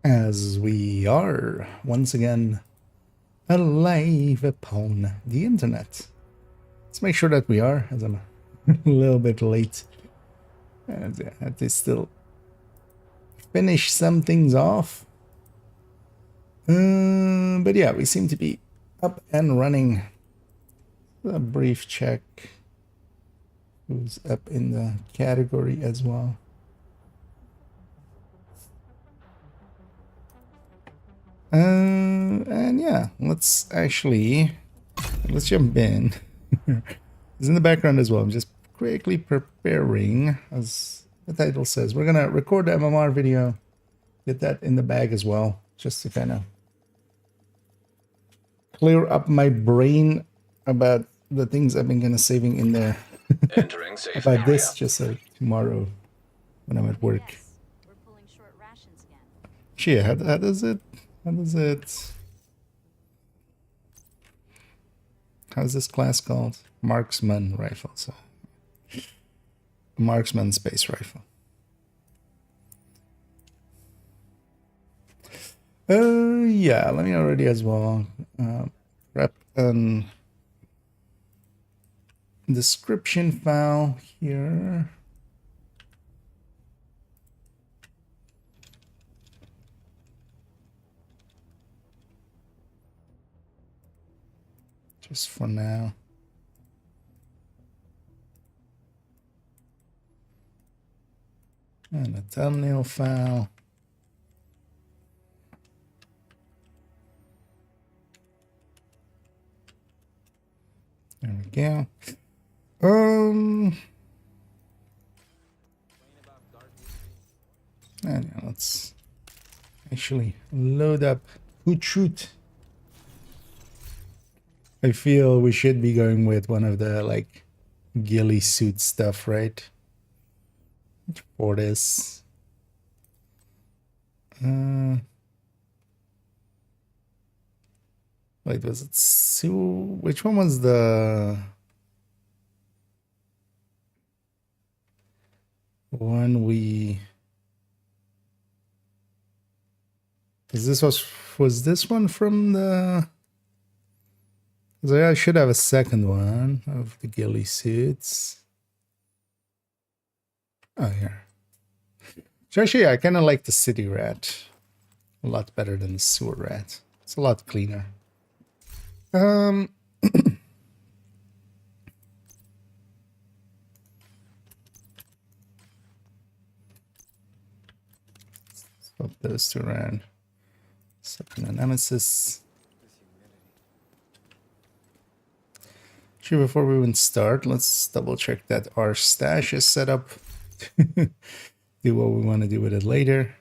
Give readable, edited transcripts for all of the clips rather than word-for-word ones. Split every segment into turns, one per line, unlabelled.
As we are once again alive upon the internet. Let's make sure that we are, as I'm a little bit late. And I have to still finish some things off. But yeah, we seem to be up and running. A brief check. Who's up in the category as well. And yeah, let's jump in. It's in the background as well. I'm just quickly preparing, as the title says. We're gonna record the MMR video, get that in the bag as well, just to kind of clear up my brain about the things I've been kind of saving in there
Entering safe
about
area.
this, just so tomorrow when I'm at work.
Yes, we're pulling short rations again.
Shit, how does it? How's this class called? Marksman rifle. So, marksman space rifle. Yeah, let me already as well prep an description file here. Just for now. And a thumbnail file. There we go. And yeah, let's actually load up Hoot. I feel we should be going with one of the like ghillie suit stuff, right? For this. Wait, was it Sue? Which one was the one we? Was this one from the? I should have a second one of the ghillie suits. Oh, here. So actually, I kind of like the city rat a lot better than the sewer rat. It's a lot cleaner. Swap those two around. Second a nemesis. Actually, before we even start, let's double check that our stash is set up. Do what we want to do with it later.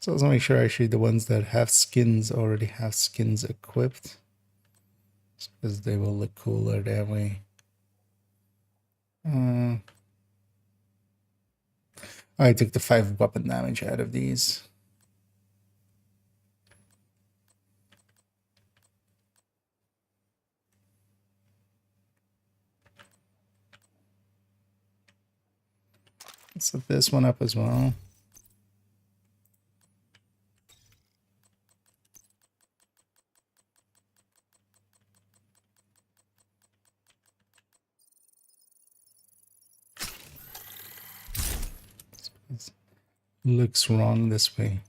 So let's make sure actually the ones that have skins already have skins equipped, because they will look cooler that way. I took the 5 weapon damage out of these. Let's set this one up as well. Looks wrong this way.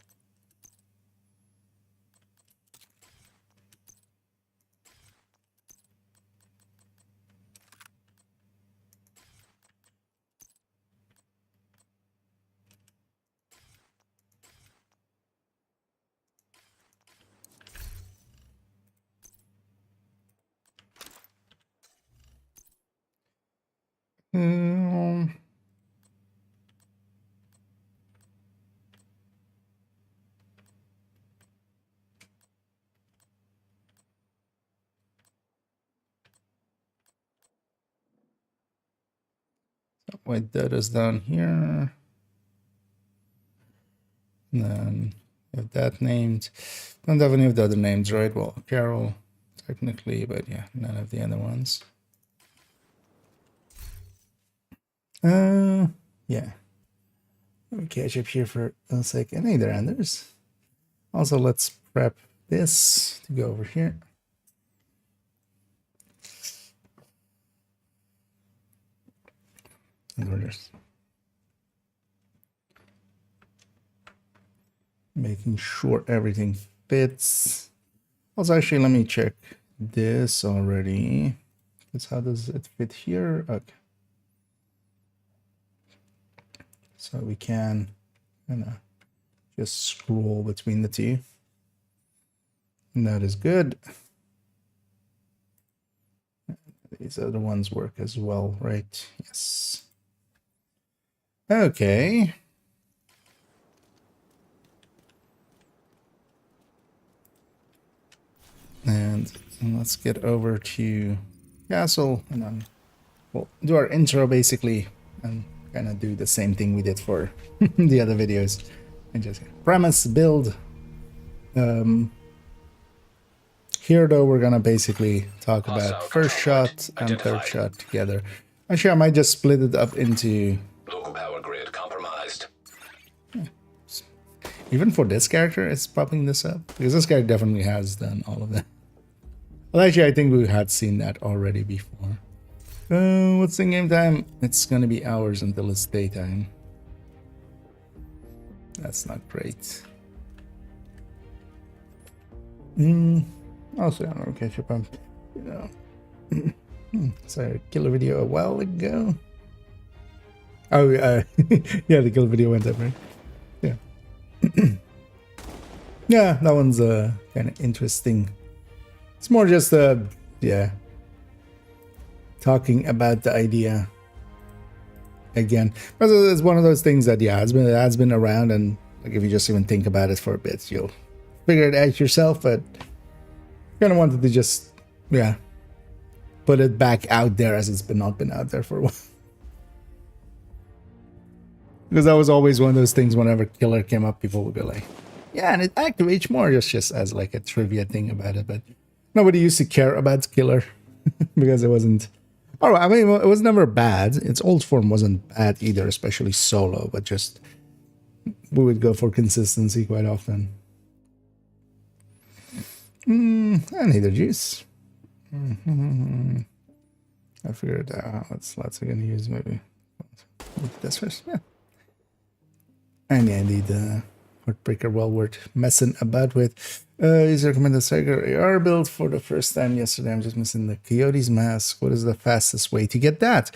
White data's down here. And then Have that named. Don't have any of the other names, right? Well, Carol, technically, but yeah, none of the other ones. Yeah. Let me catch up here for a second. Hey there, Anders. Also, let's prep this to go over here. And we're just making sure everything fits. Also, actually, let me check this already. Because how does it fit here? Okay. So we can just scroll between the two. And that is good. These other ones work as well, right? Yes. Okay. And let's get over to Castle, and then we'll do our intro basically, and kind of do the same thing we did for the other videos. And just premise, build. Here though, we're gonna basically talk about first shot and third shot together. Actually, I might just split it up into
local power grid compromised.
Even for this character, it's popping this up because this guy definitely has done all of that. Well, actually, I think we had seen that already before. What's the game time? It's gonna be hours until it's daytime. That's not great. Also, I don't know, catch up on, sorry, I killed a video a while ago. Oh, yeah, the kill video went up, right? Yeah. Yeah, that one's kind of interesting. It's more just, yeah, talking about the idea again. But it's one of those things that, yeah, it has been around, and like if you just even think about it for a bit, you'll figure it out yourself, but kind of wanted to just, yeah, put it back out there as it's not been out there for a while. Because that was always one of those things whenever Killer came up, people would go like, yeah, and it activates more, just as like a trivia thing about it, but nobody used to care about Killer because it wasn't, oh, I mean, it was never bad. Its old form wasn't bad either, especially solo, but just we would go for consistency quite often. I need a juice. I figured out what slots I'm gonna use. Maybe this first. Yeah. And yeah, indeed, Heartbreaker well worth messing about with. Is recommended Striker AR build for the first time yesterday. I'm just missing the Coyote's mask. What is the fastest way to get that?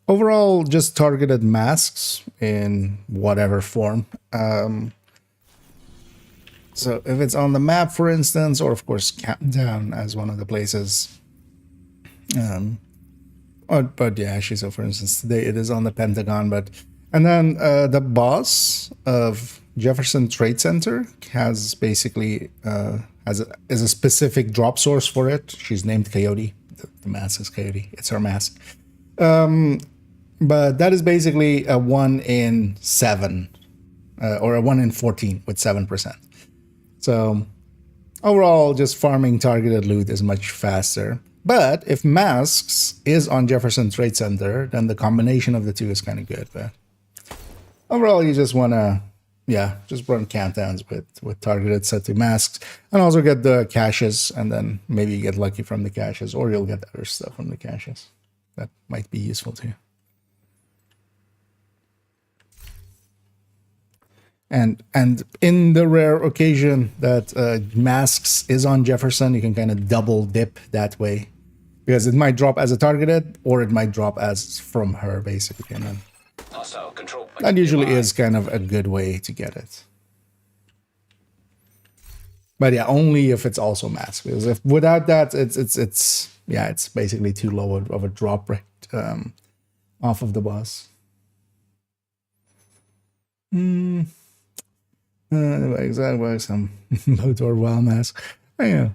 Overall, just targeted masks in whatever form. So if it's on the map, for instance, or of course Countdown as one of the places. But yeah, actually, so for instance, today it is on the Pentagon, but and then the boss of Jefferson Trade Center has basically is a specific drop source for it. She's named Coyote. The mask is Coyote. It's her mask. But that is basically a 1 in 7 or a 1 in 14 with 7%. So overall, just farming targeted loot is much faster. But if masks is on Jefferson Trade Center, then the combination of the two is kind of good. But overall, you just want to, yeah, just run countdowns with targeted set to masks, and also get the caches, and then maybe you get lucky from the caches, or you'll get other stuff from the caches. That might be useful too. And in the rare occasion that masks is on Jefferson, you can kind of double dip that way, because it might drop as a targeted, or it might drop as from her, basically. And then that usually is kind of a good way to get it. But yeah, only if it's also masked, because if without that, it's yeah, it's basically too low of a drop rate off of the boss. Exactly, works some motor wild mask. Yeah.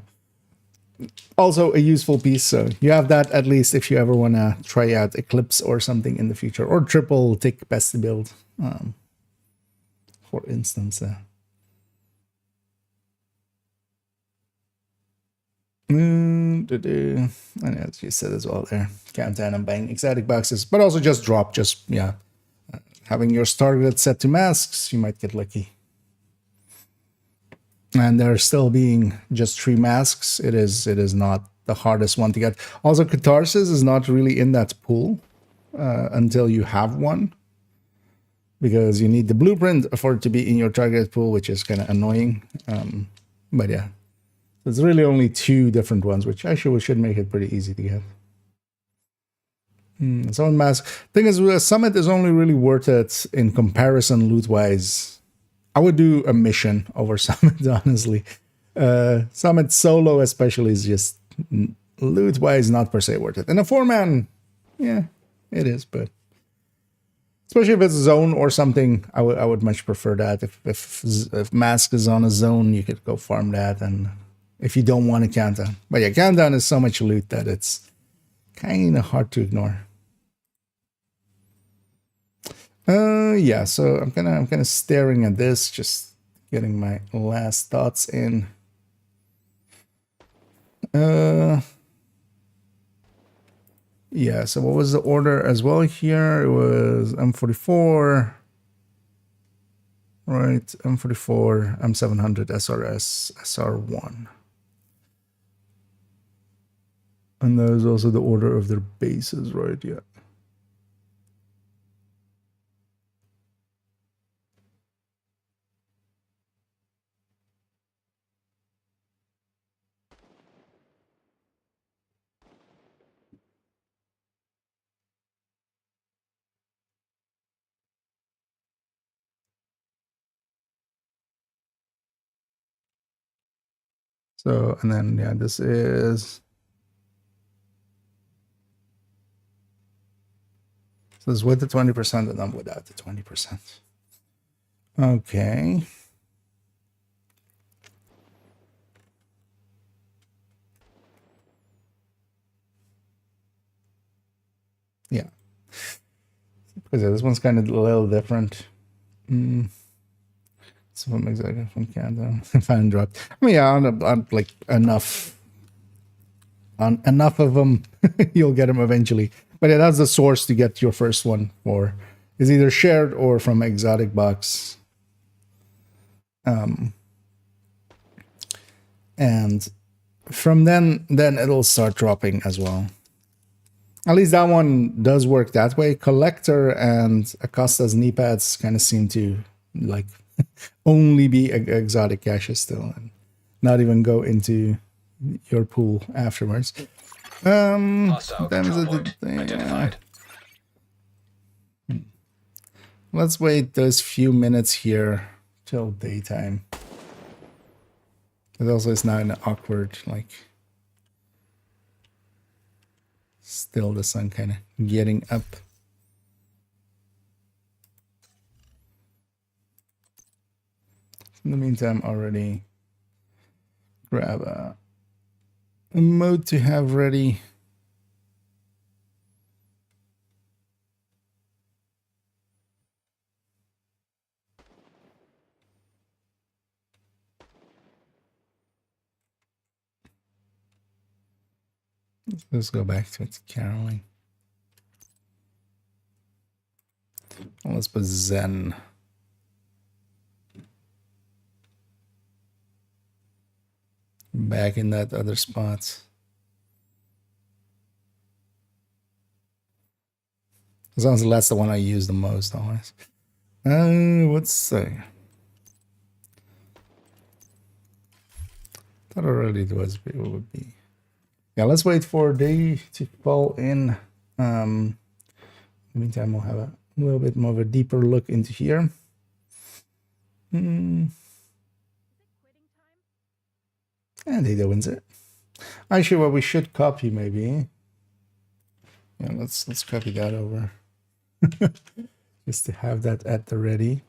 Also a useful piece, so you have that at least if you ever want to try out Eclipse or something in the future, or triple tick best build, for instance. And as you said as well there, countdown and bang exotic boxes, but also just drop, yeah. Having your target set to masks, you might get lucky. And there still being just 3 masks, it is not the hardest one to get. Also, Catharsis is not really in that pool until you have one, because you need the blueprint for it to be in your target pool, which is kind of annoying. But yeah, there's really only 2 different ones, which actually should make it pretty easy to get. Summon mask. Thing is, Summit is only really worth it in comparison loot-wise. I would do a mission over Summit, honestly. Summit solo especially is just loot-wise not per se worth it. In a 4-man, yeah, it is, but especially if it's zone or something, I would much prefer that. If mask is on a zone, you could go farm that, and if you don't want a countdown. But yeah, countdown is so much loot that it's kind of hard to ignore. Yeah, so I'm kind of staring at this, just getting my last thoughts in. Yeah, so what was the order as well here? It was M44, right? M44, M700, SRS, SR1. And there's also the order of their bases, right? Yeah. So, and then, yeah, this is... So it's with the 20% and then without the 20%. Okay. Yeah. Because this one's kind of a little different. Some exactly from Canada. Fan dropped. I mean, yeah, on like enough of them, you'll get them eventually. But yeah, that's the source to get your first one for. Is either shared or from exotic box. And from then it'll start dropping as well. At least that one does work that way. Collector and Acosta's knee pads kind of seem to like only be exotic caches still, and not even go into your pool afterwards.
Hostile control point identified.
Let's wait those few minutes here till daytime. It also is not an awkward, like, still the sun kind of getting up. In the meantime, already grab a mode to have ready. Let's go back to its caroling. Let's put Zen. Back in that other spot. As long as that's the one I use the most, always. Let's see. Thought already it was it would be. Yeah, let's wait for day to fall in. In the meantime, we'll have a little bit more of a deeper look into here. And Data wins it. Actually, what we should copy maybe. Yeah, let's copy that over. Just to have that at the ready.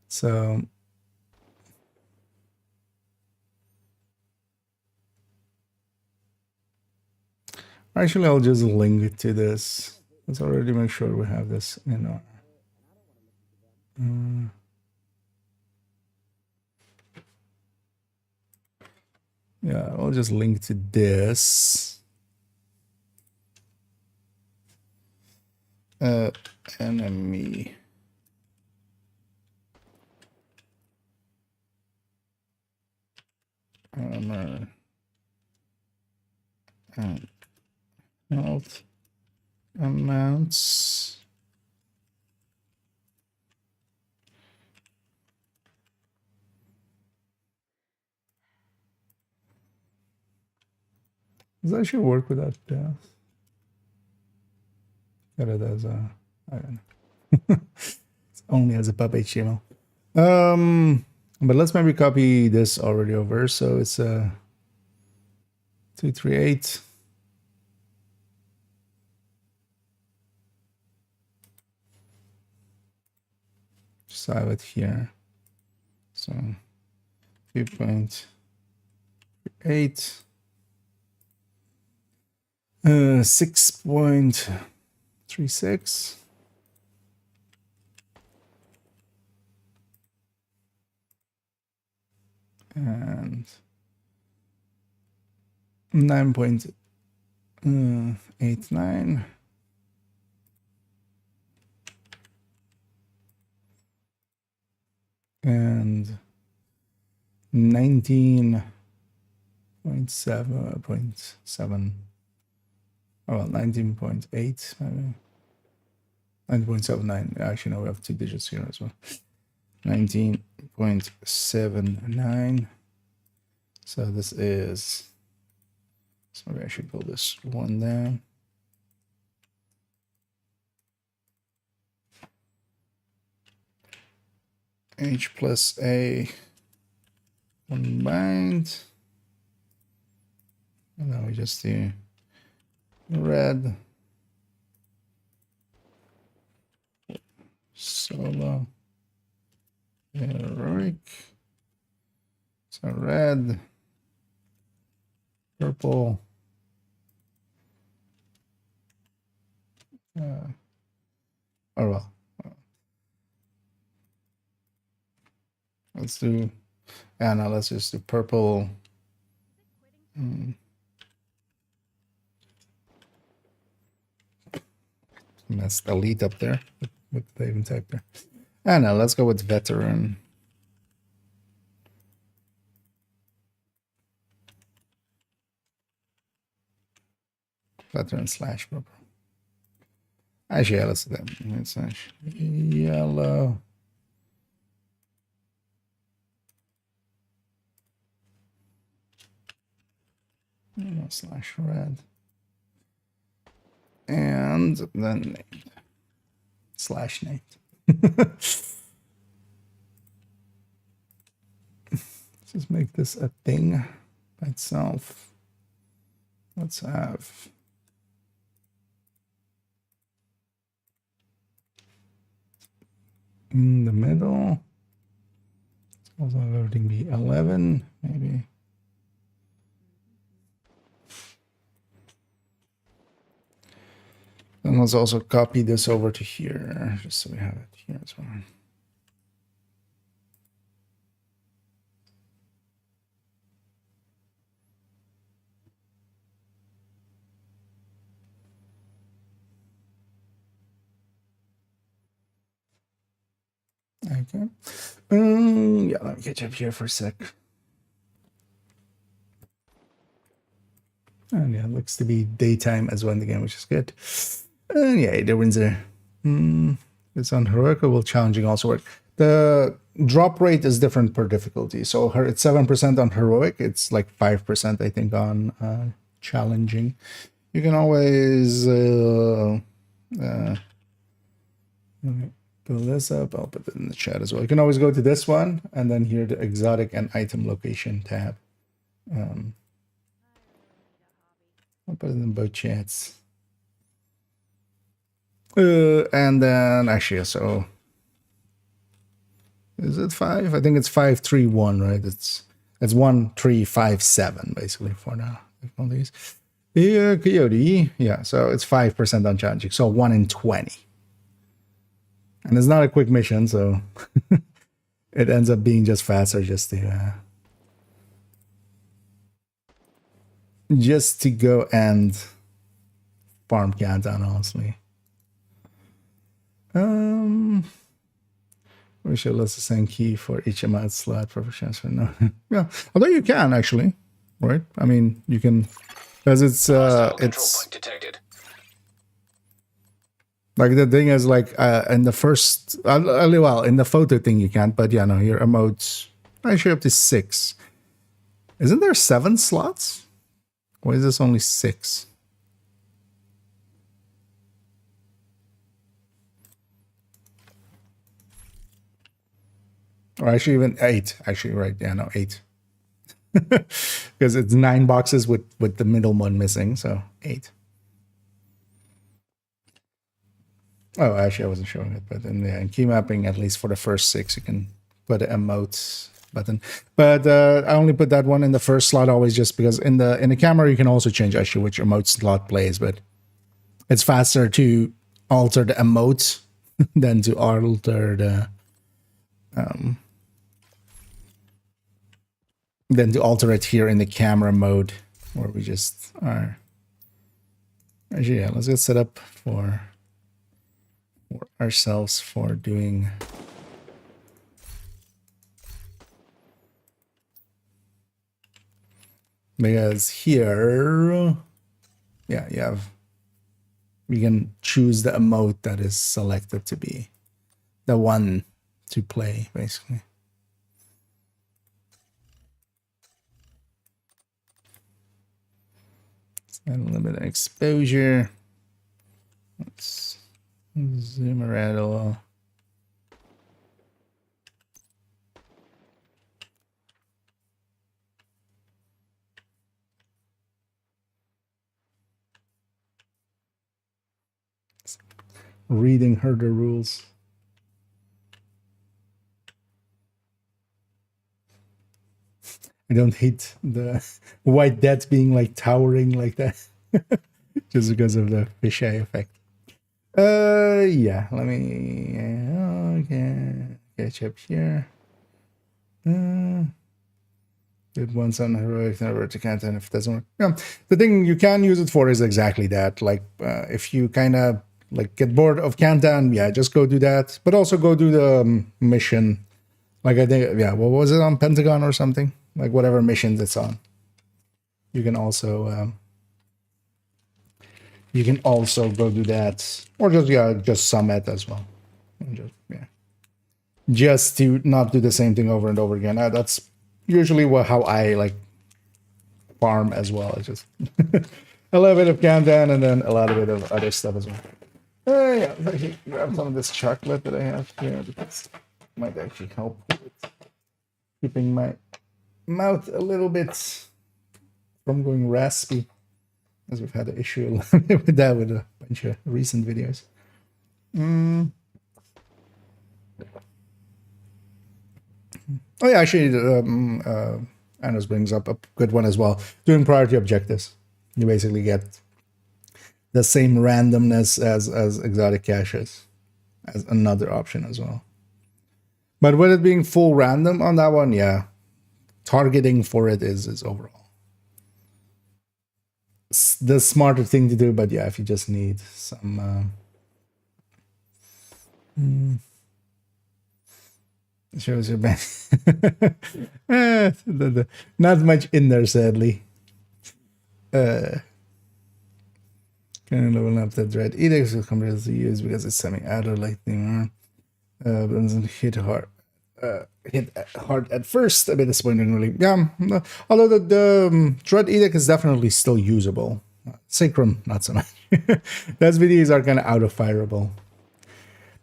So actually, I'll just link it to this. Let's already make sure we have this in our. Yeah, I'll just link to this. Enemy. Armor. And health amounts. Does that actually work with that death? Got it as a, I don't know. It's only as a pub HTML. But let's maybe copy this already over. So it's 238. Just have it here. So 2.8. 6.36. And 9.89. And 19.7. Oh, well, 19.8 maybe. 9.79. Actually, no, we have 2 digits here as well. 19.79. So this is, so maybe I should pull this one down. H plus A combined. And then we just do red. Solo. Heroic. So red. Purple. Oh well. Let's do, yeah, now let's just do purple. That's elite up there. What did they even type there? And now let's go with veteran. Veteran slash purple. Actually, yeah, let's do that. It's yellow. Slash red. And then named. Slash named. Let's just make this a thing by itself. Let's have in the middle. Also everything be 11, maybe. And let's also copy this over to here, just so we have it here as well. Okay. Yeah, let me catch up here for a sec. And yeah, it looks to be daytime as well in the game, which is good. And yeah, the wins there. It's on heroic, or will challenging also work? The drop rate is different per difficulty. So it's 7% on heroic. It's like 5%, I think, on challenging. You can always let me pull this up. I'll put it in the chat as well. You can always go to this one and then here the exotic and item location tab. I'll put it in both chats. And then actually, so is it 5? I think it's 531, right? It's 1357 basically for now. All these. Yeah, Coyote. Yeah, so it's 5% on challenging. So 1 in 20. And it's not a quick mission, so it ends up being just faster just to just to go and farm countdown, honestly. We should list the same key for each amount slot for transfer. No, yeah. Although you can actually, right? I mean, you can, because it's
point detected.
like the thing is like in the first, well, in the photo thing you can't, but yeah, no, your emotes actually up to 6. Isn't there 7 slots? Or is this only 6? Or actually even 8. Actually, right? Yeah, no, 8. Because it's 9 boxes with the middle one missing, so 8. Oh, actually, I wasn't showing it, but in key mapping, at least for the first 6, you can put an emote button. But I only put that one in the first slot always, just because in the camera you can also change actually which emote slot plays, but it's faster to alter the emote than to alter the than to alter it here in the camera mode, where we just are. Actually, yeah, let's get set up for ourselves for doing. Because here, yeah, you can choose the emote that is selected to be the one to play, basically. And limit exposure. Let's zoom around a little. Reading herder rules. I don't hate the white death being like towering like that. Just because of the fisheye effect. Yeah, let me okay, catch up here. Did once on heroic, never to content if it doesn't work. Yeah, the thing you can use it for is exactly that. Like if you kind of like get bored of countdown, yeah, just go do that. But also go do the mission. Like I think, yeah, what was it on Pentagon or something? Like whatever missions it's on. You can also go do that, or just summit as well. And just to not do the same thing over and over again. That's usually how I like farm as well. It's just a little bit of countdown and then a lot of bit of other stuff as well. Yeah, let's actually grab some of this chocolate that I have here because it might actually help with keeping my mouth a little bit from going raspy, as we've had an issue with that with a bunch of recent videos. Oh yeah, actually, Anos brings up a good one as well. Doing priority objectives, you basically get the same randomness as exotic caches as another option as well. But with it being full random on that one, yeah, targeting for it is overall the smarter thing to do. But yeah, if you just need some shows your band. Not much in there, sadly. Can level up the dread edicts will come to use because it's semi-auto lightning but doesn't hit hard. Hit hard at first, a bit disappointing, really. Yeah, although the dread edict is definitely still usable. Sacrum, not so much. Those videos are kind of out of fireable.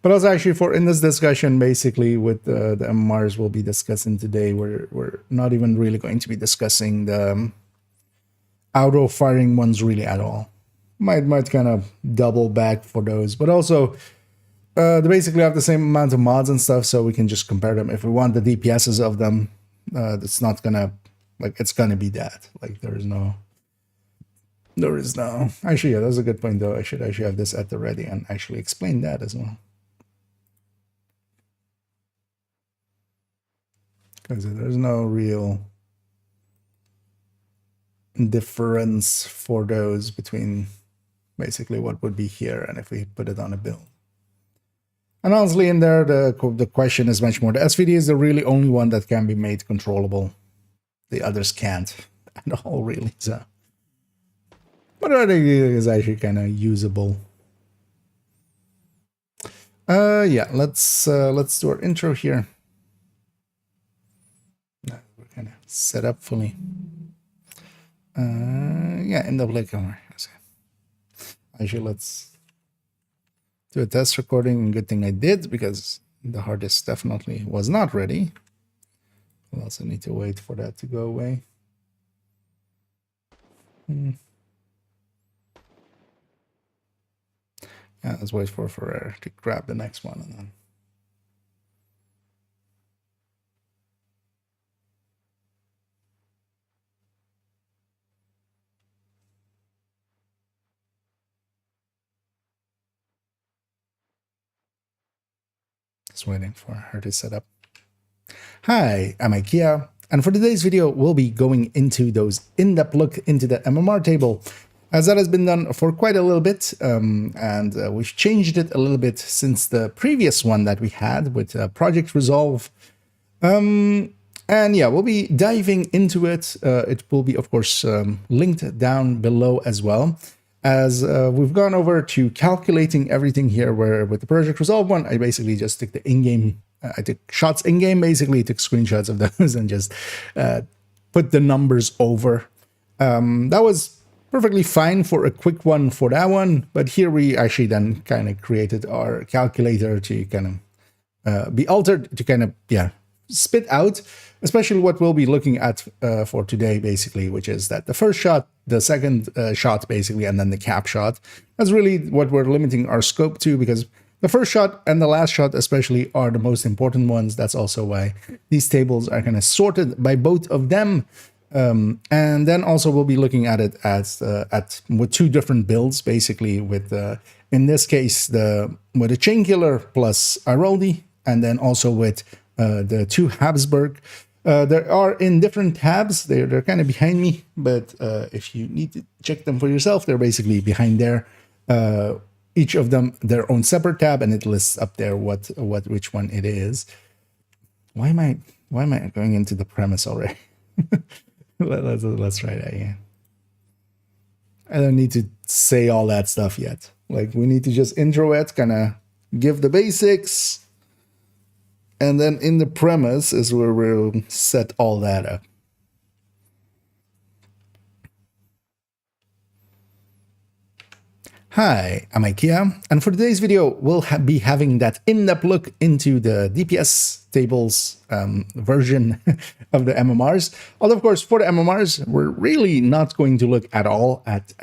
But also, actually, for in this discussion, basically with the MMRs we'll be discussing today, we're not even really going to be discussing the auto firing ones really at all. Might kind of double back for those, but also they basically have the same amount of mods and stuff, so we can just compare them. If we want the DPSs of them, it's not gonna it's gonna be that. Like there is no. Actually, yeah, that's a good point though. I should actually have this at the ready and actually explain that as well. Because there's no difference for those between basically what would be here and if we put it on a build. And honestly, in there, the question is much more. The SVD is the really only one that can be made controllable. The others can't at all, really. So, but I think it is actually kind of usable. Yeah, let's do our intro here. We're kind of set up fully. Yeah, end up like actually, let's do a test recording. Good thing I did, because the hard disk definitely was not ready. We'll also need to wait for that to go away. Yeah, let's wait for Ferrer to grab the next one and then. Just waiting for her to set up. Hi, I'm IKEA, and for today's video, we'll be going into those in-depth look into the MMR table, as that has been done for quite a little bit, and we've changed it a little bit since the previous one that we had with Project Resolve. And yeah, we'll be diving into it. It will be, of course, linked down below as well. As we've gone over to calculating everything here, where with the Project Resolve one, I basically just took the in-game, I took shots in-game, basically took screenshots of those and just put the numbers over. That was perfectly fine for a quick one for that one, but here we actually then kind of created our calculator to kind of be altered to kind of, yeah, spit out, especially what we'll be looking at for today, basically, which is that the first shot, the second shot, basically, and then the cap shot. That's really what we're limiting our scope to, because the first shot and the last shot especially are the most important ones. That's also why these tables are kind of sorted by both of them. And then also we'll be looking at it as with two different builds, basically, with in this case with a chain killer plus Aroldi, and then also with the two Habsburg. There are in different tabs. They're kind of behind me, but if you need to check them for yourself, they're basically behind there. Each of them their own separate tab, and it lists up there which one it is. Why am I going into the premise already? Let's try that again. I don't need to say all that stuff yet. Like, we need to just intro it, kind of give the basics. And then in the premise is where we'll set all that up. Hi, I'm IKEA, and for today's video, we'll be having that in-depth look into the DPS tables version of the MMRs. Although, of course, for the MMRs, we're really not going to look at all at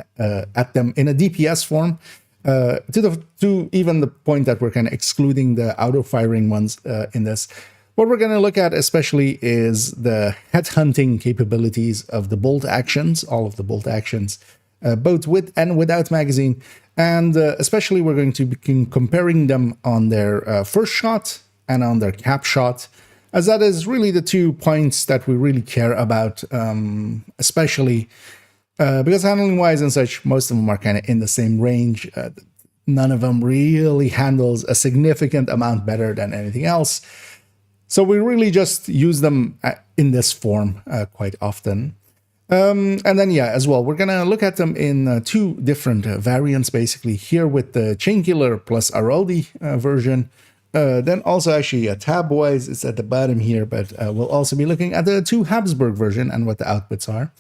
them in a DPS form. To even the point that we're kind of excluding the auto-firing ones in this. What we're going to look at especially is the headhunting capabilities of the bolt actions, all of the bolt actions, both with and without magazine. And especially we're going to be comparing them on their first shot and on their cap shot, as that is really the 2 points that we really care about, especially because handling-wise and such, most of them are kind of in the same range. None of them really handles a significant amount better than anything else. So we really just use them in this form quite often. And then, yeah, as well, we're going to look at them in 2 different variants, basically, here with the Chain Killer plus Aroldi version. Then also, actually, tab-wise, it's at the bottom here, but we'll also be looking at the 2 Habsburg version and what the outputs are.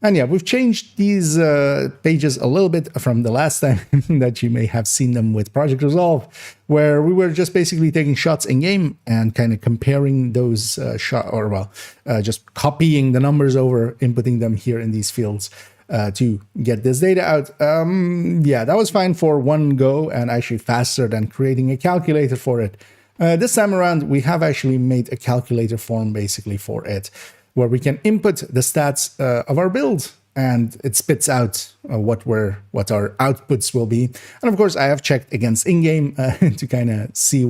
And yeah, we've changed these pages a little bit from the last time that you may have seen them with Project Resolve, where we were just basically taking shots in game and kind of comparing those just copying the numbers over, inputting them here in these fields to get this data out. Yeah, that was fine for one go and actually faster than creating a calculator for it. This time around, we have actually made a calculator form basically for it, where we can input the stats of our build and it spits out what our outputs will be. And of course, I have checked against in-game to kind of see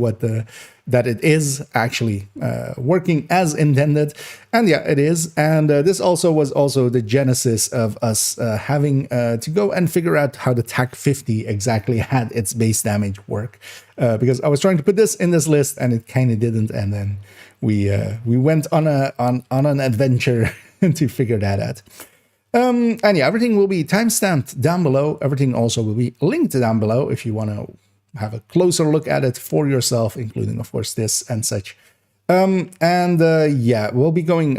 that it is actually working as intended. And yeah, it is. And this also was the genesis of us having to go and figure out how the TAC 50 exactly had its base damage work. Because I was trying to put this in this list and it kind of didn't. And then we went on an adventure to figure that out. And yeah, everything will be timestamped down below. Everything also will be linked down below if you want to have a closer look at it for yourself, including, of course, this and such. Yeah, we'll be going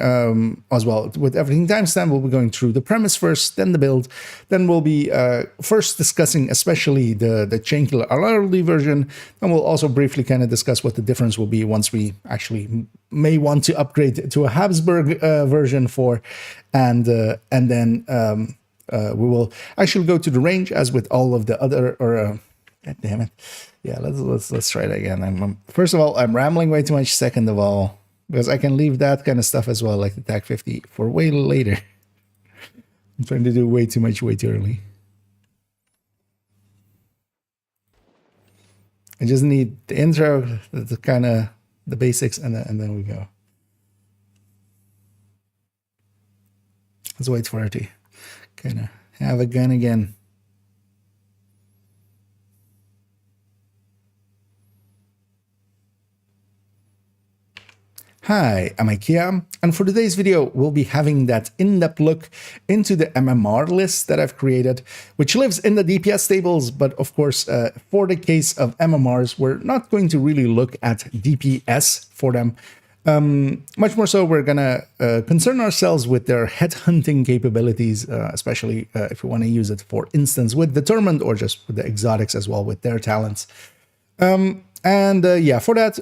as well with everything timestamp. We'll be going through the premise first, then the build. Then we'll be first discussing especially the Chainkiller RLD version. Then we'll also briefly kind of discuss what the difference will be once we actually may want to upgrade to a Habsburg version 4. And then we will actually go to the range as with all of the other, God damn it. Yeah, let's try that again. First of all, I'm rambling way too much. Second of all, because I can leave that kind of stuff as well, like the TAC 50, for way later. I'm trying to do way too much, way too early. I just need the intro, the kind of the basics, and then we go. Let's wait for it to kind of have a gun again. Hi, I'm IKEA, and for today's video, we'll be having that in-depth look into the MMR list that I've created, which lives in the DPS tables, but of course, for the case of MMRs, we're not going to really look at DPS for them. Much more so, we're gonna concern ourselves with their headhunting capabilities, especially if we want to use it, for instance, with Determined, or just with the exotics as well, with their talents. Yeah, for that,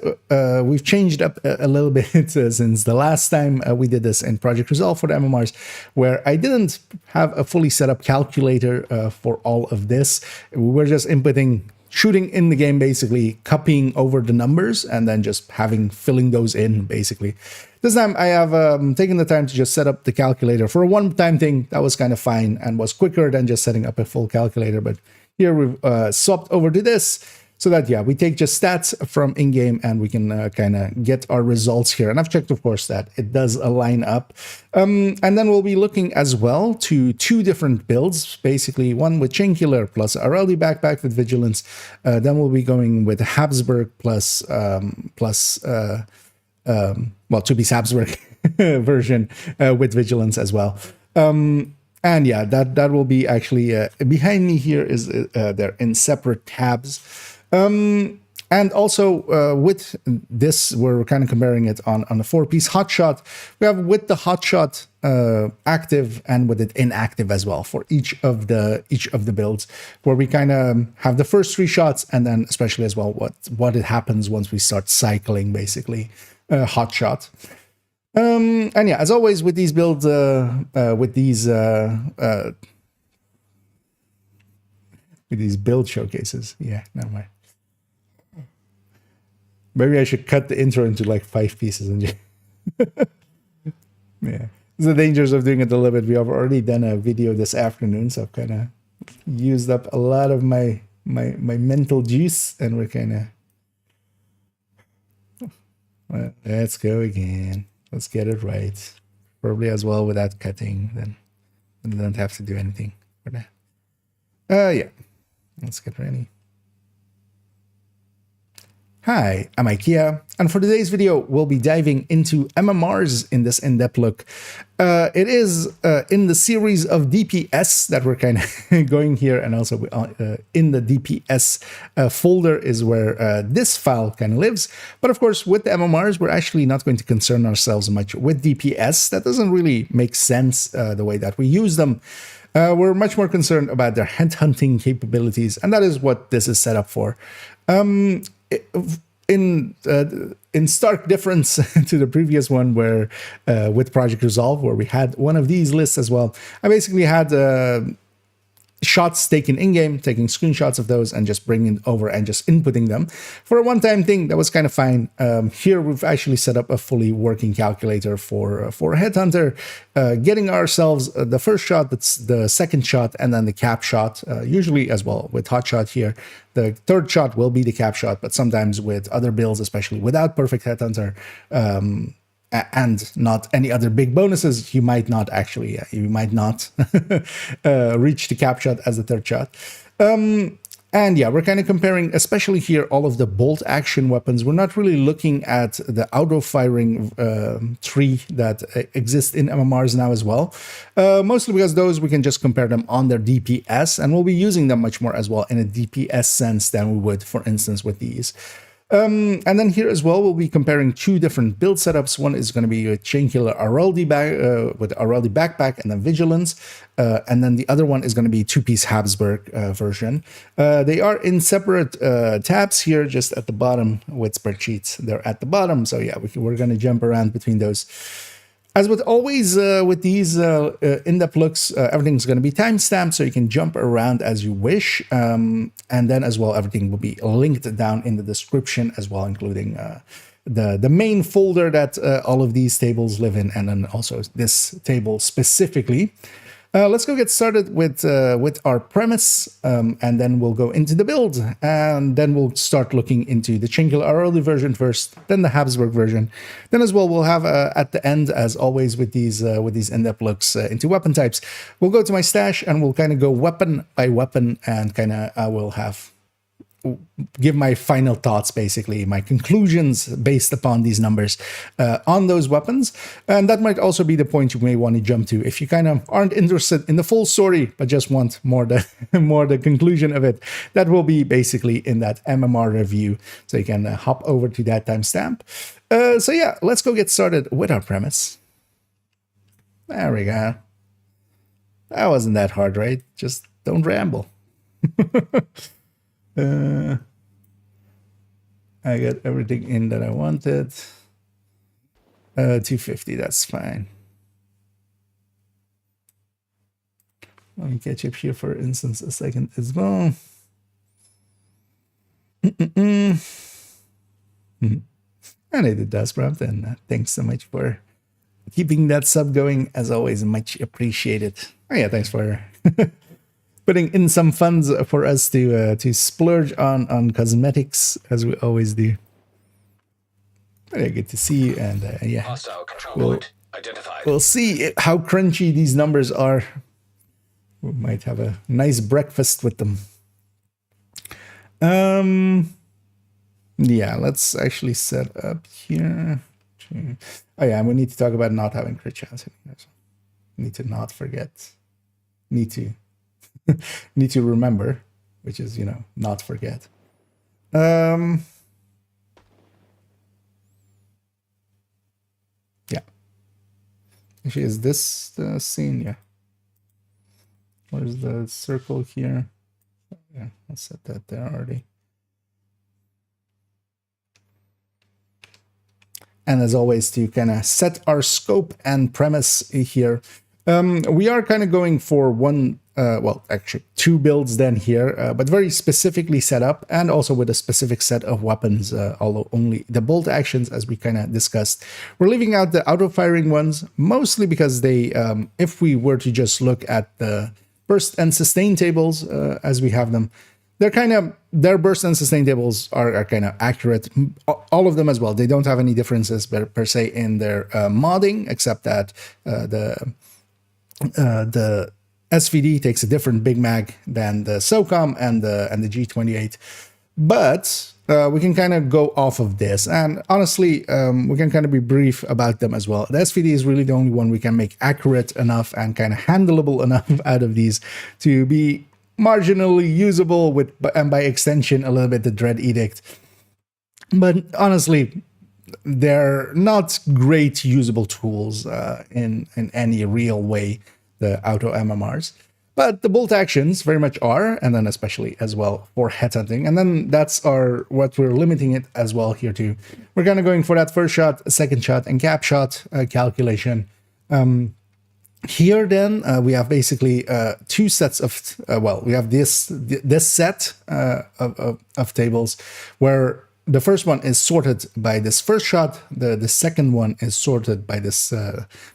we've changed up a little bit since the last time we did this in Project Resolve for the MMRs, where I didn't have a fully set up calculator for all of this. We were just inputting, shooting in the game, basically copying over the numbers and then just filling those in, basically. This time I have taken the time to just set up the calculator for a one-time thing. That was kind of fine and was quicker than just setting up a full calculator. But here we've swapped over to this, so that, yeah, we take just stats from in-game and we can kind of get our results here. And I've checked, of course, that it does align up. And then we'll be looking as well to two different builds, basically one with Chainkiller plus RLD backpack with Vigilance. Then we'll be going with Habsburg plus well, to be Habsburg version with Vigilance as well. And yeah, that will be actually behind me here is they're in separate tabs. And also with this, we're kind of comparing it on a 4-piece hotshot. We have with the hotshot active and with it inactive as well for each of the builds, where we kind of have the first 3 shots, and then especially as well what it happens once we start cycling, basically hotshot. And yeah, as always with these builds, with these build showcases, yeah, never mind. Maybe I should cut the intro into like 5 pieces and just yeah. The dangers of doing it a little bit. We have already done a video this afternoon, so I've kind of used up a lot of my mental juice, and we're kind of let's go again. Let's get it right. Probably as well without cutting, then we don't have to do anything for that. Yeah. Let's get ready. Hi, I'm IKEA, and for today's video, we'll be diving into MMRs in this in-depth look. It is in the series of DPS that we're kind of going here, and also in the DPS folder is where this file kind of lives. But of course, with the MMRs, we're actually not going to concern ourselves much with DPS. That doesn't really make sense the way that we use them. We're much more concerned about their headhunting capabilities, and that is what this is set up for. In stark difference to the previous one, where with Project Resolve, where we had one of these lists as well, I basically had shots taken in-game, taking screenshots of those and just bringing it over and just inputting them. For a one-time thing, that was kind of fine. Here, we've actually set up a fully working calculator for Headhunter, getting ourselves the first shot, that's the second shot, and then the cap shot, usually as well with Hotshot here. The third shot will be the cap shot, but sometimes with other builds, especially without Perfect Headhunter, and not any other big bonuses, you might not actually, you might not reach the cap shot as the third shot. And yeah, we're kind of comparing, especially here, all of the bolt action weapons. We're not really looking at the auto-firing tree that exists in MMRs now as well. Mostly because those, we can just compare them on their DPS, and we'll be using them much more as well in a DPS sense than we would, for instance, with these. And then here as well, we'll be comparing two different build setups. One is going to be a Chainkiller Araldi with Araldi backpack and then Vigilance. And then the other one is going to be two-piece Habsburg version. They are in separate tabs here, just at the bottom with spreadsheets. They're at the bottom. So yeah, we're going to jump around between those. As with always with these in-depth looks, everything's going to be timestamped, so you can jump around as you wish. And then as well, everything will be linked down in the description as well, including the main folder that all of these tables live in, and then also this table specifically. Let's go get started with our premise, and then we'll go into the build, and then we'll start looking into the Chainkiller Araldi version first, then the Habsburg version. Then as well, we'll have at the end, as always with these in-depth looks into weapon types, we'll go to my stash and we'll kind of go weapon by weapon, and kind of I will give my final thoughts, basically my conclusions based upon these numbers on those weapons. And that might also be the point you may want to jump to if you kind of aren't interested in the full story but just want more the conclusion of it. That will be basically in that MMR review, so you can hop over to that timestamp. So yeah, let's go get started with our premise. There we go. That wasn't that hard, right? Just don't ramble. I got everything in that I wanted. 250, that's fine. Let me catch up here for instance a second as well. And I did that prompt, and thanks so much for keeping that sub going, as always, much appreciated. Oh yeah, thanks for putting in some funds for us to splurge on cosmetics, as we always do. Very good to see you, and yeah,
Hostile control point identified.
We'll see how crunchy these numbers are. We might have a nice breakfast with them. Yeah, let's actually set up here. Oh yeah, we need to talk about not having crit chance. Need to not forget. Need to remember, which is, not forget. Yeah. Actually, is this the scene? Yeah. Where's the circle here? Yeah, I'll set that there already. And as always, to kind of set our scope and premise here, we are kind of going for one, well, actually two builds then here, but very specifically set up, and also with a specific set of weapons, although only the bolt actions, as we kind of discussed. We're leaving out the auto-firing ones, mostly because they, if we were to just look at the burst and sustain tables as we have them, their burst and sustain tables are kind of accurate. All of them as well. They don't have any differences per se in their modding, except that the SVD takes a different Big Mag than the SOCOM and the G28. But we can kind of go off of this. And honestly, we can kind of be brief about them as well. The SVD is really the only one we can make accurate enough and kind of handleable enough out of these to be marginally usable, with, and by extension a little bit the Dread Edict. But honestly, they're not great usable tools in any real way, the auto MMRs. But the bolt actions very much are, and then especially as well for headhunting. And then that's what we're limiting it as well here too. We're kind of going for that first shot, second shot, and cap shot calculation. Here then we have basically two sets of well, we have this set of tables where the first one is sorted by this first shot, the second one is sorted by this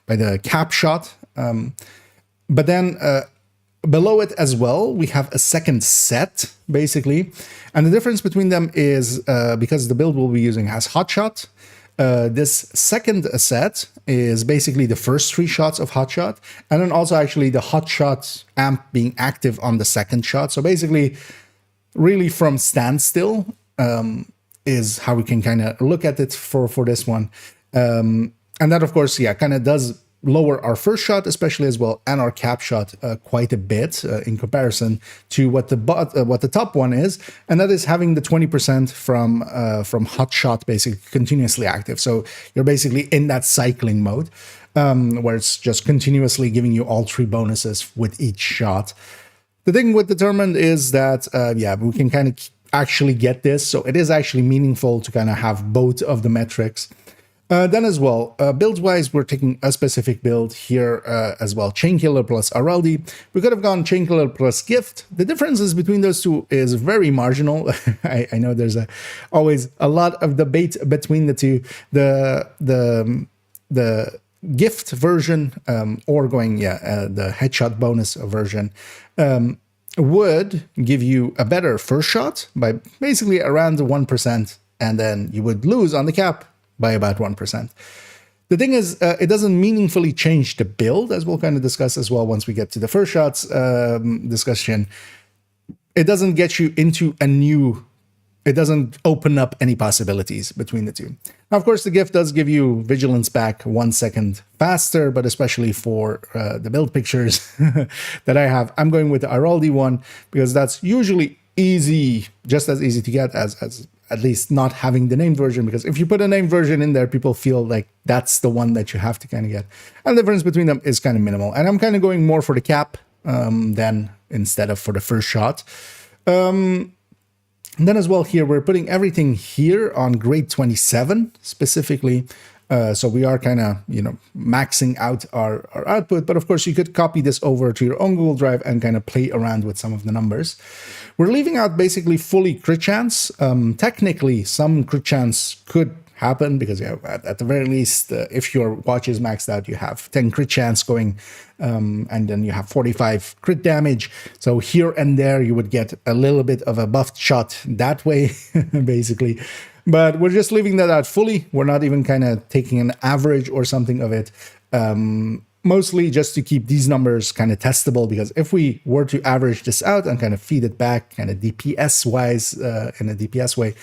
by the cap shot, but then below it as well we have a second set basically, and the difference between them is because the build we'll be using has hotshot. This second set is basically the first 3 shots of hotshot, and then also actually the hotshot amp being active on the second shot. So basically, really from standstill is how we can kind of look at it for this one. And that, of course, yeah, kind of does lower our first shot, especially as well, and our cap shot quite a bit in comparison to what the top one is, and that is having the 20% from hot shot basically continuously active. So you're basically in that cycling mode where it's just continuously giving you all 3 bonuses with each shot. The thing with determined is that yeah, we can kind of actually get this, so it is actually meaningful to kind of have both of the metrics. Then as well, build-wise, we're taking a specific build here as well. Chainkiller plus RLD. We could have gone Chainkiller plus Gift. The differences between those two is very marginal. I know there's always a lot of debate between the two. The Gift version or going, the headshot bonus version would give you a better first shot by basically around 1%, and then you would lose on the cap by about 1%. The thing is, it doesn't meaningfully change the build, as we'll kind of discuss as well once we get to the first shots discussion. It doesn't get you into a new, it doesn't open up any possibilities between the two. Now, of course, the gift does give you vigilance back 1 second faster, but especially for the build pictures that I have, I'm going with the Araldi one because that's usually easy, just as easy to get as at least not having the named version, because if you put a named version in there, people feel like that's the one that you have to kind of get. And the difference between them is kind of minimal. And I'm kind of going more for the cap than instead of for the first shot. And then as well here, we're putting everything here on grade 27 specifically. So we are kind of, maxing out our output. But of course, you could copy this over to your own Google Drive and kind of play around with some of the numbers. We're leaving out basically fully crit chance. Technically, some crit chance could happen because at the very least, if your watch is maxed out, you have 10 crit chance going, and then you have 45 crit damage. So here and there, you would get a little bit of a buffed shot that way, basically. But we're just leaving that out fully. We're not even kind of taking an average or something of it. Mostly just to keep these numbers kind of testable, because if we were to average this out and kind of feed it back kind of DPS wise in a DPS way,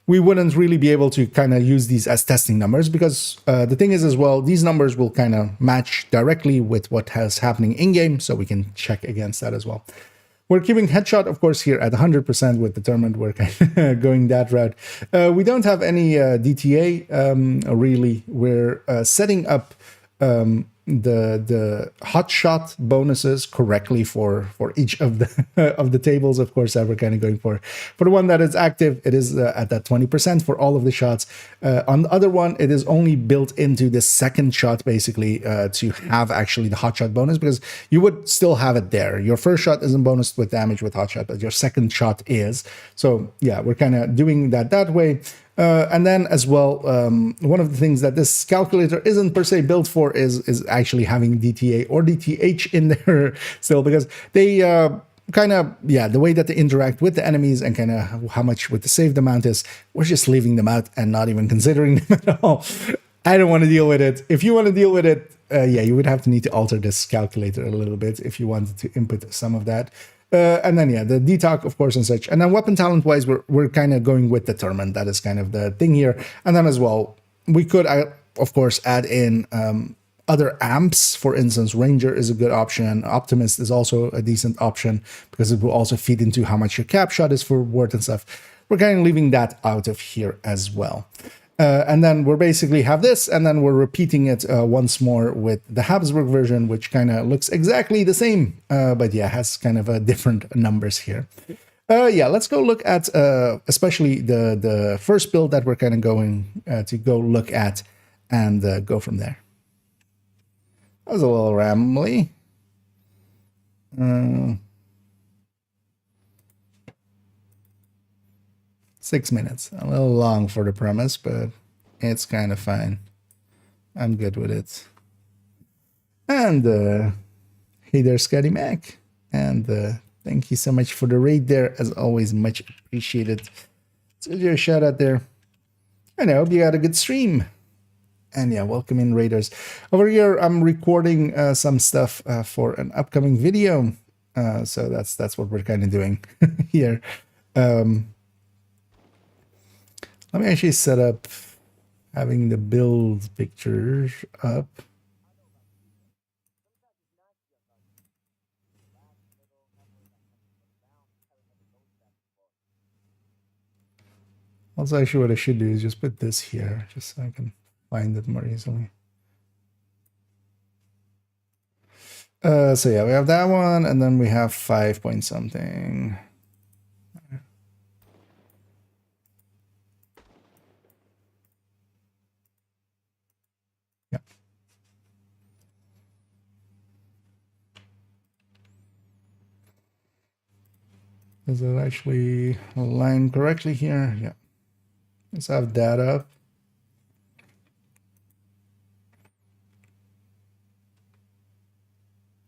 we wouldn't really be able to kind of use these as testing numbers, because the thing is as well, these numbers will kind of match directly with what has happening in game, so we can check against that as well. We're keeping headshot, of course, here at 100% with determined. We're kind of going that route. We don't have any DTA, really. We're setting up the hot shot bonuses correctly for each of the of the tables, of course, that we're kind of going for. For the one that is active, it is at that 20% for all of the shots. On the other one, it is only built into the second shot, basically, to have actually the hot shot bonus, because you would still have it there. Your first shot isn't bonused with damage with hot shot, but your second shot is. So yeah, we're kind of doing that way. And then as well, one of the things that this calculator isn't per se built for is actually having DTA or DTH in there still, because they kind of, the way that they interact with the enemies and kind of how much with the saved amount is, we're just leaving them out and not even considering them at all. I don't want to deal with it. If you want to deal with it, you would have to need to alter this calculator a little bit if you wanted to input some of that. And then, the detox, of course, and such. And then weapon talent-wise, we're kind of going with determined. That is kind of the thing here. And then as well, we could, of course, add in other amps. For instance, Ranger is a good option. Optimist is also a decent option because it will also feed into how much your cap shot is for worth and stuff. We're kind of leaving that out of here as well. And then we're basically have this, and then we're repeating it once more with the Habsburg version, which kind of looks exactly the same, but has kind of different numbers here. Let's go look at especially the first build that we're kind of going to go look at and go from there. That was a little rambly. 6 minutes. A little long for the premise, but it's kind of fine. I'm good with it. And hey there, Scotty Mac. And thank you so much for the raid there. As always, much appreciated. So your shout out there. And I hope you had a good stream. And yeah, welcome in, raiders. Over here, I'm recording some stuff for an upcoming video. So that's what we're kind of doing here. Let me actually set up having the build pictures up. Also, actually, what I should do is just put this here, just so I can find it more easily. So yeah, we have that one, and then we have 5 point something. Yeah. Does it actually align correctly here? Yeah. Let's have that up.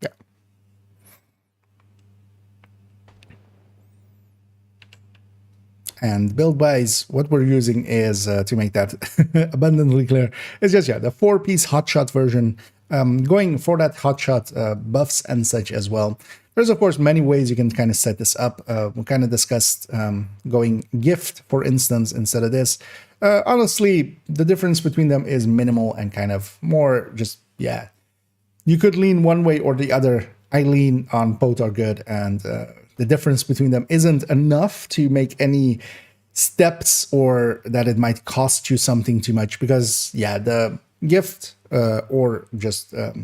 Yeah. And build buys, what we're using is to make that abundantly clear. It's just, yeah, the 4-piece hotshot version, going for that hotshot buffs and such as well. There's, of course, many ways you can kind of set this up. We kind of discussed going gift, for instance, instead of this. Honestly, the difference between them is minimal and kind of more just, yeah, you could lean one way or the other. I lean on both are good, and the difference between them isn't enough to make any steps or that it might cost you something too much, because, yeah, the gift or just a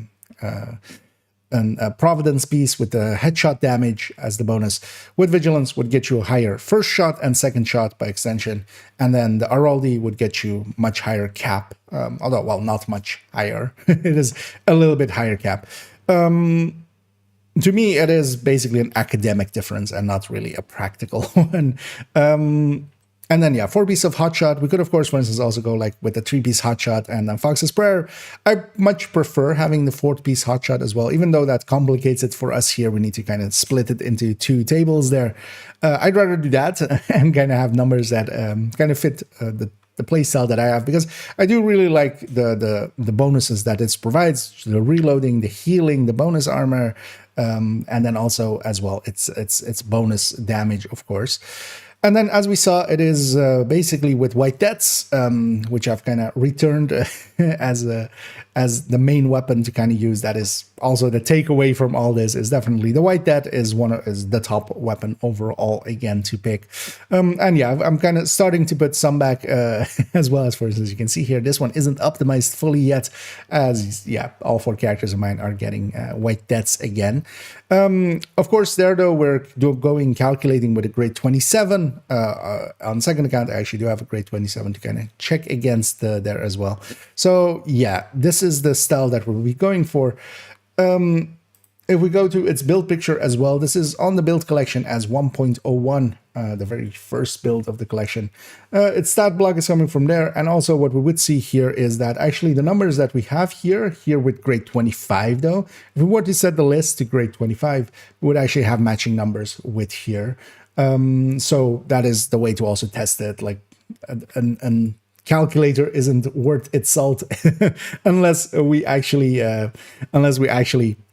Providence piece with the headshot damage as the bonus with Vigilance would get you a higher first shot and second shot by extension, and then the Araldi would get you much higher cap, although, well, not much higher. It is a little bit higher cap. To me, it is basically an academic difference and not really a practical one. And then, yeah, 4-piece of hotshot. We could, of course, for instance, also go like with a 3-piece hotshot and Fox's Prayer. I much prefer having the 4th-piece hotshot as well, even though that complicates it for us here. We need to kind of split it into 2 tables there. I'd rather do that and kind of have numbers that kind of fit the playstyle that I have, because I do really like the bonuses that it provides: the reloading, the healing, the bonus armor, and then also as well it's bonus damage, of course. And then, as we saw, it is basically with White Deaths, which I've kind of returned as the main weapon to kind of use. That is also the takeaway from all this, is definitely the White Death is the top weapon overall again to pick. And yeah, I'm kind of starting to put some back as well. As for instance, you can see here, this one isn't optimized fully yet, as yeah, all 4 characters of mine are getting White Deaths again. Of course, there though, we're going calculating with a grade 27. On second account, I actually do have a grade 27 to kind of check against there as well. So yeah, this is the style that we'll be going for. If we go to its build picture as well, this is on the build collection as 1.01, the very first build of the collection. Its stat block is coming from there, and also what we would see here is that actually the numbers that we have here with grade 25 though, if we were to set the list to grade 25, we would actually have matching numbers with here. So that is the way to also test it. Like an calculator isn't worth its salt unless we actually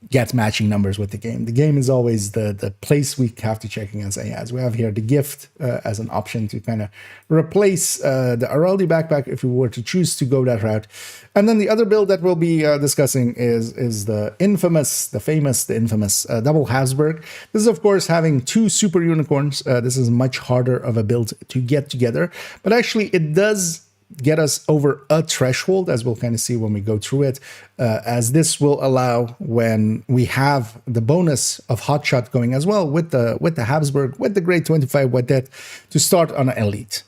get matching numbers with the game. The game is always the place we have to check against. As we have here the gift as an option to kind of replace the Araldi backpack if we were to choose to go that route. And then the other build that we'll be discussing is the infamous double Habsburg. This is, of course, having 2 super unicorns. This is much harder of a build to get together, but actually it does get us over a threshold, as we'll kind of see when we go through it, as this will allow, when we have the bonus of hotshot going as well with the Habsburg, with the grade 25 White Death, to start on an elite,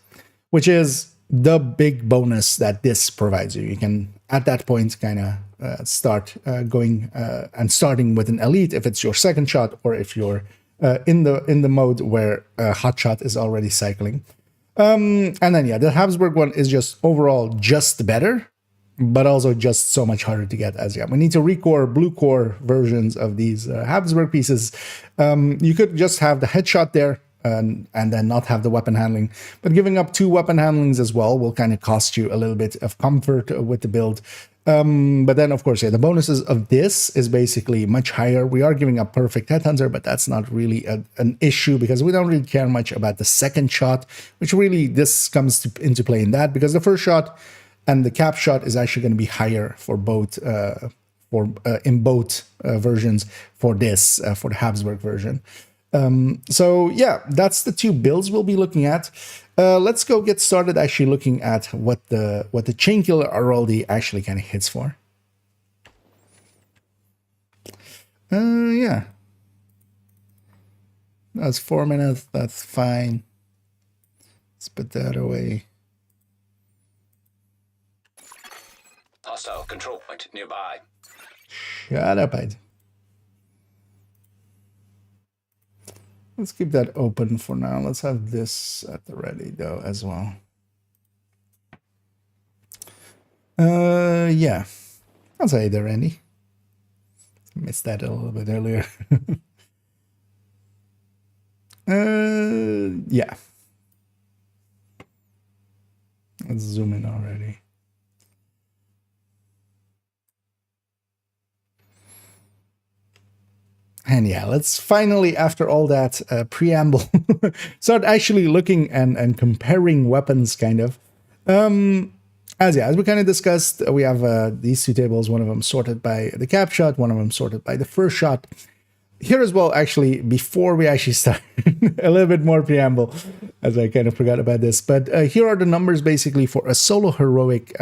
which is the big bonus that this provides you. You can at that point kind of start going and starting with an elite if it's your second shot, or if you're in the mode where hot shot is already cycling. And then yeah, the Habsburg one is just overall just better, but also just so much harder to get. As yeah, we need to recore blue core versions of these Habsburg pieces. You could just have the headshot there and then not have the weapon handling, but giving up 2 weapon handlings as well will kind of cost you a little bit of comfort with the build. But then of course, yeah, the bonuses of this is basically much higher. We are giving up perfect headhunter, but that's not really an issue because we don't really care much about the second shot, which really this comes into play in that, because the first shot and the cap shot is actually going to be higher for both in both versions for this for the Habsburg version. So yeah, that's the 2 builds we'll be looking at. Let's go get started actually looking at what the Chainkiller Araldi actually kind of hits for. Yeah, that's 4 minutes. That's fine. Let's put that away.
Hostile control point nearby.
Shut up, Ed. Let's keep that open for now. Let's have this at the ready though as well. Yeah. I'll say there, Randy. Missed that a little bit earlier. Yeah. Let's zoom in already. And yeah, let's finally, after all that preamble, start actually looking and comparing weapons, kind of. As we kind of discussed, we have these 2 tables, one of them sorted by the cap shot, one of them sorted by the first shot. Here as well, actually, before we actually start, a little bit more preamble, as I kind of forgot about this. But here are the numbers basically for a solo heroic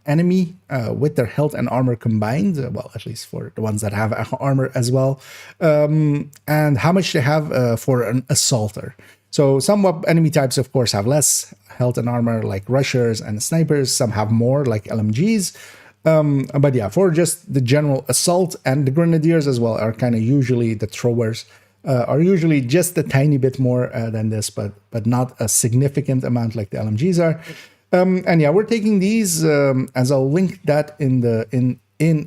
enemy with their health and armor combined. Well, at least for the ones that have armor as well. And how much they have for an assaulter. So some enemy types, of course, have less health and armor, like rushers and snipers. Some have more, like LMGs. But yeah, for just the general assault, and the grenadiers as well are kind of usually the throwers, are usually just a tiny bit more than this, but not a significant amount like the LMGs are. And yeah, we're taking these as I'll link that in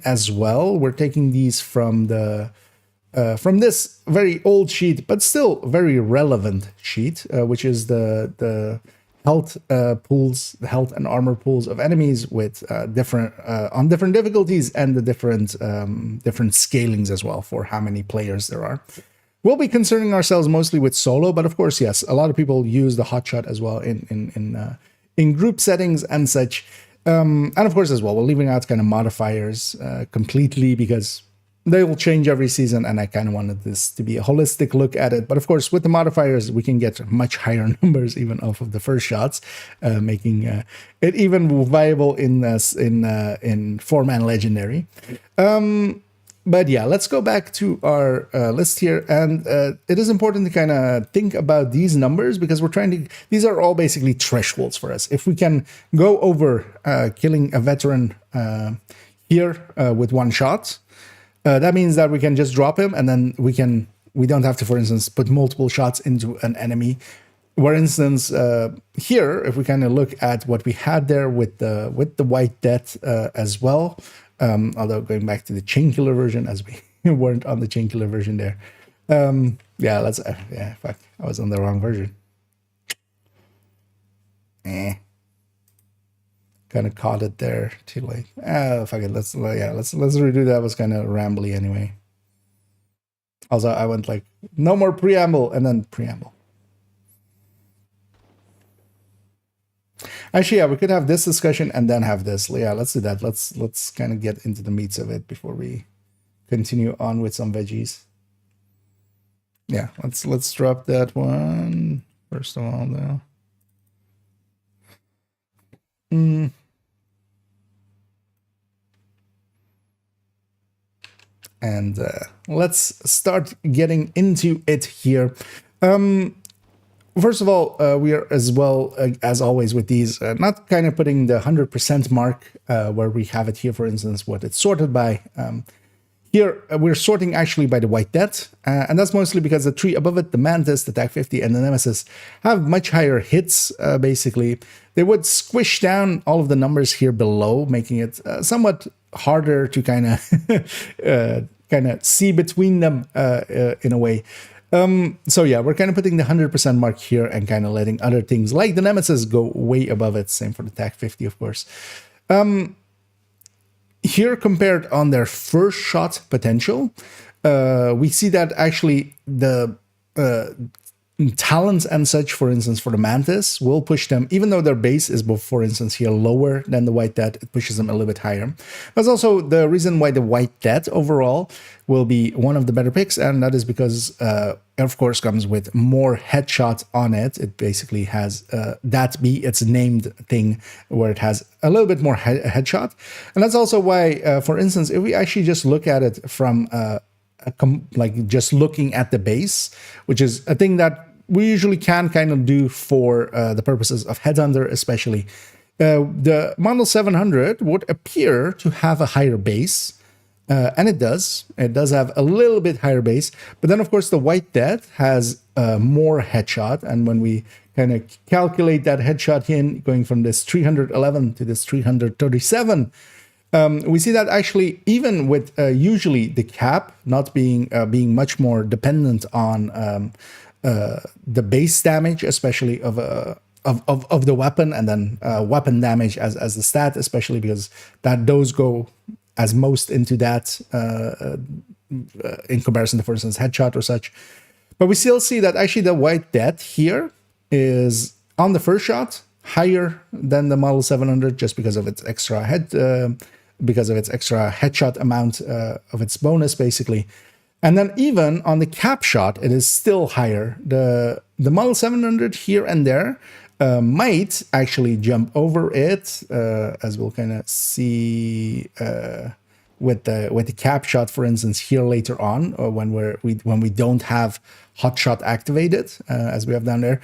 as well. We're taking these from this very old sheet, but still very relevant sheet, which is the health pools, the health and armor pools of enemies with different difficulties, and the different scalings as well for how many players there are. We'll be concerning ourselves mostly with solo, but of course, yes, a lot of people use the hotshot as well in group settings and such. And of course, as well, we're leaving out kind of modifiers completely because they will change every season, and I kind of wanted this to be a holistic look at it. But of course, with the modifiers, we can get much higher numbers even off of the first shots, making it even viable in 4-man legendary. But yeah, let's go back to our list here, and it is important to kind of think about these numbers because these are all basically thresholds for us. If we can go over killing a veteran here with 1 shot, that means that we can just drop him, and then we don't have to, for instance, put multiple shots into an enemy. For instance, here, if we kind of look at what we had there with the White Death as well, although going back to the Chainkiller version, as we weren't on the Chainkiller version there. Yeah, fuck, I was on the wrong version. Kind of caught it there too late. Fuck it. Let's redo that. It was kind of rambly anyway. Also, I went like no more preamble and then preamble. Actually, yeah, we could have this discussion and then have this. Yeah, let's do that. Let's kind of get into the meats of it before we continue on with some veggies. Yeah, let's drop that one first of all though. And let's start getting into it here. first of all, we are as well, as always with these, not kind of putting the 100% mark where we have it here, for instance, what it's sorted by. Here, we're sorting actually by the white debt, and that's mostly because the three above it, the Mantis, the TAC 50, and the Nemesis, have much higher hits, basically. They would squish down all of the numbers here below, making it somewhat harder to kind of see between them in a way. So yeah, we're kind of putting the 100% mark here and kind of letting other things like the Nemesis go way above it. Same for the TAC 50, of course. Here, compared on their first shot potential, we see that actually the talents and such, for instance, for the Mantis, will push them, even though their base is, for instance, here lower than the White Death, it pushes them a little bit higher. That's also the reason why the White Death overall will be one of the better picks, and that is because, of course, comes with more headshots on it. It basically has that be its named thing, where it has a little bit more headshot. And that's also why, for instance, if we actually just look at it from like just looking at the base, which is a thing that we usually can kind of do for the purposes of Headhunter, especially. The Model 700 would appear to have a higher base, and it does. It does have a little bit higher base, but then, of course, the White Death has more headshot, and when we kind of calculate that headshot in, going from this 311 to this 337, we see that actually, even with usually the cap not being much more dependent on the base damage, especially of the weapon, and then weapon damage as the stat, especially because those go as most into that in comparison to, for instance, headshot or such. But we still see that actually the White Death here is on the first shot higher than the Model 700 just because of its extra headshot amount of its bonus, basically. And then even on the cap shot, it is still higher. The Model 700 here and there might actually jump over it, as we'll kind of see with the cap shot, for instance, here later on, or when we don't have hot shot activated, as we have down there.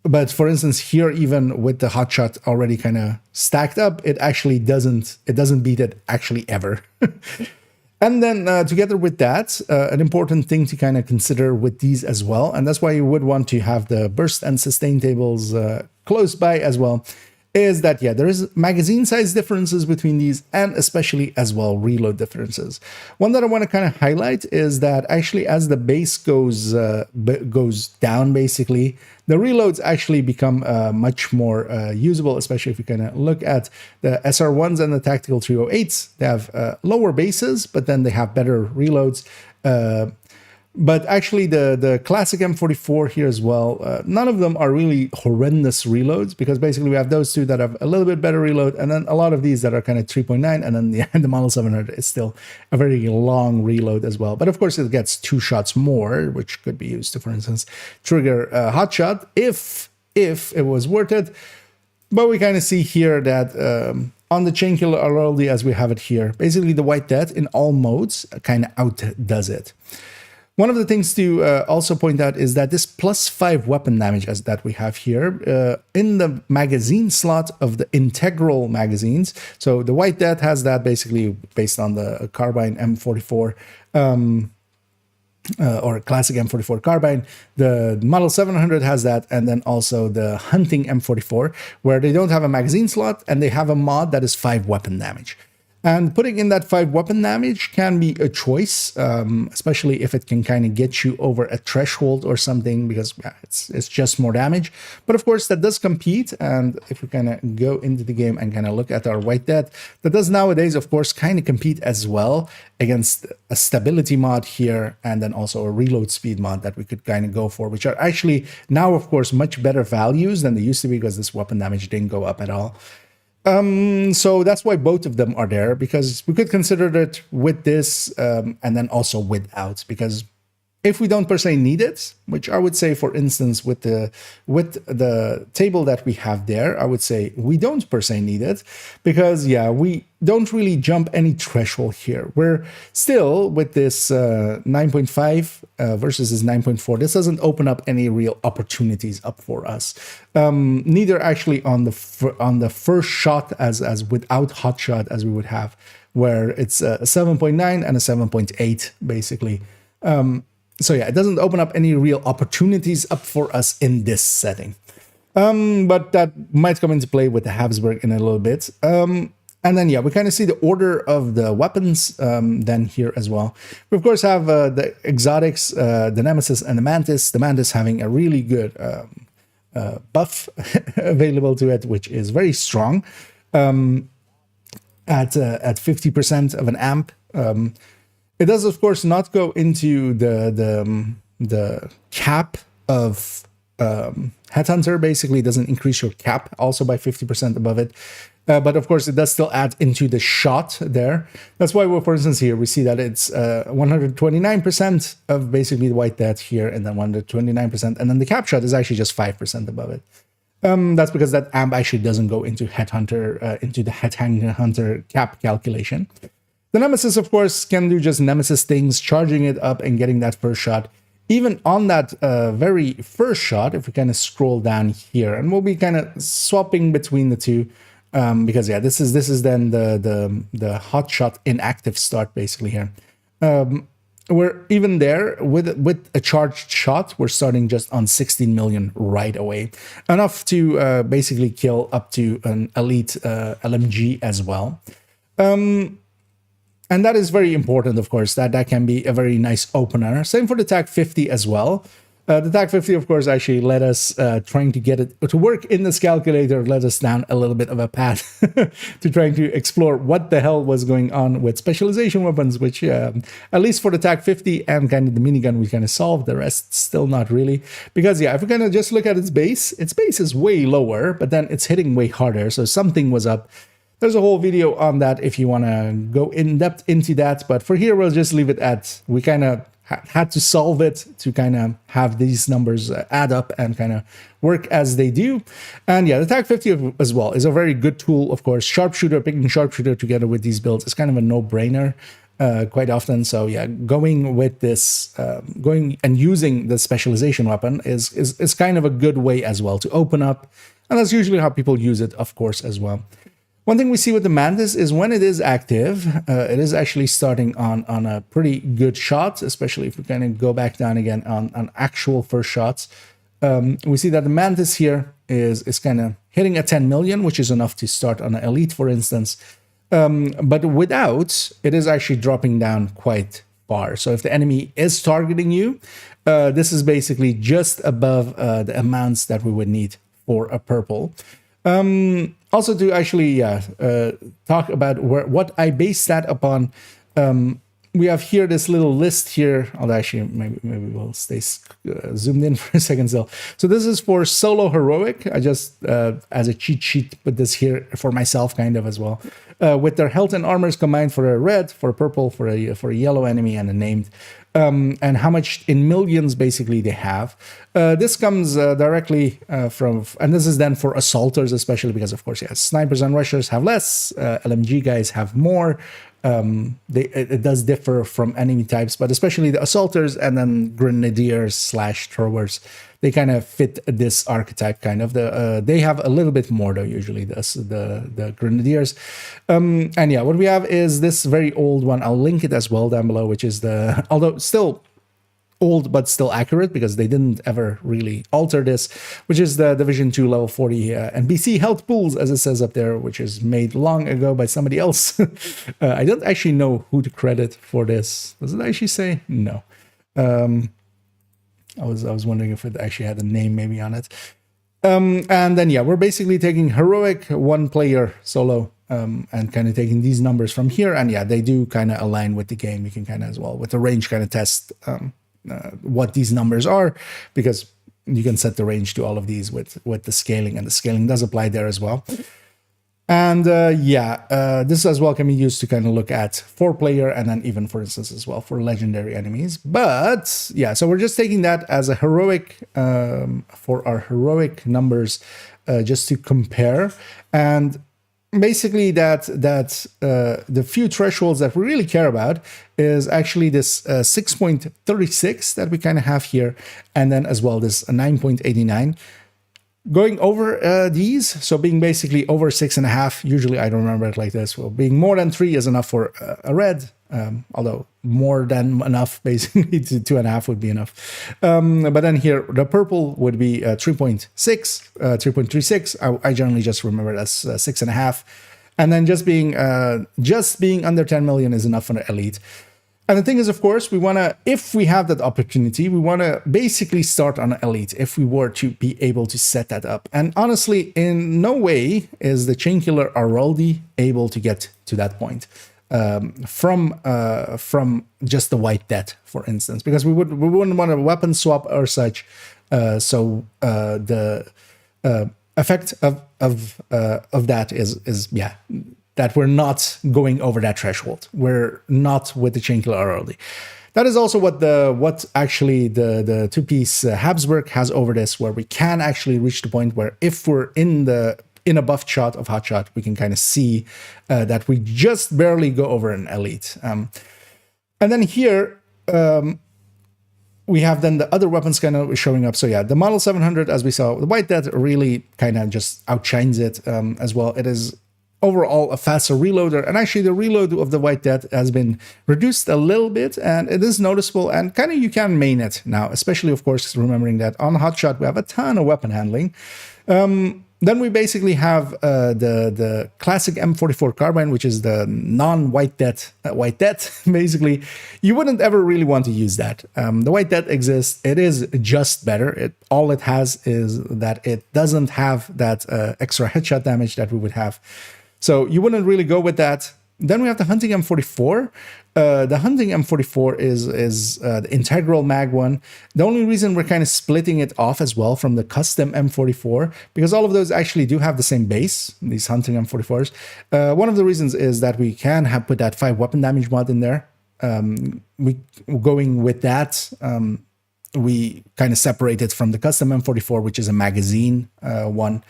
But for instance, here, even with the hotshot already kind of stacked up, it actually doesn't beat it actually ever. And then together with that, an important thing to kind of consider with these as well, and that's why you would want to have the burst and sustain tables close by as well, is that, yeah, there is magazine size differences between these, and especially as well reload differences. One that I want to kind of highlight is that actually as the base goes down, basically, the reloads actually become much more usable, especially if you kind of look at the SR1s and the Tactical 308s. They have lower bases, but then they have better reloads. But actually, the classic M44 here as well, none of them are really horrendous reloads, because basically we have those two that have a little bit better reload, and then a lot of these that are kind of 3.9, and then the Model 700 is still a very long reload as well. But of course, it gets 2 shots more, which could be used to, for instance, trigger a hot shot if it was worth it. But we kind of see here that on the chain killer already, as we have it here, basically the White Death in all modes kind of outdoes it. One of the things to also point out is that this +5 weapon damage as that we have here in the magazine slot of the integral magazines. So the White Death has that basically based on the carbine M44 or classic M44 carbine. The Model 700 has that, and then also the hunting M44, where they don't have a magazine slot and they have a mod that is 5 weapon damage. And putting in that 5 weapon damage can be a choice, especially if it can kind of get you over a threshold or something, because it's just more damage. But of course, that does compete. And if we kind of go into the game and kind of look at our White Death, that does nowadays, of course, kind of compete as well against a stability mod here, and then also a reload speed mod that we could kind of go for, which are actually now, of course, much better values than they used to be, because this weapon damage didn't go up at all. So that's why both of them are there, because we could consider it with this and then also without, because if we don't per se need it, which I would say, for instance, with the table that we have there, I would say we don't per se need it, because yeah, we don't really jump any threshold here. We're still with this 9.5 versus this 9.4. This doesn't open up any real opportunities up for us. Neither actually on the first shot as without hot shot as we would have, where it's a 7.9 and a 7.8 basically. So yeah, it doesn't open up any real opportunities up for us in this setting. But that might come into play with the Habsburg in a little bit. And then, yeah, we kind of see the order of the weapons then here as well. We, of course, have the exotics, the Nemesis and the Mantis. The Mantis having a really good buff available to it, which is very strong at 50% of an amp. It does, of course, not go into the cap of Headhunter. Basically, it doesn't increase your cap also by 50% above it. But of course, it does still add into the shot there. That's why, well, for instance, here we see that it's 129% of basically the white death here, and then 129%. And then the cap shot is actually just 5% above it. That's because that amp actually doesn't go into Headhunter, into the Headhunter cap calculation. The Nemesis, of course, can do just Nemesis things, charging it up and getting that first shot. Even on that very first shot, if we kind of scroll down here, and we'll be kind of swapping between the two, because yeah, this is then the hot shot inactive start basically here. We're even there with a charged shot. We're starting just on 16 million right away, enough to basically kill up to an elite LMG as well. And that is very important, of course, that can be a very nice opener. Same for the TAC 50 as well. The TAC 50, of course, actually let us, trying to get it to work in this calculator, led us down a little bit of a path to trying to explore what the hell was going on with specialization weapons, which, at least for the TAC 50 and kind of the minigun, we kind of solved. The rest, still not really. Because, yeah, if we kind of just look at its base is way lower, but then it's hitting way harder. So something was up. There's a whole video on that if you want to go in depth into that. But for here, we'll just leave it at, we kind of had to solve it to kind of have these numbers add up and kind of work as they do. And yeah, the TAC 50 as well is a very good tool, of course. Sharpshooter, picking Sharpshooter together with these builds is kind of a no-brainer quite often. So yeah, going with this, going and using the specialization weapon is kind of a good way as well to open up. And that's usually how people use it, of course, as well. One thing we see with the Mantis is when it is active, it is actually starting on a pretty good shot, especially if we kind of go back down again on actual first shots. We see that the Mantis here is kind of hitting a 10 million, which is enough to start on an elite, for instance. But without, it is actually dropping down quite far. So if the enemy is targeting you, this is basically just above the amounts that we would need for a purple. Also to actually talk about what I base that upon, we have here this little list here. I'll actually, maybe we'll stay zoomed in for a second still. So this is for solo heroic. I just, as a cheat sheet, put this here for myself kind of as well. With their health and armors combined for a red, for a purple, for a yellow enemy and a named. And how much in millions basically they have. This comes directly from, and this is then for assaulters especially because, of course, yeah, snipers and rushers have less, LMG guys have more. It does differ from enemy types, but especially the assaulters and then grenadiers / throwers, they kind of fit this archetype kind of. They have a little bit more though, usually the grenadiers. And yeah, what we have is this very old one. I'll link it as well down below, which is although still old but still accurate because they didn't ever really alter this, which is the Division 2 level 40 NPC health pools, as it says up there, which is made long ago by somebody else. I don't actually know who to credit for this. Does it actually say? No. I was wondering if it actually had a name maybe on it. And then, yeah, we're basically taking heroic one-player solo and kind of taking these numbers from here. And yeah, they do kind of align with the game. You can kind of as well, with the range, kind of test what these numbers are, because you can set the range to all of these with the scaling, and the scaling does apply there as well. And this as well can be used to kind of look at 4-player and then even, for instance, as well for legendary enemies. But yeah, so we're just taking that as a heroic for our heroic numbers, just to compare. And basically the few thresholds that we really care about is actually this 6.36 that we kind of have here, and then as well this 9.89. Going over these, so being basically over 6.5, usually I don't remember it like this. Well, being more than 3 is enough for a red, although more than enough, basically 2.5 would be enough. But then here, the purple would be 3.6, 3.36. I generally just remember it as 6.5. And then just being under 10 million is enough for the elite. And the thing is, of course, we want to, if we have that opportunity, we want to basically start on elite if we were to be able to set that up. And honestly, in no way is the Chain Killer Araldi able to get to that point from just the White Death, for instance, because we wouldn't want a weapon swap or such. So the effect of that is that we're not going over that threshold. We're not with the Chain Killer early. That is also what actually the two-piece Habsburg has over this, where we can actually reach the point where if we're in a buff shot of hotshot, we can kind of see that we just barely go over an elite. And then here, we have then the other weapons kind of showing up. So yeah, the Model 700, as we saw, the White Death really kind of just outshines it as well. It is overall a faster reloader, and actually the reload of the White Death has been reduced a little bit, and it is noticeable, and kind of you can main it now, especially of course remembering that on hotshot we have a ton of weapon handling. Then we basically have the classic M44 carbine, which is the non-White Death White Death. Basically, you wouldn't ever really want to use that. The White Death exists. It is just better. All it has is that it doesn't have that extra headshot damage that we would have. So you wouldn't really go with that. Then we have the Hunting M44. The Hunting M44 is the integral mag one. The only reason we're kind of splitting it off as well from the custom M44, because all of those actually do have the same base, these Hunting M44s. One of the reasons is that we can have put that 5 weapon damage mod in there. Going with that, we kind of separate it from the custom M44, which is a magazine one.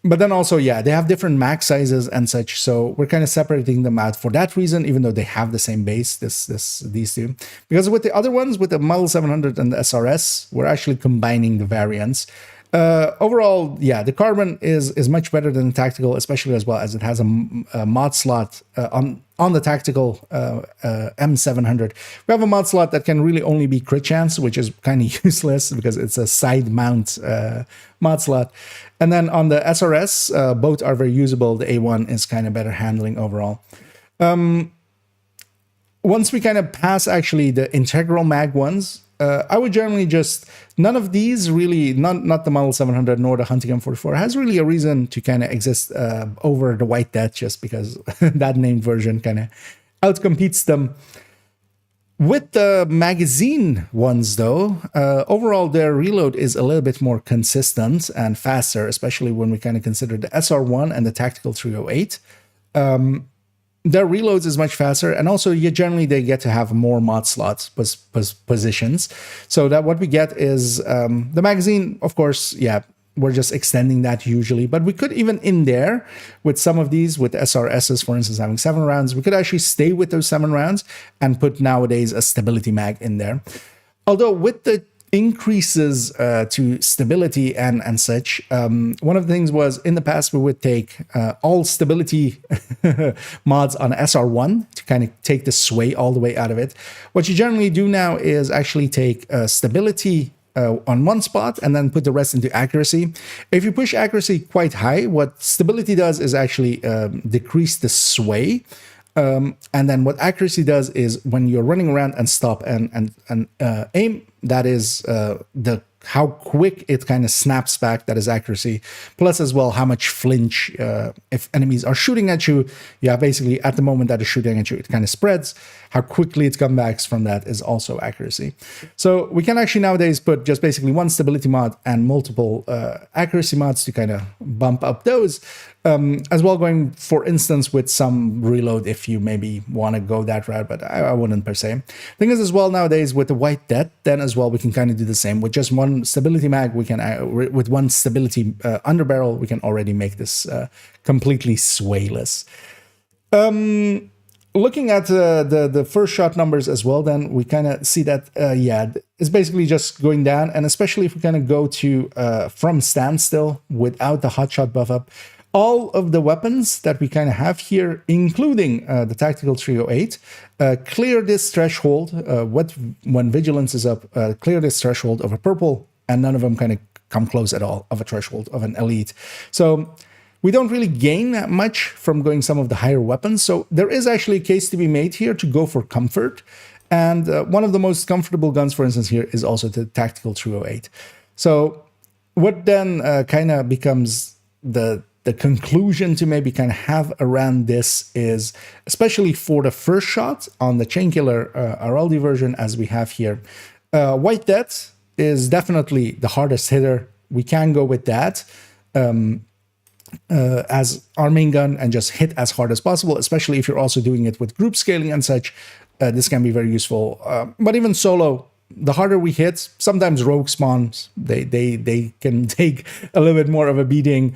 But then also, yeah, they have different mag sizes and such, so we're kind of separating them out for that reason, even though they have the same base, these two. Because with the other ones, with the Model 700 and the SRS, we're actually combining the variants. Overall, yeah, the carbon is much better than the tactical, especially as well as it has a mod slot on the tactical M700. We have a mod slot that can really only be crit chance, which is kind of useless because it's a side mount mod slot. And then on the SRS, both are very usable. The A1 is kind of better handling overall. Once we kind of pass actually the integral mag ones, I would generally just, none of these really, not the Model 700 nor the Hunting M44 has really a reason to kind of exist over the White Death, just because that named version kind of outcompetes them. With the magazine ones though, overall their reload is a little bit more consistent and faster, especially when we kind of consider the SR1 and the Tactical 308. Their reloads is much faster, and also generally they get to have more mod slots positions. So that what we get is the magazine, of course, yeah, we're just extending that usually, but we could even in there with some of these, with SRSs, for instance, having 7 rounds, we could actually stay with those 7 rounds and put nowadays a stability mag in there. Although with the increases to stability and such, one of the things was in the past we would take all stability mods on SR1 to kind of take the sway all the way out of it. What you generally do now is actually take stability on one spot and then put the rest into accuracy. If you push accuracy quite high, what stability does is actually decrease the sway. And then what accuracy does is when you're running around and stop and aim, that is how quick it kind of snaps back, that is accuracy. Plus as well how much flinch if enemies are shooting at you. Yeah, basically at the moment that is shooting at you, it kind of spreads. How quickly it comes back from that is also accuracy. So we can actually nowadays put just basically one stability mod and multiple accuracy mods to kind of bump up those. as well, going, for instance, with some reload if you maybe want to go that route, but I wouldn't per se. Thing is, as well, nowadays with the white debt, then as well, we can kind of do the same. With just one stability mag, we can, with one stability underbarrel, we can already make this completely swayless. Looking at the first shot numbers as well, then we kind of see that, yeah, it's basically just going down. And especially if we kind of go to from standstill without the hotshot buff up, all of the weapons that we kind of have here, including the Tactical 308, clear this threshold. When Vigilance is up, clear this threshold of a purple, and none of them kind of come close at all of a threshold of an elite. So we don't really gain that much from going some of the higher weapons. So there is actually a case to be made here to go for comfort. And one of the most comfortable guns, for instance, here is also the Tactical 308. So what then kind of becomes the conclusion to maybe kind of have around this is, especially for the first shot on the Chainkiller RLD version as we have here, White Death is definitely the hardest hitter. We can go with that as our main gun and just hit as hard as possible, especially if you're also doing it with group scaling and such. This can be very useful. But even solo, the harder we hit, sometimes rogue spawns, they can take a little bit more of a beating.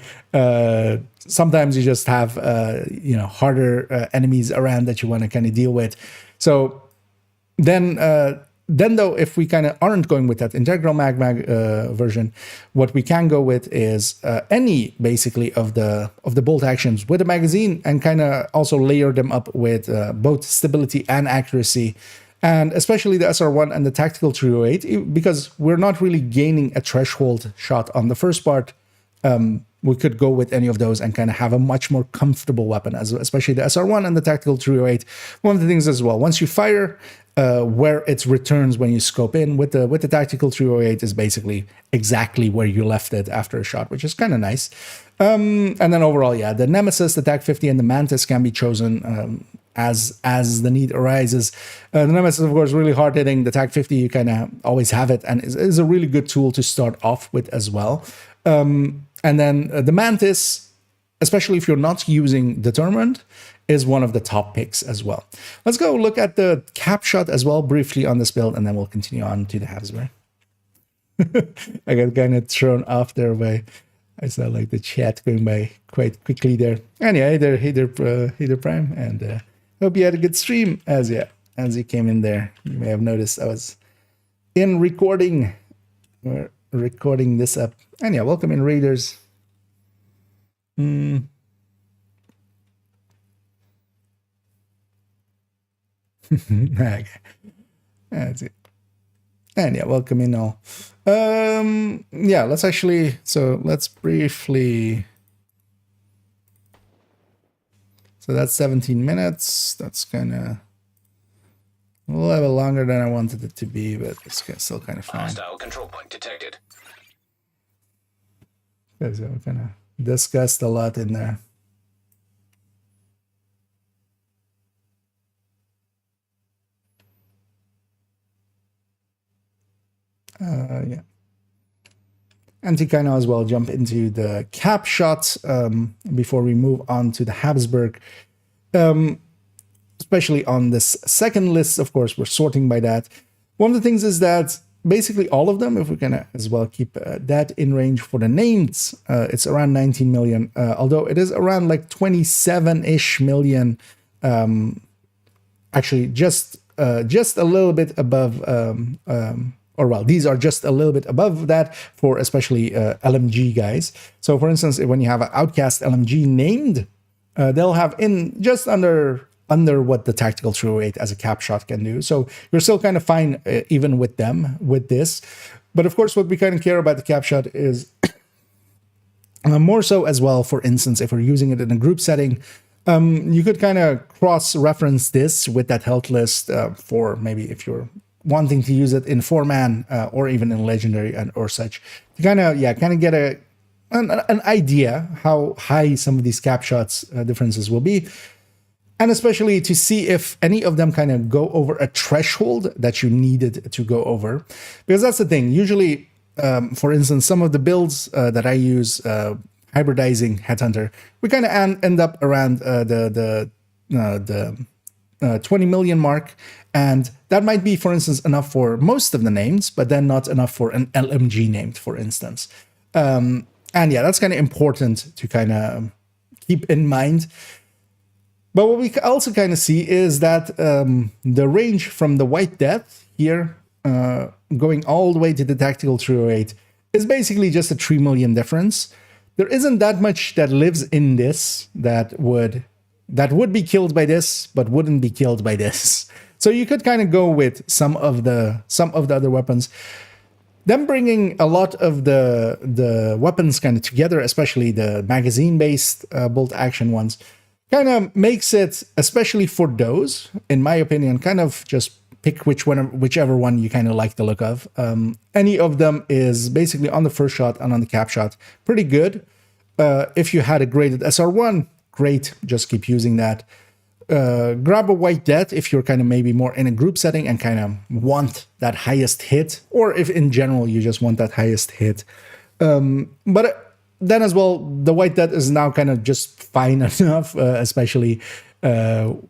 Sometimes you just have harder enemies around that you want to kind of deal with. So then though, if we kind of aren't going with that integral mag version, what we can go with is any basically of the bolt actions with a magazine, and kind of also layer them up with both stability and accuracy. And especially the SR1 and the Tactical 308, because we're not really gaining a threshold shot on the first part. We could go with any of those and kind of have a much more comfortable weapon, especially the SR1 and the Tactical 308. One of the things as well, once you fire, where it returns when you scope in with the Tactical 308 is basically exactly where you left it after a shot, which is kind of nice. And then overall, yeah, the Nemesis, the TAC 50, and the Mantis can be chosen as the need arises. The Nemesis, of course, really hard hitting. The TAC 50, you kind of always have it, and is a really good tool to start off with as well. And then the Mantis, especially if you're not using Determined, is one of the top picks as well. Let's go look at the cap shot as well briefly on this build, and then we'll continue on to the Habsburg. I got kind of thrown off there by, I saw like the chat going by quite quickly there. Anyway, Heather Prime, and hope you had a good stream as you came in there. You may have noticed I was in recording. We're recording this up. And yeah, welcome in, Raiders. Okay. That's it. And yeah, welcome in all. Yeah, let's briefly. So that's 17 minutes. That's kind of a little bit longer than I wanted it to be, but it's still kind of fine.
Hostile control point detected.
Because we kind of discussed a lot in there. Yeah. And to kind of as well jump into the cap shot before we move on to the Habsburg. Especially on this second list, of course, we're sorting by that. One of the things is that basically all of them, if we can as well keep that in range for the names, it's around 19 million, although it is around like 27-ish million, actually just a little bit above, these are just a little bit above that for especially LMG guys. So for instance, when you have an Outcast LMG named, they'll have in just under what the Tactical 308 as a cap shot can do. So you're still kind of fine even with them, with this. But of course, what we kind of care about the cap shot is more so as well, for instance, if we're using it in a group setting, you could kind of cross-reference this with that health list for maybe if you're wanting to use it in 4-man or even in Legendary or such. To kind of get an idea how high some of these cap shots differences will be. And especially to see if any of them kind of go over a threshold that you needed to go over. Because that's the thing. Usually, for instance, some of the builds that I use hybridizing Headhunter, we kind of end up around the 20 million mark. And that might be, for instance, enough for most of the names, but then not enough for an LMG named, for instance. And yeah, that's kind of important to kind of keep in mind. But what we also kind of see is that the range from the White Death here, going all the way to the Tactical 308, is basically just a 3 million difference. There isn't that much that lives in this that would be killed by this, but wouldn't be killed by this. So you could kind of go with some of the other weapons. Them bringing a lot of the weapons kind of together, especially the magazine-based bolt action ones, kind of makes it, especially for those, in my opinion, kind of just pick whichever one you kind of like the look of. Any of them is basically on the first shot and on the cap shot pretty good. If you had a graded SR1, great, just keep using that. Grab a White Death if you're kind of maybe more in a group setting and kind of want that highest hit, or if in general you just want that highest hit. But then as well, the White Death is now kind of just fine enough, especially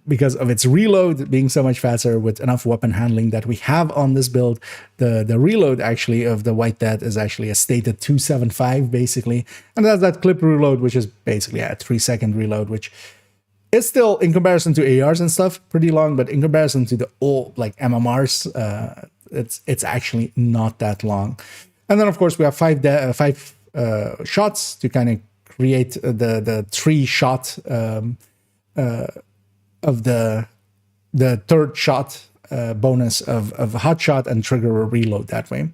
because of its reload being so much faster with enough weapon handling that we have on this build. The reload actually of the White Death is actually a stated 275 basically, and that's that clip reload, which is basically a 3-second reload, which is still, in comparison to ARs and stuff, pretty long, but in comparison to the old like MMRs, it's actually not that long. And then of course we have five shots to kind of create the 3-shot of the third shot bonus of hot shot and trigger a reload that way.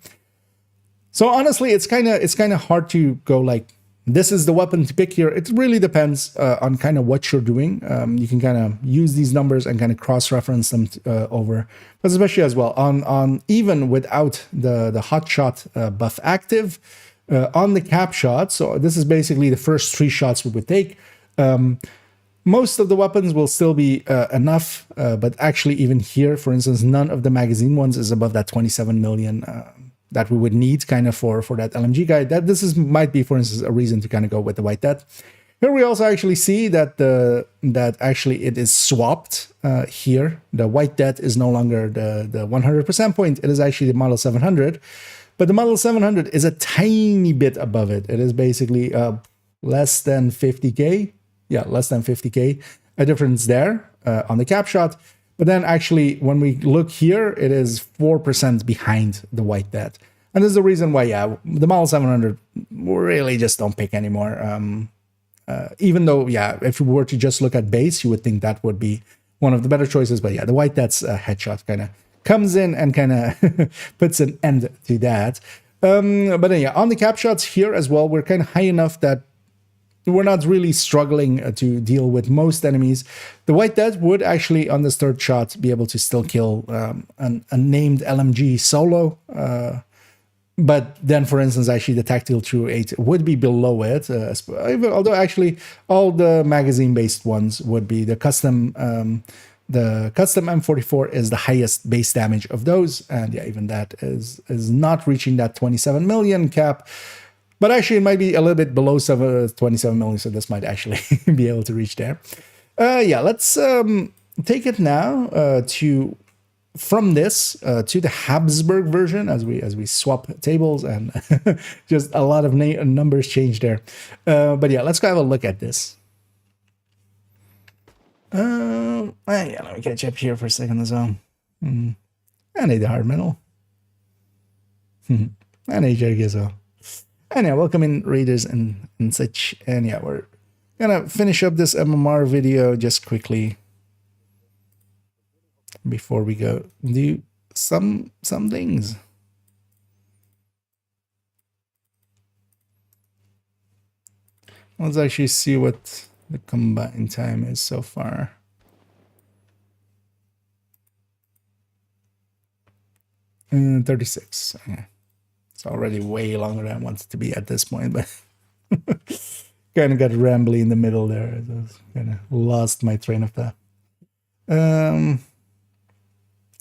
So honestly, it's kind of hard to go like, this is the weapon to pick here. It really depends on kind of what you're doing. You can kind of use these numbers and kind of cross-reference them over, but especially as well on even without the hot shot buff active on the cap shot. So this is basically the first 3 shots we would take. Most of the weapons will still be enough, but actually even here, for instance, none of the magazine ones is above that 27 million that we would need kind of for that LMG guy. That might be, for instance, a reason to kind of go with the White Death. Here we also actually see that that actually it is swapped here. The White Death is no longer the 100% point. It is actually the Model 700, but the Model 700 is a tiny bit above it. It is basically less than 50k. Yeah, less than 50k. A difference there on the cap shot. But then actually, when we look here, it is 4% behind the White Death. And this is the reason why, yeah, the Model 700 really just don't pick anymore. Even though, yeah, if you were to just look at base, you would think that would be one of the better choices. But yeah, the White Death's headshot kind of comes in and kind of puts an end to that. But then, yeah, on the cap shots here as well, we're kind of high enough that we're not really struggling to deal with most enemies. The White Death would actually, on this third shot, be able to still kill a named LMG solo. But then, for instance, actually the Tactical 308 would be below it. Although actually all the magazine-based ones would be the custom M44 is the highest base damage of those. And yeah, even that is not reaching that 27 million cap. But actually, it might be a little bit below 27 million, so this might actually be able to reach there. Yeah, let's take it now from this to the Habsburg version as we swap tables and just a lot of numbers change there. But yeah, let's go have a look at this. Yeah, let me catch up here for a second as well. I need the hard metal. And HJ as well. And yeah, welcome in readers and such. And yeah, we're gonna finish up this MMR video just quickly before we go do some things. Let's actually see what the combine time is so far. And 36. Okay. It's already way longer than I wanted to be at this point, but kind of got rambly in the middle there. I kind of lost my train of thought. That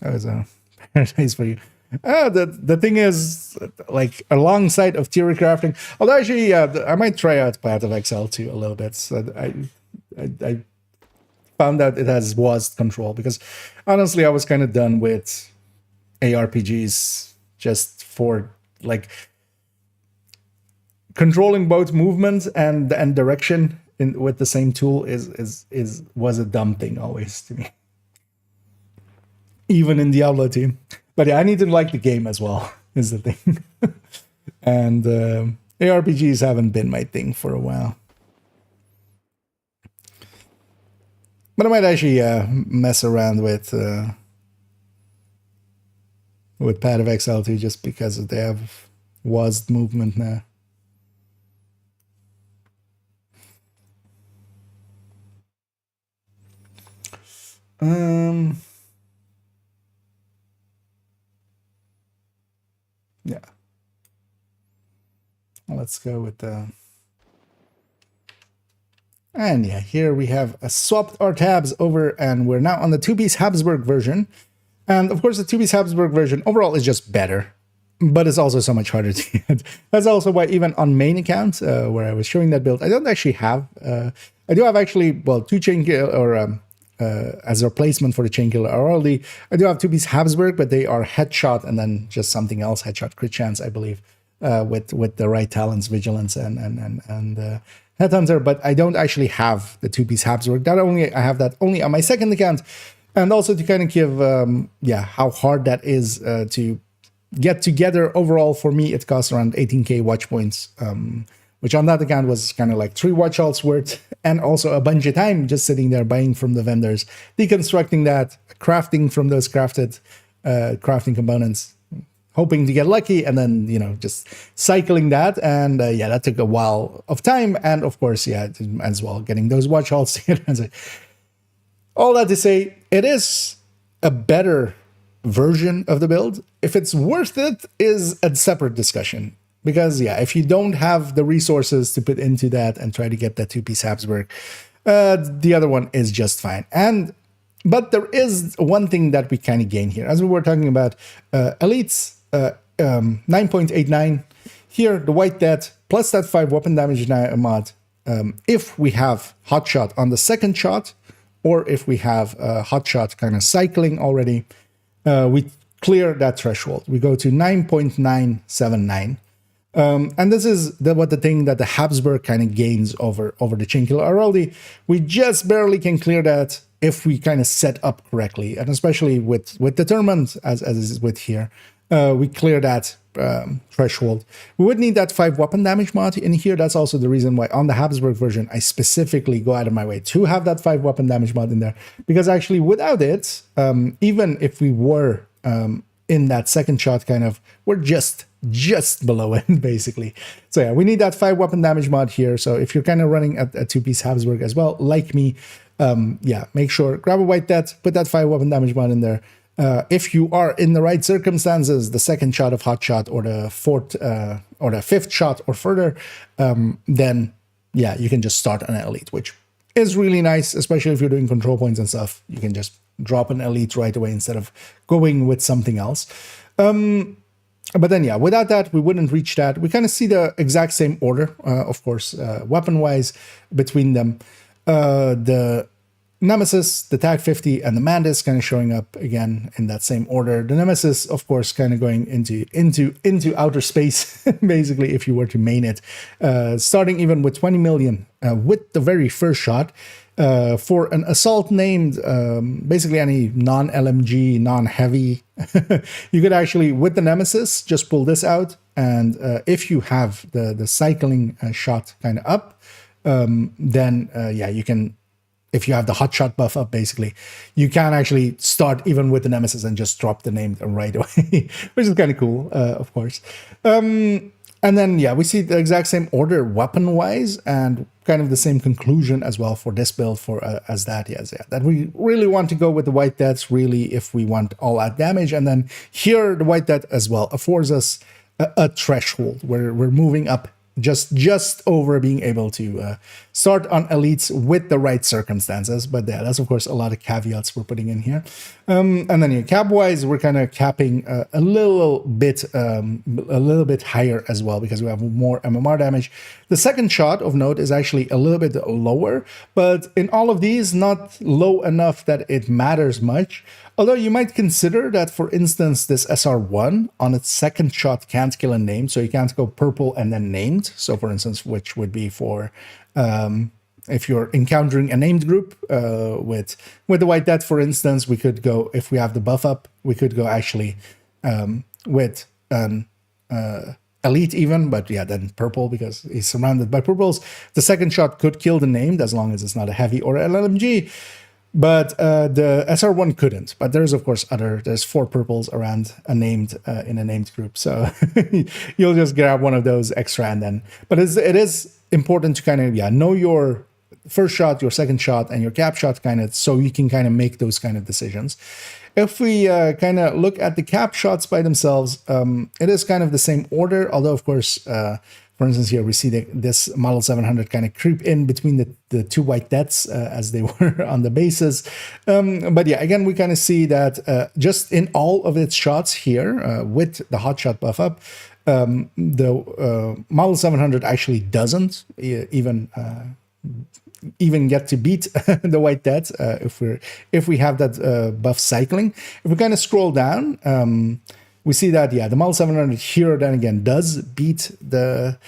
was a paradise for you. The thing is, like, alongside of theory crafting, although actually, I might try out Path of Exile too a little bit. So I found out it has WASD control, because honestly, I was kind of done with ARPGs just for, like, controlling both movement and direction with the same tool was a dumb thing always to me, even in Diablo 2. But yeah, I need to like the game as well, is the thing. And ARPGs haven't been my thing for a while. But I might actually mess around with Path of Exile too, just because they have WASD movement now. Yeah. Let's go with the... And yeah, here we have swapped our tabs over, and we're now on the 2-piece Habsburg version. And of course, the 2-piece Habsburg version overall is just better, but it's also so much harder to get. That's also why even on main account, where I was showing that build, I don't actually have... I do have actually, well, 2 chain or as a replacement for the chain killer already. I do have 2-piece Habsburg, but they are headshot and then just something else, headshot crit chance, I believe, with the right talents, vigilance and headhunter. But I don't actually have the 2-piece Habsburg. I have that only on my second account, and also to kind of give how hard that is to get together. Overall, for me, it costs around 18k watch points. Which on that account was kind of like 3 watch alts worth, and also a bunch of time just sitting there buying from the vendors, deconstructing that, crafting from those crafted crafting components, hoping to get lucky, and then, you know, just cycling that. And yeah, that took a while of time. And of course, yeah, as well, getting those watch alts together. All that to say, it is a better version of the build. If it's worth it is a separate discussion. Because, yeah, if you don't have the resources to put into that and try to get that 2-piece Habsburg, the other one is just fine. But there is one thing that we kind of gain here. As we were talking about elites, 9.89. Here, the white death plus that 5 weapon damage mod. If we have hotshot on the second shot, or if we have hotshot kind of cycling already, we clear that threshold. We go to 9.979. And this is what the thing that the Habsburg kind of gains over the chain killer already. We just barely can clear that if we kind of set up correctly, and especially with determined as is with here, we clear that threshold. We would need that 5 weapon damage mod in here. That's also the reason why on the Habsburg version I specifically go out of my way to have that 5 weapon damage mod in there, because actually without it, even if we were in that second shot, kind of, we're just below it, basically. So yeah, we need that 5 weapon damage mod here. So if you're kind of running a 2-piece Habsburg as well, like me, yeah, make sure, grab a white death, put that 5 weapon damage mod in there. If you are in the right circumstances, the second shot of hotshot, or the 4th or the 5th shot or further, then yeah, you can just start an elite, which is really nice, especially if you're doing control points and stuff. You can just drop an elite right away instead of going with something else. But then, yeah, without that, we wouldn't reach that. We kind of see the exact same order, of course, weapon-wise between them. The Nemesis, the Tag 50, and the Mandis kind of showing up again in that same order. The Nemesis, of course, kind of going into outer space, basically, if you were to main it. Starting even with 20 million with the very first shot. For an assault named basically any non-LMG, non-heavy, you could actually, with the Nemesis, just pull this out. And if you have the cycling shot kind of up, then yeah, you can, if you have the hot shot buff up, basically, you can actually start even with the Nemesis and just drop the name right away, which is kind of cool, of course. And then, yeah, we see the exact same order weapon-wise, and kind of the same conclusion as well for this build as that. Yes, yeah, that we really want to go with the white deaths, really, if we want all-out damage. And then here, the white death as well affords us a threshold where we're moving up just over being able to start on elites with the right circumstances. But yeah, that's of course a lot of caveats we're putting in here. And then cap wise, we're kind of capping a little bit higher as well because we have more MMR damage. The second shot of note is actually a little bit lower, but in all of these, not low enough that it matters much. Although you might consider that, for instance, this SR1 on its second shot can't kill a named, so you can't go purple and then named. So, for instance, which would be for if you're encountering a named group with the White Death, for instance, we could go, if we have the buff up, we could go actually with an elite even, but yeah, then purple because he's surrounded by purples. The second shot could kill the named as long as it's not a heavy or LMG. But the SR1 couldn't. But there's, of course, there's 4 purples around a named in a named group. So you'll just grab one of those extra and then. But it is important to kind of, know your first shot, your second shot, and your cap shot kind of, so you can kind of make those kind of decisions. If we kind of look at the cap shots by themselves, it is kind of the same order, although, of course, for instance, here we see this Model 700 kind of creep in between the 2 White Deaths as they were on the bases. But yeah, again, we kind of see that just in all of its shots here with the hotshot buff up, the Model 700 actually doesn't even get to beat the White Death if we have that buff cycling. If we kind of scroll down, we see that, the Model 700 here then again does beat the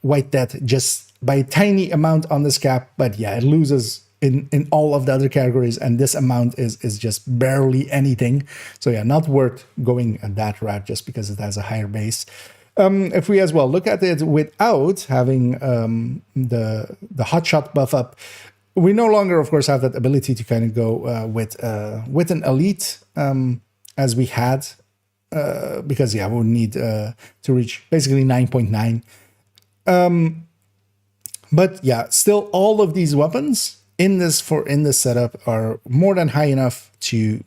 White Death just by a tiny amount on this cap, but yeah, it loses in all of the other categories, and this amount is just barely anything. So yeah, not worth going that route just because it has a higher base. If we as well look at it without having the hotshot buff up, we no longer, of course, have that ability to kind of go with an elite as we had. Because we would need to reach basically 9.9. But yeah, still all of these weapons in this setup are more than high enough to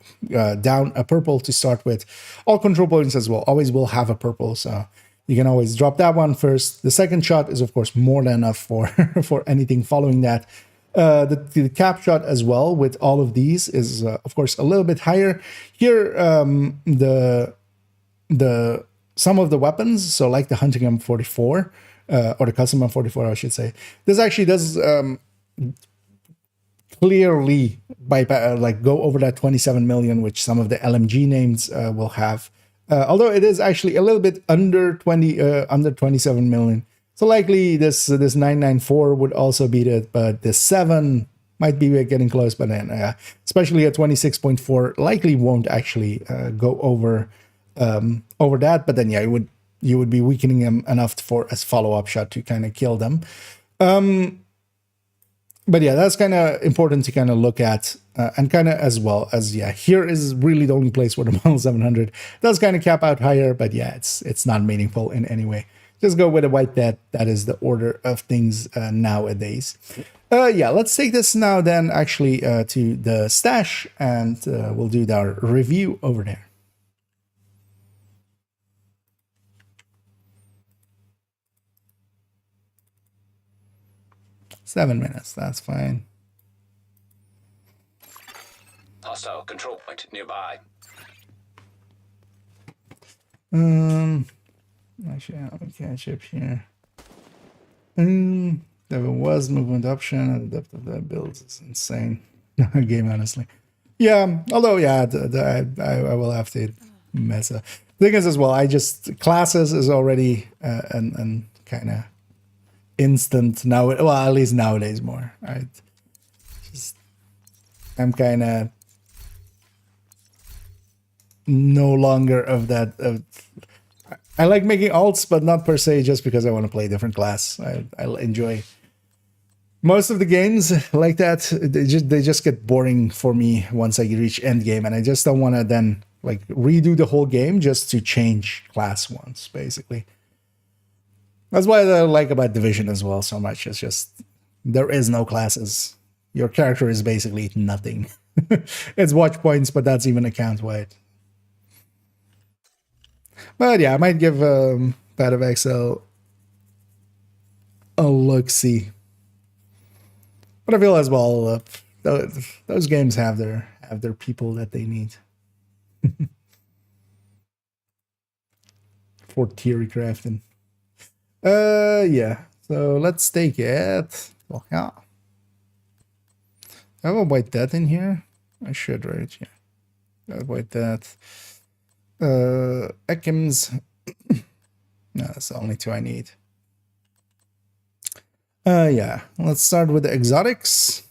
down a purple to start with. All control points as well always will have a purple, so you can always drop that one first. The second shot is of course more than enough for for anything following that. The cap shot as well with all of these is of course a little bit higher. Here some of the weapons, so like the hunting M44 or the custom M44, I should say, this actually does clearly go over that 27 million, which some of the LMG names will have. Although it is actually a little bit under 27 million, so likely this 994 would also beat it, but the 7 might be getting close. But then, especially at 26.4, likely won't actually go over that, but then you would be weakening them enough for as follow-up shot to kind of kill them. But yeah, that's kind of important to kind of look at, and kind of as well as here is really the only place where the Model 700 does kind of cap out higher, but yeah, it's not meaningful in any way. Just go with a White Death. That is the order of things nowadays. Let's take this now then actually to the stash, and we'll do our review over there. Seven minutes, that's fine.
Hostile control point nearby.
Actually, I have a catch up here. There was movement option, and the depth of that build is insane. Game, honestly. Yeah, although, I will have to mess up. The thing is, as well, classes is already an kind of instant now. Well, at least nowadays more. Right? I'm kind of no longer of that. I like making alts, but not per se just because I want to play a different class. I enjoy most of the games like that. They just get boring for me once I reach end game, and I just don't want to then like redo the whole game just to change class once, basically. That's why I like about Division as well so much. It's just there is no classes. Your character is basically nothing. It's watch points, but that's even account wide. But yeah, I might give Path of Exile a look-see. But I feel as well, those games have their people that they need. For theory crafting. Yeah. So let's take it. Well, yeah. I have a white that in here. I should, right? Yeah. Avoid that. Ekim's. No, that's the only two I need. Yeah. Let's start with the exotics.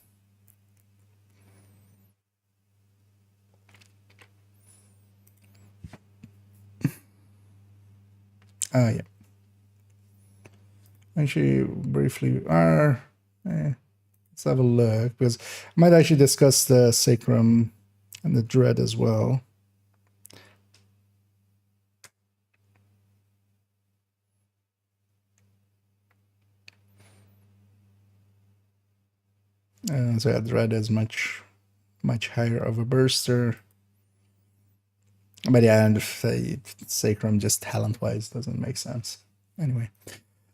Yeah. Actually, briefly, let's have a look, because I might actually discuss the sacrum and the dread as well. So yeah, dread is much higher of a burster. But yeah, and sacrum just talent-wise doesn't make sense. Anyway,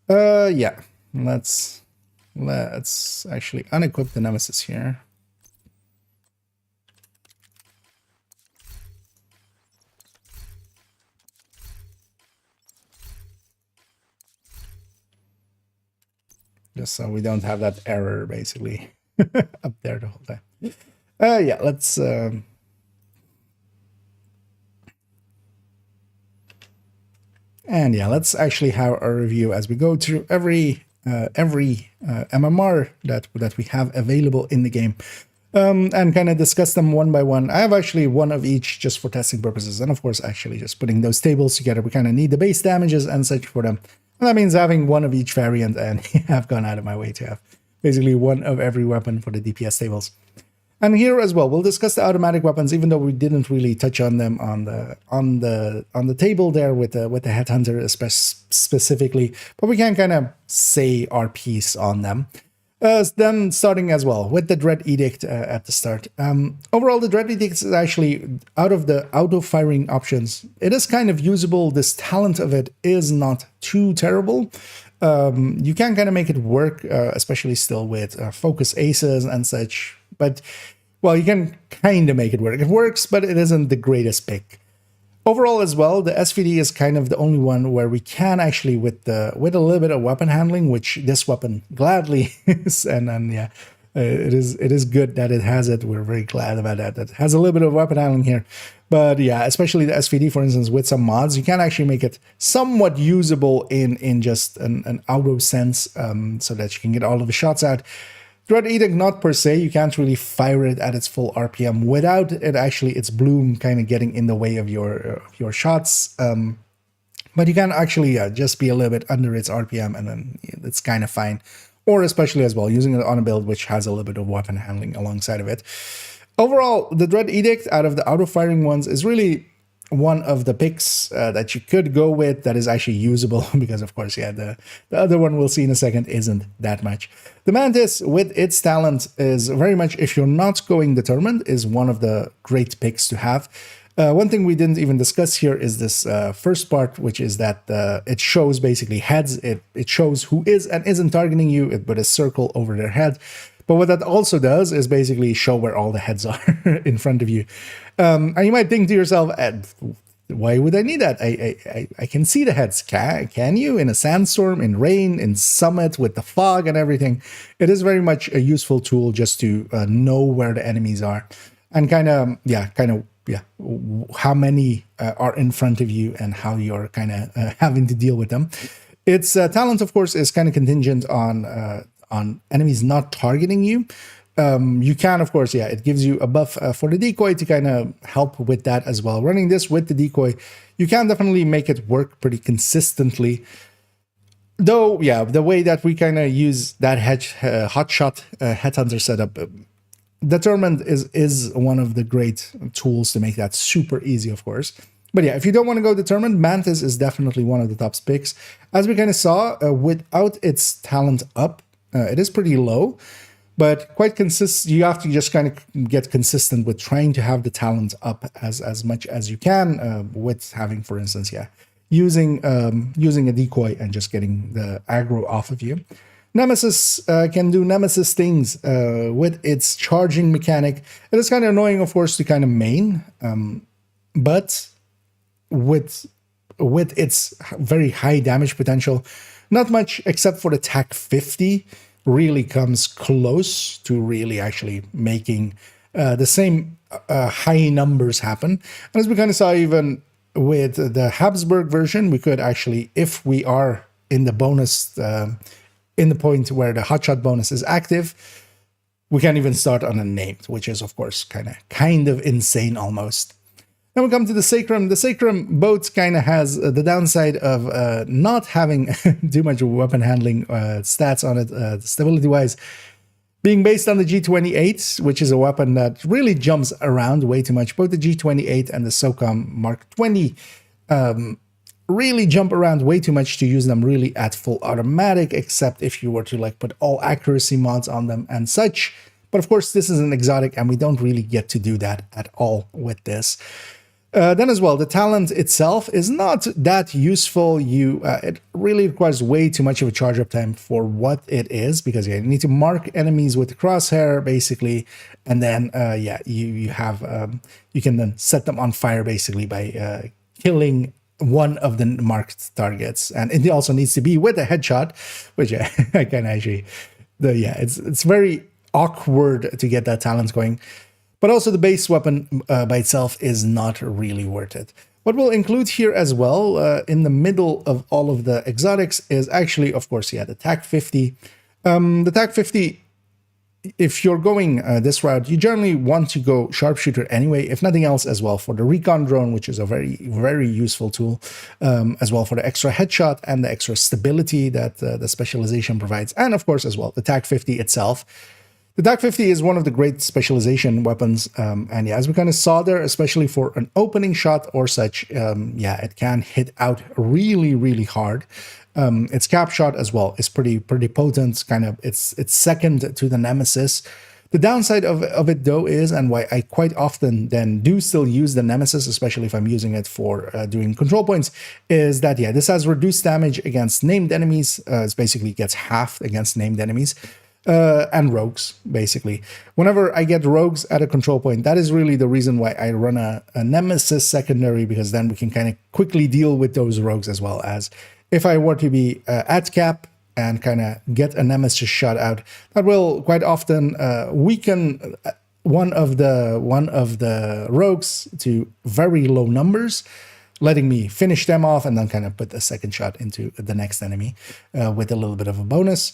yeah, let's actually unequip the nemesis here. Just so we don't have that error basically up there the whole time. Yeah, let's and yeah, let's actually have a review as we go through every MMR that we have available in the game, and kind of discuss them one by one. I have actually one of each just for testing purposes, and of course, actually just putting those tables together. We kind of need the base damages and such for them. And that means having one of each variant, and I've gone out of my way to have basically one of every weapon for the DPS tables. And here as well, we'll discuss the automatic weapons, even though we didn't really touch on them on the table there with the headhunter specifically, but we can kind of say our piece on them. Then starting as well with the Dread Edict at the start. Overall, the Dread Edict is actually, out of the auto-firing options, it is kind of usable. This talent of it is not too terrible. You can kind of make it work, especially still with focus aces and such. But, well, you can kind of make it work. It works, but it isn't the greatest pick. Overall as well, the SVD is kind of the only one where we can actually, with a little bit of weapon handling, which this weapon gladly is, and yeah, it is good that it has it. We're very glad about that. It has a little bit of weapon handling here. But yeah, especially the SVD, for instance, with some mods, you can actually make it somewhat usable in just an auto sense, so that you can get all of the shots out. Dread Edict, not per se, you can't really fire it at its full RPM without it actually its bloom kind of getting in the way of your shots. But you can actually just be a little bit under its RPM, and then it's kind of fine. Or especially as well, using it on a build which has a little bit of weapon handling alongside of it. Overall, the Dread Edict out of the auto-firing ones is really one of the picks that you could go with that is actually usable, because of course, yeah, the other one we'll see in a second isn't that much. The Mantis with its talent is very much, if you're not going determined, is one of the great picks to have. One thing we didn't even discuss here is this first part, which is that it shows basically heads. It shows who is and isn't targeting you. It put a circle over their head. But what that also does is basically show where all the heads are in front of you. And you might think to yourself, why would I need that? I can see the heads. Can you? In a sandstorm, in rain, in summit, with the fog and everything. It is very much a useful tool just to know where the enemies are. And how many are in front of you and how you're kind of having to deal with them. Its talent, of course, is kind of contingent on enemies not targeting you. You can, of course, yeah, it gives you a buff for the decoy to kind of help with that as well. Running this with the decoy, you can definitely make it work pretty consistently. Though, yeah, the way that we kind of use that hotshot headhunter setup, Determined is one of the great tools to make that super easy, of course. But yeah, if you don't want to go Determined, Mantis is definitely one of the top picks. As we kind of saw, without its talent up, it is pretty low, but quite consistent. You have to just kind of get consistent with trying to have the talent up as much as you can, with having, for instance, yeah, using a decoy and just getting the aggro off of you. Nemesis can do Nemesis things with its charging mechanic. It is kind of annoying, of course, to kind of main, but with its very high damage potential, not much except for the TAC 50 really comes close to really actually making the same high numbers happen. And as we kind of saw even with the Habsburg version, we could actually, if we are in the bonus, in the point where the hotshot bonus is active, we can even start on a named, which is of course kind of insane almost. Then we come to the Sacrum. The Sacrum both kind of has the downside of not having too much weapon handling stats on it, stability-wise, being based on the G28, which is a weapon that really jumps around way too much. Both the G28 and the SOCOM Mark 20 really jump around way too much to use them really at full automatic, except if you were to like put all accuracy mods on them and such. But of course, this is an exotic, and we don't really get to do that at all with this. Then as well, the talent itself is not that useful. It really requires way too much of a charge up time for what it is, because you need to mark enemies with the crosshair basically, and then you can then set them on fire basically by killing one of the marked targets, and it also needs to be with a headshot, which I can actually, it's very awkward to get that talent going. But also the base weapon by itself is not really worth it. What we'll include here as well in the middle of all of the exotics is actually, of course, the TAC 50. The TAC 50, if you're going this route, you generally want to go sharpshooter anyway, if nothing else as well for the recon drone, which is a very, very useful tool, as well for the extra headshot and the extra stability that the specialization provides. And of course, as well, the TAC 50 itself. The TAC 50 is one of the great specialization weapons, and as we kind of saw there, especially for an opening shot or such, it can hit out really, really hard. Its cap shot as well is pretty potent. It's second to the Nemesis. The downside of it though is, and why I quite often then do still use the Nemesis, especially if I'm using it for doing control points, is that this has reduced damage against named enemies. It basically gets halved against named enemies. And rogues, basically. Whenever I get rogues at a control point, that is really the reason why I run a Nemesis secondary, because then we can kind of quickly deal with those rogues, as well as if I were to be at cap and kind of get a Nemesis shot out, that will quite often weaken one of the rogues to very low numbers, letting me finish them off and then kind of put a second shot into the next enemy with a little bit of a bonus.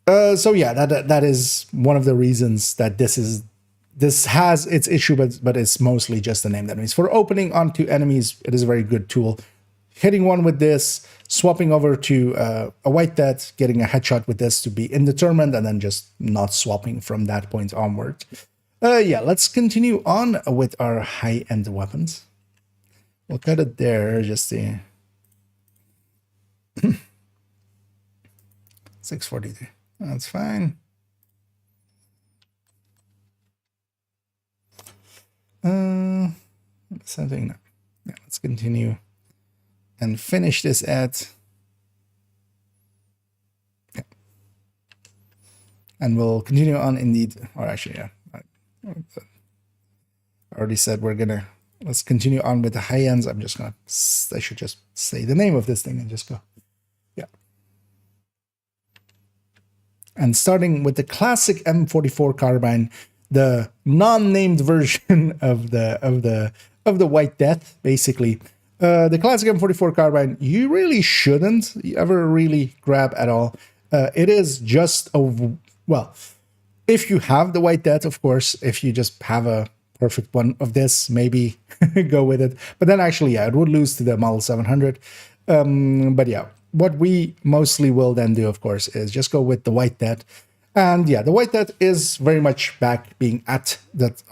That is one of the reasons that this has its issue, but it's mostly just the named enemies. For opening onto enemies, it is a very good tool. Hitting one with this, swapping over to a white death, getting a headshot with this to be indeterminate, and then just not swapping from that point onward. Let's continue on with our high-end weapons. We'll cut it there, just the 643. That's fine. Something. Yeah, let's continue and finish this at. Yeah. And we'll continue on indeed. Or actually, yeah. I already said let's continue on with the high ends. I should just say the name of this thing and just go. And starting with the classic M44 carbine, the non-named version of the White Death, basically. The classic M44 carbine, you really shouldn't ever really grab at all. It is just if you have the White Death, of course. If you just have a perfect one of this, maybe go with it. But then actually, it would lose to the Model 700. What we mostly will then do, of course, is just go with the White Death. And the White Death is very much back being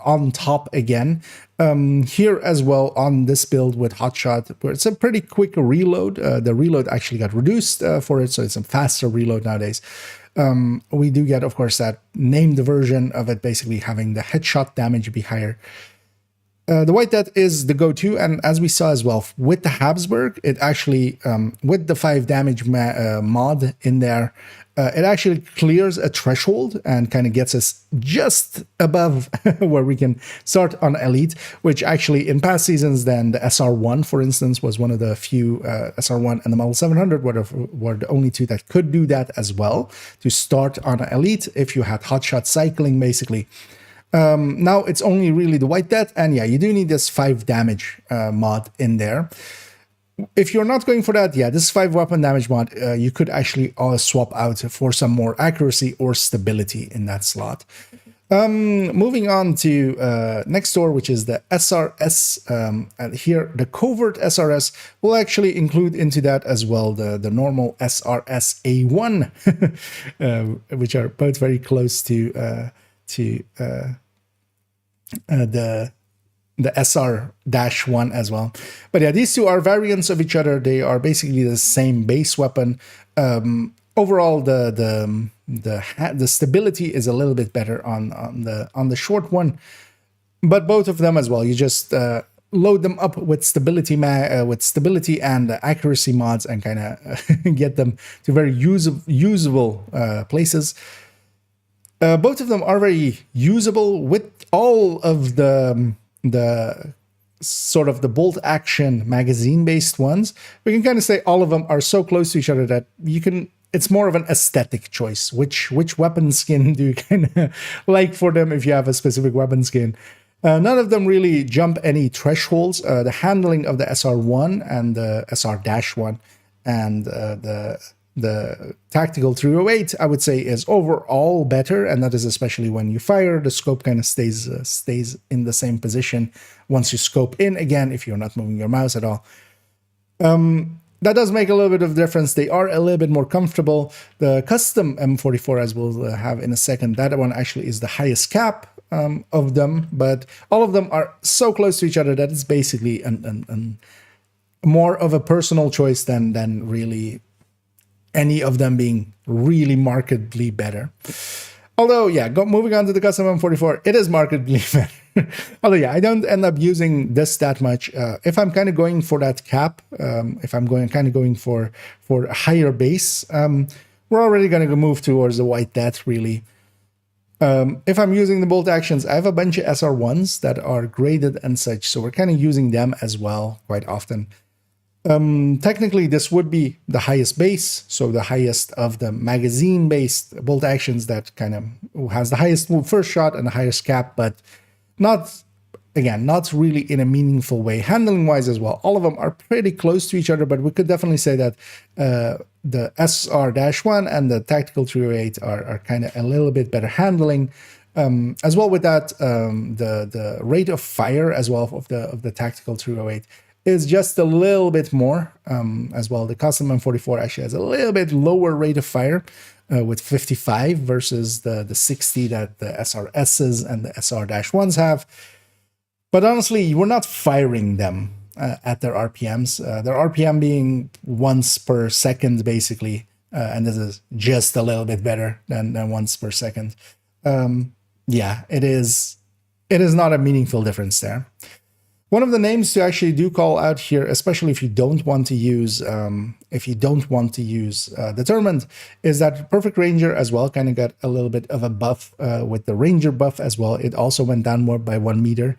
on top again. Here as well on this build with Hotshot, where it's a pretty quick reload. The reload actually got reduced for it, so it's a faster reload nowadays. We do get, of course, that named version of it basically having the headshot damage be higher. The White Death is the go-to, and as we saw as well with the Habsburg, it actually with the 5 damage mod in there, it actually clears a threshold and kind of gets us just above where we can start on elite. Which actually in past seasons, then the SR1, for instance, was one of the few SR1 and the Model 700 were the only two that could do that as well, to start on elite if you had hotshot cycling basically. Now it's only really the White Death, and yeah, you do need this 5 damage mod in there. If you're not going for that, yeah, this 5 weapon damage mod, you could actually swap out for some more accuracy or stability in that slot. Moving on to next door, which is the SRS. And here, the covert SRS will actually include into that as well the normal SRS A1, which are both very close to the SR-1 as well. But yeah, these two are variants of each other. They are basically the same base weapon. Overall, the stability is a little bit better on the short one, but both of them as well. You just load them up with stability and accuracy mods and kind of get them to very usable places. Both of them are very usable with all of the sort of the bolt action magazine based ones. We can kind of say all of them are so close to each other that you can, it's more of an aesthetic choice. Which weapon skin do you kind of like for them if you have a specific weapon skin? None of them really jump any thresholds. The handling of the SR1 and the SR-1 and the tactical 308, I would say, is overall better, and that is especially when you fire. The scope kind of stays in the same position once you scope in again, if you're not moving your mouse at all. That does make a little bit of difference. They are a little bit more comfortable. The custom M44, as we'll have in a second, that one actually is the highest cap of them, but all of them are so close to each other that it's basically more of a personal choice than really any of them being really markedly better. Although, yeah, moving on to the custom M44, it is markedly better. Although, yeah, I don't end up using this that much. If I'm kind of going for that cap, if I'm going for a higher base, we're already going to move towards the White Death, really. If I'm using the bolt actions, I have a bunch of SR1s that are graded and such, so we're kind of using them as well quite often. Technically, this would be the highest base, so the highest of the magazine-based bolt actions that kind of has the highest move first shot and the highest cap, but not really in a meaningful way. Handling-wise as well, all of them are pretty close to each other, but we could definitely say that the SR-1 and the Tactical 308 are kind of a little bit better handling. As well with that, the rate of fire as well of the Tactical 308 is just a little bit more as well. The custom M44 actually has a little bit lower rate of fire with 55 versus the 60 that the SRSs and the SR-1s have. But honestly, we're not firing them at their RPMs. Their RPM being once per second, basically. And this is just a little bit better than once per second. Yeah, it is not a meaningful difference there. One of the names to actually do call out here, especially if you don't want to use Determined, is that Perfect Ranger as well kind of got a little bit of a buff with the Ranger buff as well. It also went down more by 1 meter.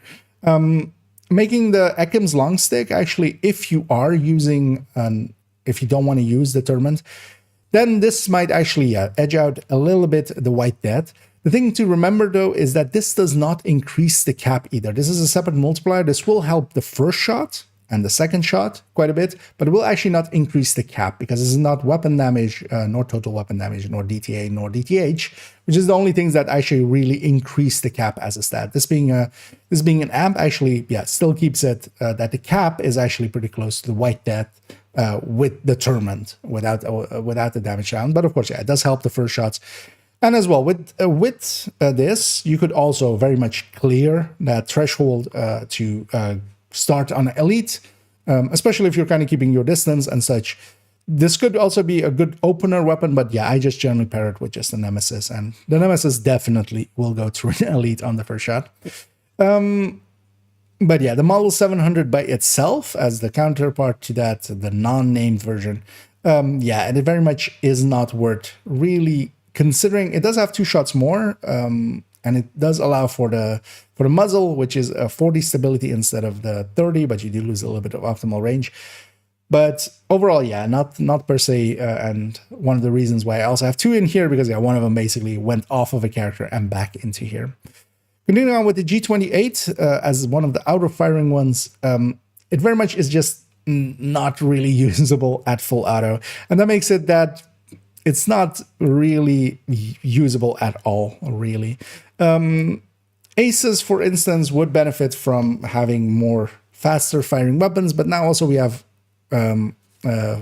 Making the Ekim's long stick, actually, if you are using, if you don't want to use Determined, then this might actually edge out a little bit the White Death. The thing to remember, though, is that this does not increase the cap either. This is a separate multiplier. This will help the first shot and the second shot quite a bit, but it will actually not increase the cap because this is not weapon damage, nor total weapon damage, nor DTA, nor DTH, which is the only things that actually really increase the cap as a stat. This being an amp, actually, yeah, still keeps it that the cap is actually pretty close to the White Death with Determined without the damage down. But of course, yeah, it does help the first shots. And as well, with this, you could also very much clear that threshold to start on elite, especially if you're kind of keeping your distance and such. This could also be a good opener weapon, but yeah, I just generally pair it with just a Nemesis, and the Nemesis definitely will go through an elite on the first shot. But yeah, the Model 700 by itself, as the counterpart to that, the non-named version, yeah, and it very much is not worth really considering. It does have 2 shots more, and it does allow for the muzzle, which is a 40 stability instead of the 30, but you do lose a little bit of optimal range. But overall, yeah, not per se, and one of the reasons why I also have 2 in here, because yeah, one of them basically went off of a character and back into here. Continuing on with the G28 as one of the outer firing ones, it very much is just not really usable at full auto, and that makes it that it's not really usable at all, really. Aces, for instance, would benefit from having more faster firing weapons, but now also we have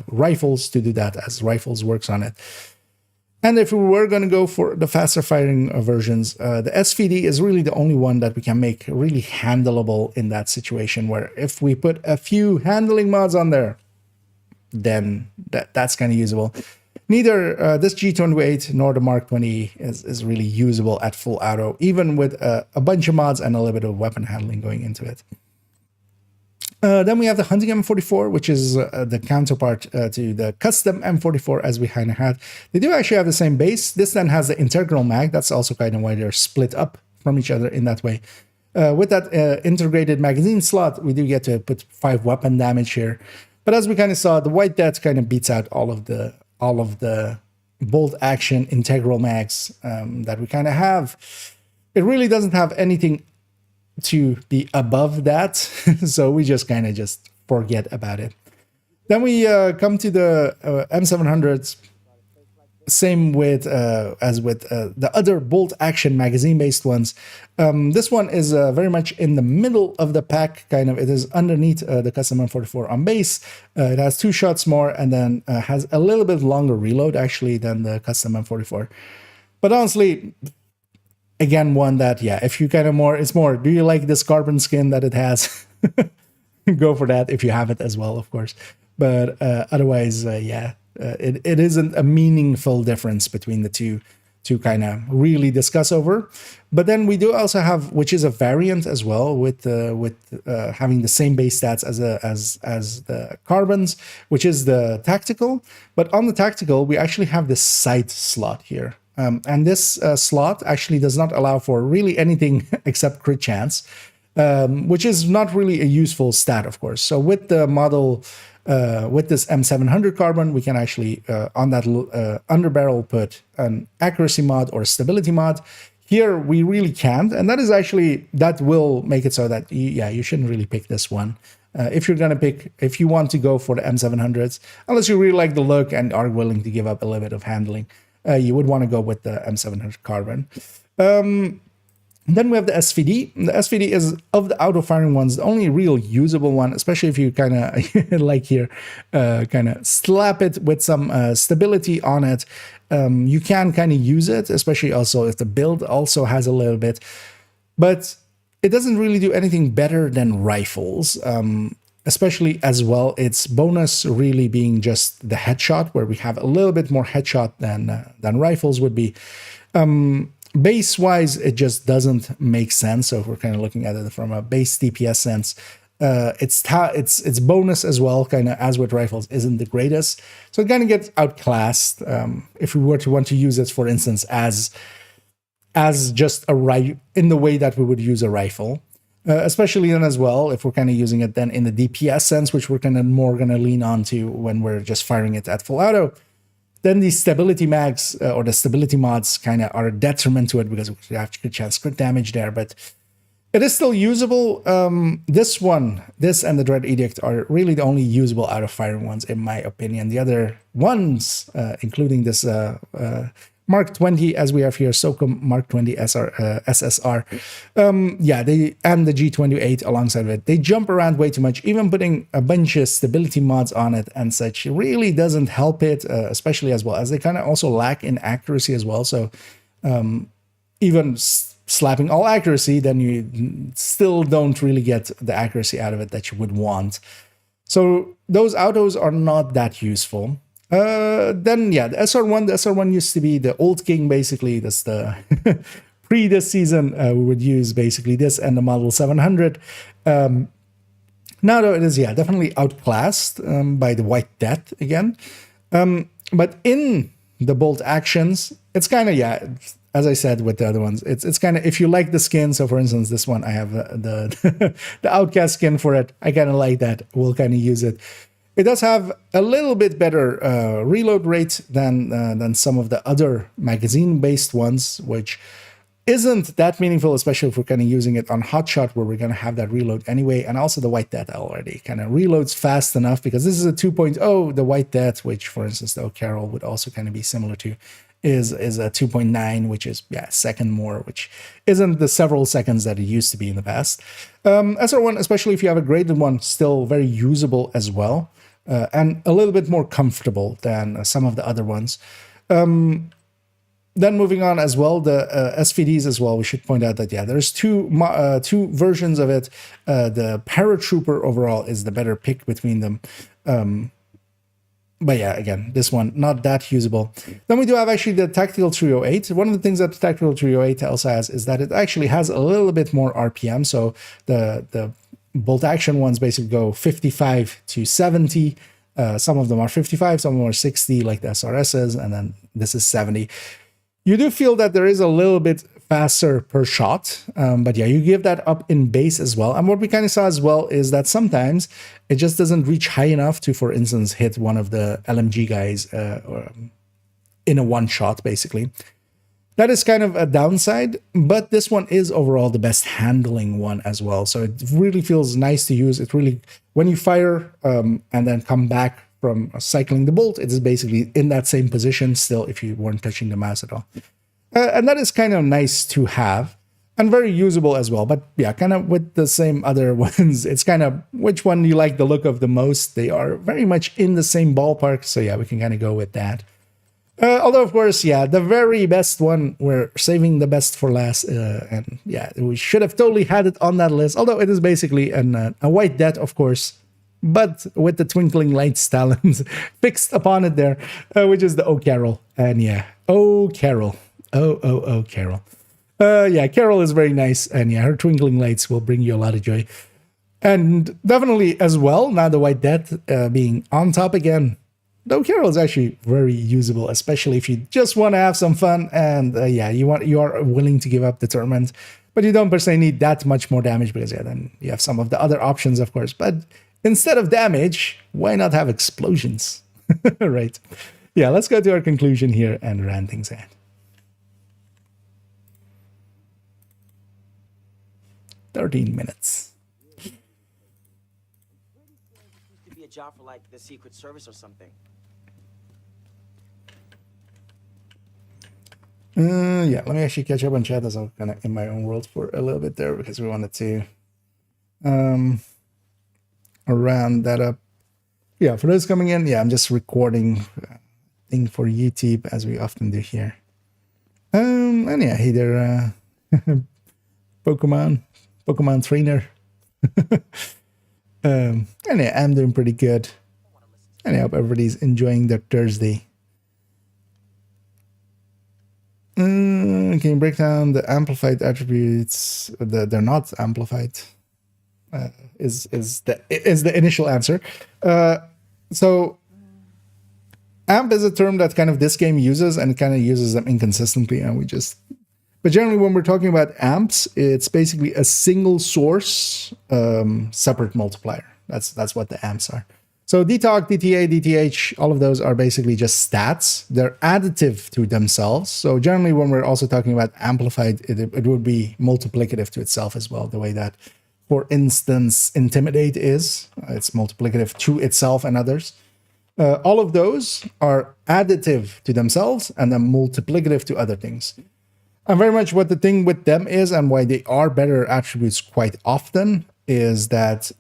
rifles to do that, as rifles works on it. And if we were going to go for the faster firing versions, the SVD is really the only one that we can make really handleable in that situation, where if we put a few handling mods on there, then that's kind of usable. Neither this G28 nor the Mark 20 is really usable at full auto, even with a bunch of mods and a little bit of weapon handling going into it. Then we have the hunting M44, which is the counterpart to the custom M44 as we kind of had. They do actually have the same base. This then has the integral mag. That's also kind of why they're split up from each other in that way. With that integrated magazine slot, we do get to put 5 weapon damage here. But as we kind of saw, the White Death kind of beats out all of the bolt action integral mags that we kind of have. It really doesn't have anything to be above that, so we just kind of just forget about it. Then we come to the M700s. Same with as with the other bolt action magazine based ones. This one is very much in the middle of the pack, kind of. It is underneath the custom M44 on base. It has 2 shots more, and then has a little bit longer reload actually than the custom M44. But honestly, again, one that, yeah, if you kind of more, it's more, do you like this carbon skin that it has? Go for that if you have it as well, of course. But otherwise, yeah, it isn't a meaningful difference between the two to kind of really discuss over. But then we do also have, which is a variant as well, with having the same base stats as the carbons, which is the tactical. But on the tactical, we actually have this sight slot here. And this slot actually does not allow for really anything except crit chance, which is not really a useful stat, of course. So with the model, with this M700 carbon, we can actually, on that underbarrel, put an accuracy mod or a stability mod. Here, we really can't. And that is actually, that will make it so that, you shouldn't really pick this one. If you're going to pick, if you want to go for the M700s, unless you really like the look and are willing to give up a little bit of handling, you would want to go with the M700 carbon. Then we have the SVD. The SVD is, of the auto-firing ones, the only real usable one, especially if you kind of, like here, kind of slap it with some stability on it. You can kind of use it, especially also if the build also has a little bit. But it doesn't really do anything better than rifles. Especially as well, its bonus really being just the headshot, where we have a little bit more headshot than rifles would be. Base-wise, it just doesn't make sense. So if we're kind of looking at it from a base DPS sense, its bonus as well, kind of as with rifles, isn't the greatest. So it kind of gets outclassed. If we were to want to use it, for instance, as just a rifle, in the way that we would use a rifle. Especially then as well, if we're kind of using it then in the DPS sense, which we're kind of more going to lean on to when we're just firing it at full auto, then the stability mags or the stability mods kind of are a detriment to it, because we have to chance crit damage there. But it is still usable. This and the Dread Edict are really the only usable out of firing ones, in my opinion. The other ones, including this Mark 20, as we have here, SOCOM Mark 20 SSR. They and the G28 alongside of it. They jump around way too much. Even putting a bunch of stability mods on it and such really doesn't help it, especially as well as they kind of also lack in accuracy as well. So even slapping all accuracy, then you still don't really get the accuracy out of it that you would want. So those autos are not that useful. Then, yeah, the SR1 used to be the old king, basically. That's the pre this season, we would use basically this and the Model 700. Now, though, it is, yeah, definitely outclassed by the White Death again. But in the bolt actions, it's kind of, yeah, as I said with the other ones, it's kind of, if you like the skin, so for instance, this one, I have the Outcast skin for it. I kind of like that. We'll kind of use it. It does have a little bit better reload rate than some of the other magazine-based ones, which isn't that meaningful, especially if we're kind of using it on Hotshot, where we're going to have that reload anyway. And also the White Death already kind of reloads fast enough, because this is a 2.0. The White Death, which for instance, the O'Carroll would also kind of be similar to, is a 2.9, which is, yeah, a second more, which isn't the several seconds that it used to be in the past. SR1, especially if you have a graded one, still very usable as well, and a little bit more comfortable than some of the other ones. Then moving on as well, the SVDs as well, we should point out that, yeah, there's two versions of it. The Paratrooper overall is the better pick between them. But yeah, again, this one, not that usable. Then we do have actually the Tactical 308. One of the things that the Tactical 308 also has is that it actually has a little bit more RPM. So the bolt action ones basically go 55 to 70. Some of them are 55, some of them are 60, like the SRSs, and then this is 70. You do feel that there is a little bit faster per shot, but yeah, you give that up in base as well. And what we kind of saw as well is that sometimes it just doesn't reach high enough to, for instance, hit one of the LMG guys in a one shot, basically. That is kind of a downside, but this one is overall the best handling one as well. So it really feels nice to use. It really, when you fire and then come back from cycling the bolt, it is basically in that same position still if you weren't touching the mouse at all. And that is kind of nice to have and very usable as well. But yeah, kind of with the same other ones, it's kind of which one you like the look of the most. They are very much in the same ballpark. So yeah, we can kind of go with that. Although, of course, yeah, the very best one, we're saving the best for last. And yeah, we should have totally had it on that list. Although it is basically a White Death, of course, but with the twinkling lights talent fixed upon it there, which is the O'Carroll. And yeah, O'Carroll. Carol. Yeah, Carol is very nice. And yeah, her twinkling lights will bring you a lot of joy. And definitely as well, now the White Death being on top again, though Carol is actually very usable, especially if you just want to have some fun and yeah, you are willing to give up the tournament, but you don't per se need that much more damage because yeah, then you have some of the other options, of course. But instead of damage, why not have explosions? Right. Yeah, let's go to our conclusion here and round things out. 13 minutes.
Could be a job for like the Secret Service or something.
Yeah, let me actually catch up on chat as I'm kind of in my own world for a little bit there because we wanted to round that up. Yeah, for those coming in, yeah, I'm just recording thing for YouTube as we often do here. And yeah, hey there, Pokemon trainer. And yeah, I'm doing pretty good. And I hope everybody's enjoying their Thursday. Can you break down the amplified attributes? They're not amplified. Is the initial answer. So amp is a term that kind of this game uses, and it kind of uses them inconsistently, and we just. But generally, when we're talking about amps, it's basically a single source separate multiplier. That's what the amps are. So DTOC, DTA, DTH, all of those are basically just stats. They're additive to themselves. So generally, when we're also talking about amplified, it would be multiplicative to itself as well. The way that, for instance, Intimidate is. It's multiplicative to itself and others. All of those are additive to themselves and then multiplicative to other things. And very much what the thing with them is and why they are better attributes quite often is that,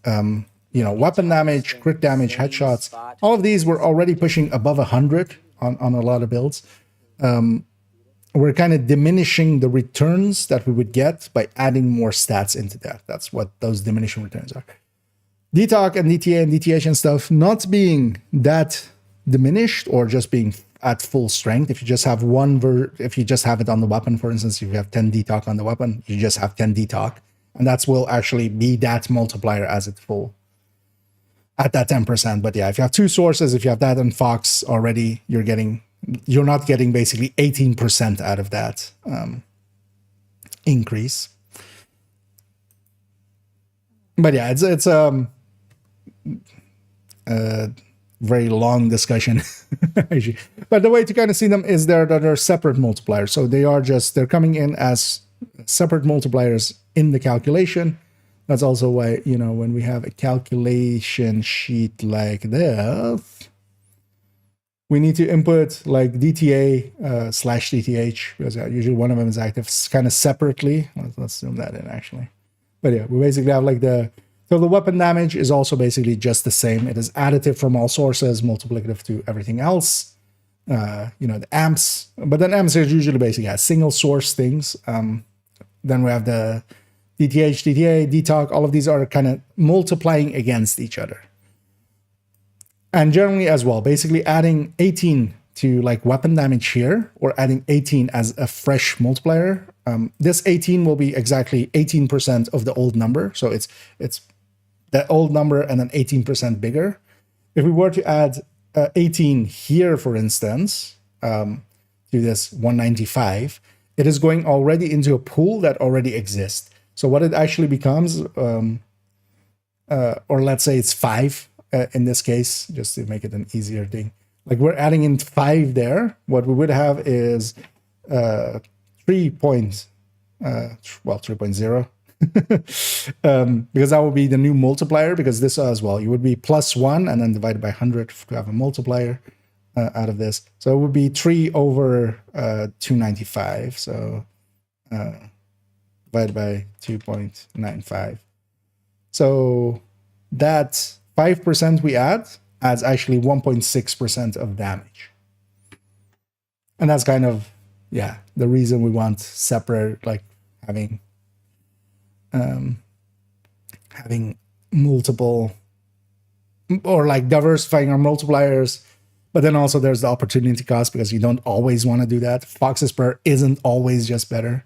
weapon damage, crit damage, headshots, all of these were already pushing above 100 on a lot of builds. We're kind of diminishing the returns that we would get by adding more stats into that. That's what those diminishing returns are. DTOC and DTA and DTH and stuff not being that diminished or just being at full strength. If you just have if you just have it on the weapon, for instance, if you have 10 DTOC on the weapon, you just have 10 DTOC, and that will actually be that multiplier as it's full at that 10%. But yeah, if you have two sources, if you have that and Fox already, you're not getting basically 18% out of that increase. But yeah, it's very long discussion. But the way to kind of see them is they're separate multipliers. So they're coming in as separate multipliers in the calculation. That's also why, when we have a calculation sheet like this, we need to input like DTA / DTH, because usually one of them is active kind of separately. Let's zoom that in actually. But yeah, we basically have like so the weapon damage is also basically just the same. It is additive from all sources, multiplicative to everything else. The amps, but then amps is usually basically single source things. Then we have the DTH, DTA, DTOC, all of these are kind of multiplying against each other. And generally as well, basically adding 18 to like weapon damage here, or adding 18 as a fresh multiplier. This 18 will be exactly 18% of the old number. So it's that old number and then 18% bigger. If we were to add 18 here, for instance, to this 195, it is going already into a pool that already exists. So what it actually becomes, or let's say it's 5 in this case, just to make it an easier thing. Like we're adding in 5 there. What we would have is 3.0. Because that would be the new multiplier, because this as well, you would be +1 and then divided by 100 to have a multiplier out of this. So it would be 3 over 295. So divided by 2.95. So that 5% we add adds actually 1.6% of damage. And that's kind of, the reason we want separate, like having multiple, or like diversifying our multipliers. But then also there's the opportunity cost, because you don't always want to do that. Fox's Prayer isn't always just better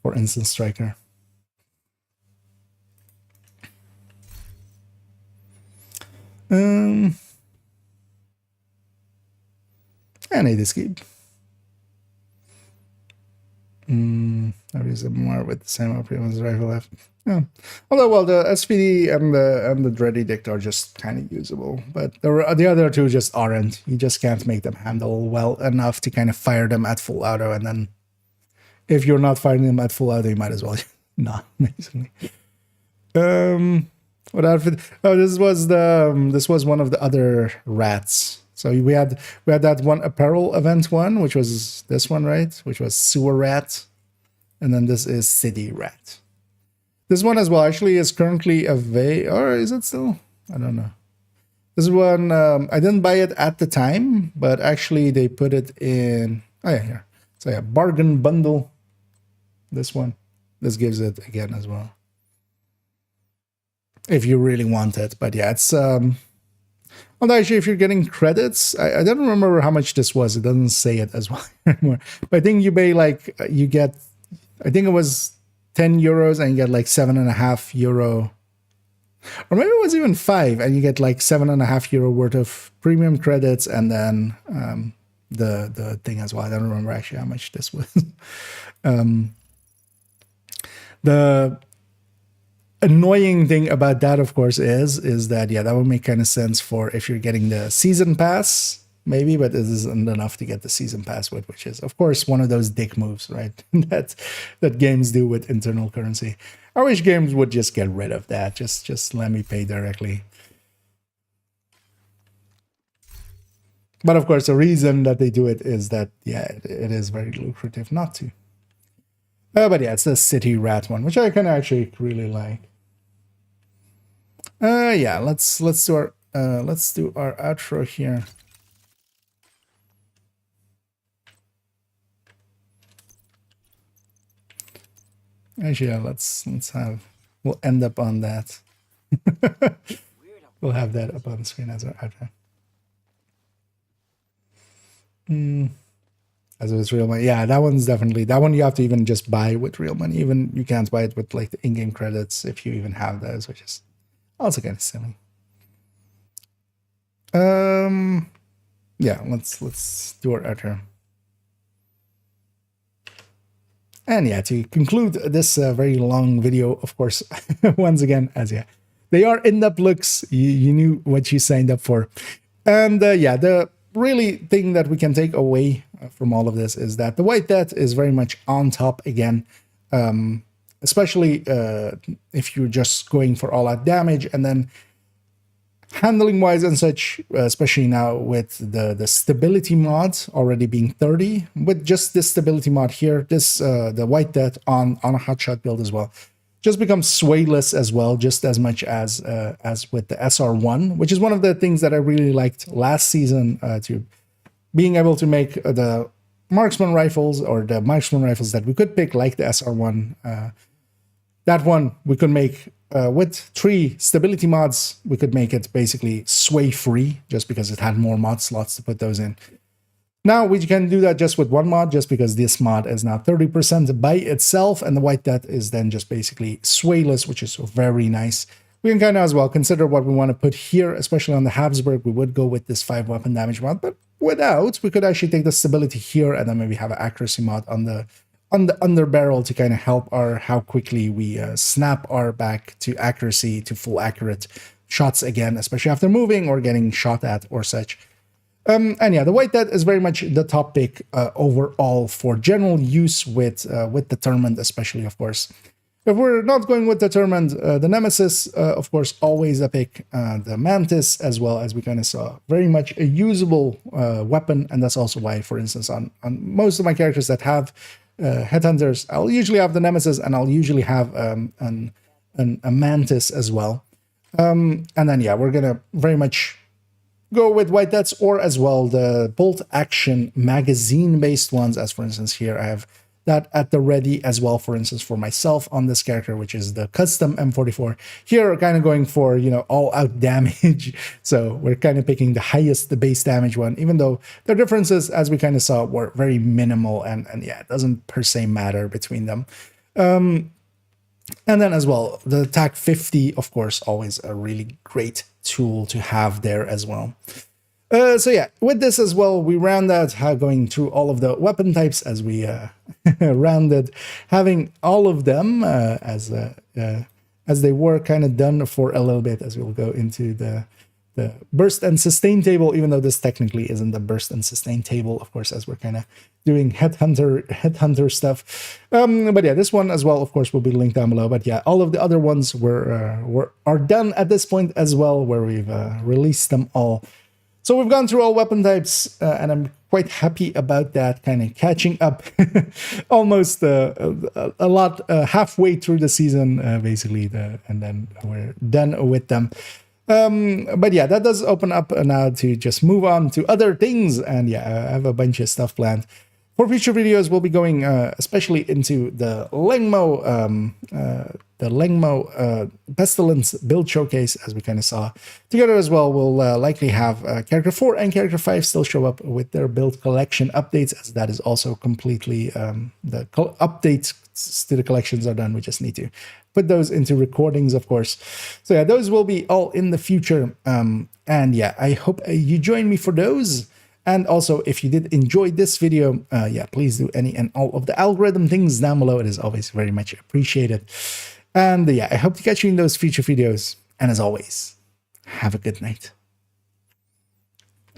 for Instant Striker. And it escaped. Obviously more with the same option as rifle left. Yeah. Although, well, the SPD and the Dread Edict are just kind of usable, but the other two just aren't. You just can't make them handle well enough to kind of fire them at full auto, and then if you're not firing them at full auto, you might as well not, basically. What outfit? Oh, this was one of the other rats. So we had that one apparel event one, which was this one, right? Which was Sewer Rat. And then this is City Rat. This one as well actually is currently available, or is it still? I don't know. This one, I didn't buy it at the time, but actually they put it in, here. So yeah, bargain bundle. This one. This gives it again as well, if you really want it. But yeah, it's although actually, if you're getting credits, I don't remember how much this was. It doesn't say it as well anymore. But I think you pay you get, I think it was 10 euros and you get like 7.5 euro, or maybe it was even 5, and you get like 7.5 euro worth of premium credits, and then the thing as well. I don't remember actually how much this was. The annoying thing about that, of course, is that, that would make kind of sense for if you're getting the season pass, maybe, but it isn't enough to get the season pass with, which is, of course, one of those dick moves, right? that games do with internal currency. I wish games would just get rid of that. Just let me pay directly. But of course, the reason that they do it is that, it is very lucrative not to. But yeah, it's the City Rat one, which I can actually really like. Let's do our outro here. Actually, we'll end up on that. We'll have that up on the screen as our outro. As if it's real money. Yeah, that one's definitely, that one you have to even just buy with real money. Even you can't buy it with like the in-game credits if you even have those, which is also kind of silly. Yeah, let's do our outro. And yeah, to conclude this very long video, of course, once again, as yeah, they are in-depth looks. You knew what you signed up for. And yeah, the really thing that we can take away from all of this is that the White Death is very much on top again, especially if you're just going for all-out damage, and then handling wise and such, especially now with the stability mod already being 30, with just this stability mod here, this the White Death on a hotshot build as well, just becomes swayless as well, just as much as with the SR1, which is one of the things that I really liked last season, to being able to make the marksman rifles, or the marksman rifles that we could pick, like the SR1. That one we could make with 3 stability mods. We could make it basically sway free, just because it had more mod slots to put those in. Now we can do that just with 1 mod, just because this mod is now 30% by itself, and the White Death is then just basically swayless, which is very nice. We can kind of as well consider what we want to put here, especially on the Habsburg. We would go with this 5 weapon damage mod, but without, we could actually take the stability here and then maybe have an accuracy mod on the underbarrel to kind of help how quickly we snap our back to accuracy, to full accurate shots again, especially after moving or getting shot at or such. And yeah, the White Death is very much the top pick overall for general use with Determined, especially, of course. If we're not going with Determined, the Nemesis, of course, always a pick. The Mantis, as well, as we kind of saw, very much a usable weapon, and that's also why, for instance, on most of my characters that have Headhunters, I'll usually have the Nemesis, and I'll usually have a Mantis as well. And then, yeah, we're gonna very much go with White Deaths, or as well the bolt action magazine based ones, as for instance here I have that at the ready as well, for instance, for myself on this character, which is the custom M44. Here we're kind of going for, you know, all out damage, so we're kind of picking the highest, the base damage one, even though the differences, as we kind of saw, were very minimal, and yeah, it doesn't per se matter between them. And then as well, the TAC 50, of course, always a really great tool to have there as well. So yeah, with this as well, we round out going through all of the weapon types as we rounded, having all of them as they were kind of done for a little bit, as we'll go into the burst and sustain table, even though this technically isn't the burst and sustain table, of course, as we're kind of doing headhunter stuff. But yeah, this one as well, of course, will be linked down below. But yeah, all of the other ones are done at this point as well, where we've released them all. So we've gone through all weapon types, and I'm quite happy about that, kind of catching up almost a lot halfway through the season, basically, and then we're done with them. But yeah, that does open up now to just move on to other things, and yeah, I have a bunch of stuff planned. For future videos, we'll be going especially into the Lengmo Pestilence build showcase, as we kind of saw. Together as well, we'll likely have Character 4 and Character 5 still show up with their build collection updates, as that is also completely, the updates to the collections are done. We just need to put those into recordings, of course. So yeah, those will be all in the future. And yeah, I hope you join me for those. And also, if you did enjoy this video, yeah, please do any and all of the algorithm things down below. It is always very much appreciated. And yeah, I hope to catch you in those future videos. And as always, have a good night.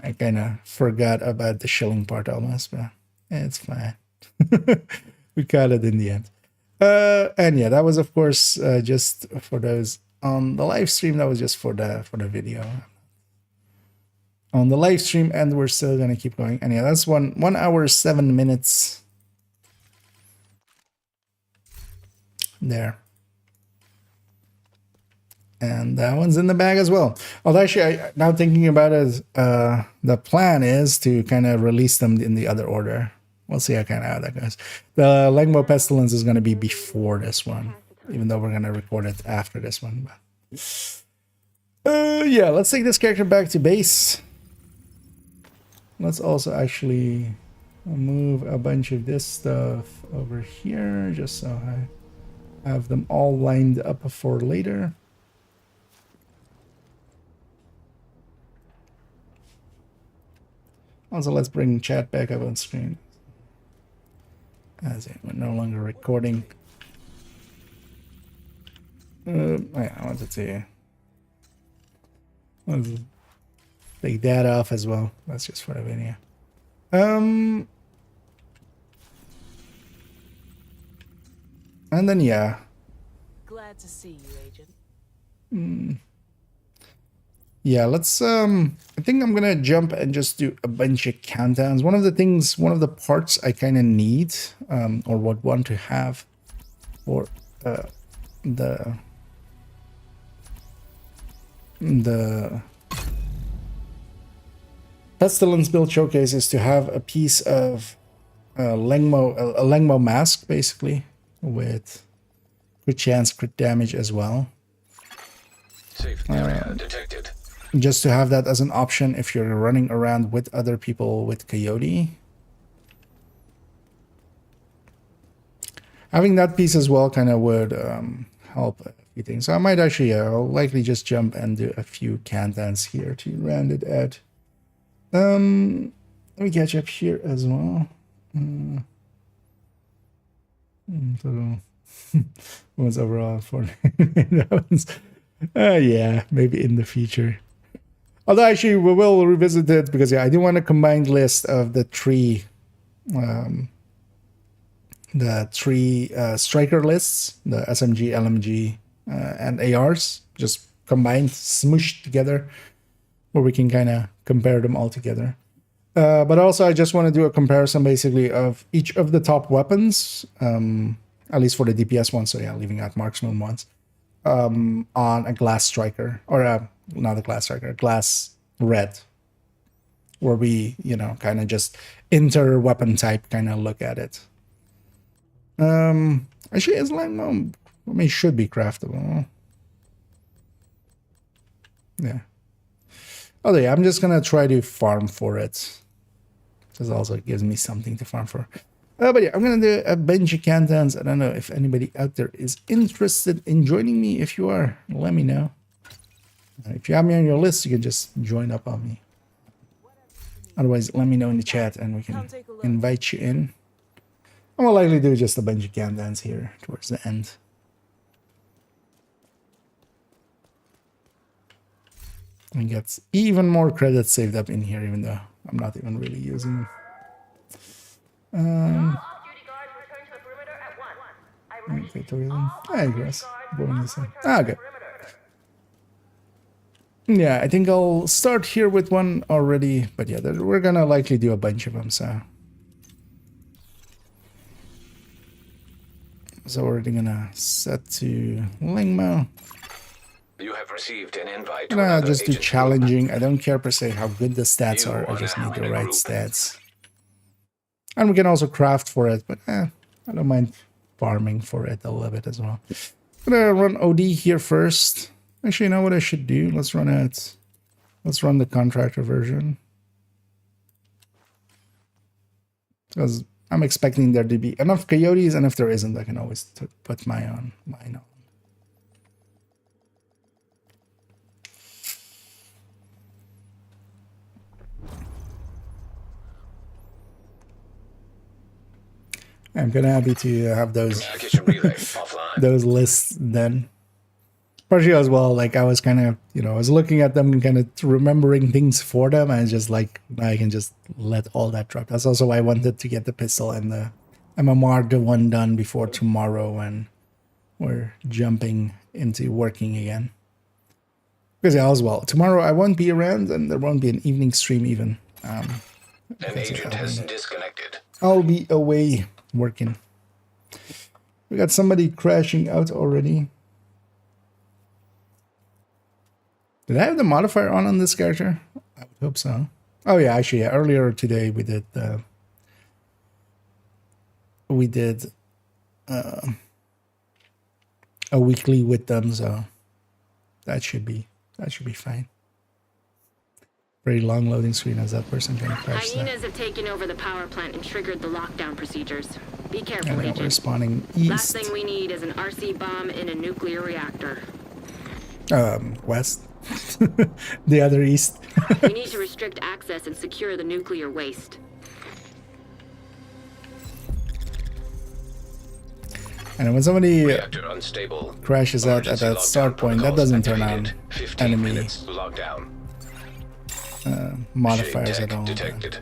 I kind of forgot about the shilling part almost, but it's fine. We got it in the end. And yeah, that was, of course, just for those on the live stream. That was just for the video on the live stream, and we're still gonna keep going. And yeah, that's 1 hour 7 minutes there, and that one's in the bag as well. Although actually, now thinking about it, the plan is to kind of release them in the other order. We'll see how that goes. The Lengmo Pestilence is going to be before this one, even though we're going to record it after this one. But yeah, let's take this character back to base. let's also actually move a bunch of this stuff over here just so I have them all lined up for later. Also, let's bring chat back up on screen as we're no longer recording. I wanted to let's take that off as well. That's just for the video. And then yeah.
Glad to see you, Agent.
Yeah, let's I think I'm gonna jump and just do a bunch of countdowns. One of the parts I kinda need, or would want to have for the Pestilence build showcase is to have a piece of a Lengmo mask, basically, with crit chance, crit damage as well.
Safe area detected.
Just to have that as an option if you're running around with other people with Coyote. Having that piece as well kind of would help a few things. So I might actually, I'll likely just jump and do a few countdowns here to round it out. Let me catch up here as well. So, what's overall for yeah, maybe in the future. Although actually we will revisit it because yeah, I do want a combined list of the three striker lists, the SMG, LMG, and ARs, just combined, smooshed together, where we can kind of compare them all together. But also I just want to do a comparison basically of each of the top weapons, at least for the DPS ones, so yeah, leaving out marksman ones, on a glass striker, or not a glass striker, a glass red, where we, you know, kind of just inter weapon type kind of look at it. Actually, it's like, I mean, should be craftable. Yeah. Oh yeah, I'm just gonna try to farm for it. This also gives me something to farm for. But yeah, I'm gonna do a bunch of countdowns. I don't know if anybody out there is interested in joining me. If you are, let me know. If you have me on your list, you can just join up on me. Otherwise, let me know in the chat and we can invite you in. I will likely do just a bunch of countdowns here towards the end. And get even more credits saved up in here, even though I'm not even really using them. Okay, tourism. I guess. Okay. Yeah, I think I'll start here with one already, but yeah, we're gonna likely do a bunch of them, so. So we're already gonna set to Lingmo.
You have received an invite.
Gonna just do challenging. I don't care per se how good the stats are. I just need the right stats. And we can also craft for it, but I don't mind farming for it a little bit as well. I'm gonna run OD here first. Actually, you know what I should do? Let's run it. Let's run the contractor version. Because I'm expecting there to be enough coyotes, and if there isn't, I can always put mine on. I'm kind of happy to have those those lists then. Partially as well, like I was kind of, you know, I was looking at them and kind of remembering things for them, and just like I can just let all that drop. That's also why I wanted to get the pistol and the MMR, the one done before tomorrow when we're jumping into working again. Because yeah, as well, tomorrow I won't be around and there won't be an evening stream even.
An agent has disconnected.
I'll be away working. We got somebody crashing out already. Did I have the modifier on this character? I would hope so. Oh yeah, actually, yeah, earlier today we did a weekly with them, so that should be fine. very long loading screen as that person can crash there.
Hyenas have taken over the power plant and triggered the lockdown procedures. Be careful,
And then
Agent.
we're spawning
Last
east.
thing we need is an RC bomb in a nuclear reactor.
West. The other east.
We need to restrict access and secure the nuclear waste.
And when somebody
Reactor unstable.
crashes out at
Emergency
that
lockdown
start point, that
protocols
doesn't turn on
activated. 15
enemy
minutes lockdown.
modifiers
Shade
at all.
detected.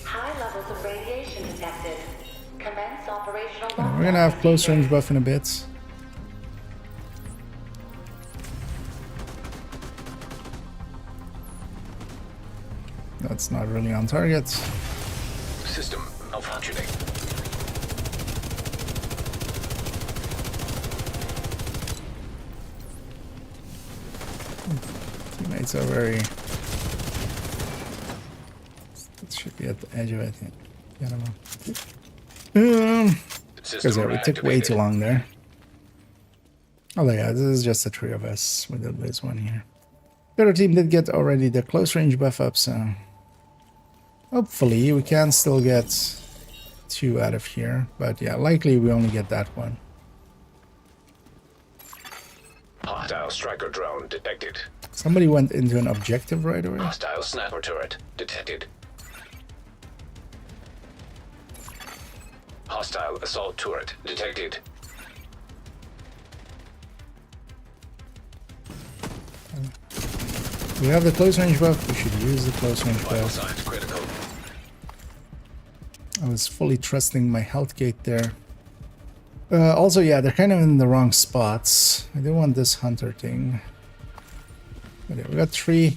High levels of radiation detected. Commence operational
We're gonna have close range buff in a bit. That's not really on target.
System malfunctioning.
Teammates are very... It should be at the edge of it. I don't know. Because
System
we took way too
reactivated.
long there. Oh yeah, this is just the three of us. We did lose one here. The other team did get already the close range buff up, so... Hopefully we can still get 2 out of here. But yeah, likely we only get that one.
Hostile striker drone detected.
Somebody went into an objective right away.
Hostile sniper turret detected. Hostile assault turret detected.
We have the close range buff. We should use the close range
Vital
buff.
signs critical.
I was fully trusting my health gate there. Also, yeah, they're kind of in the wrong spots. I do want this hunter thing. But yeah, we got 3.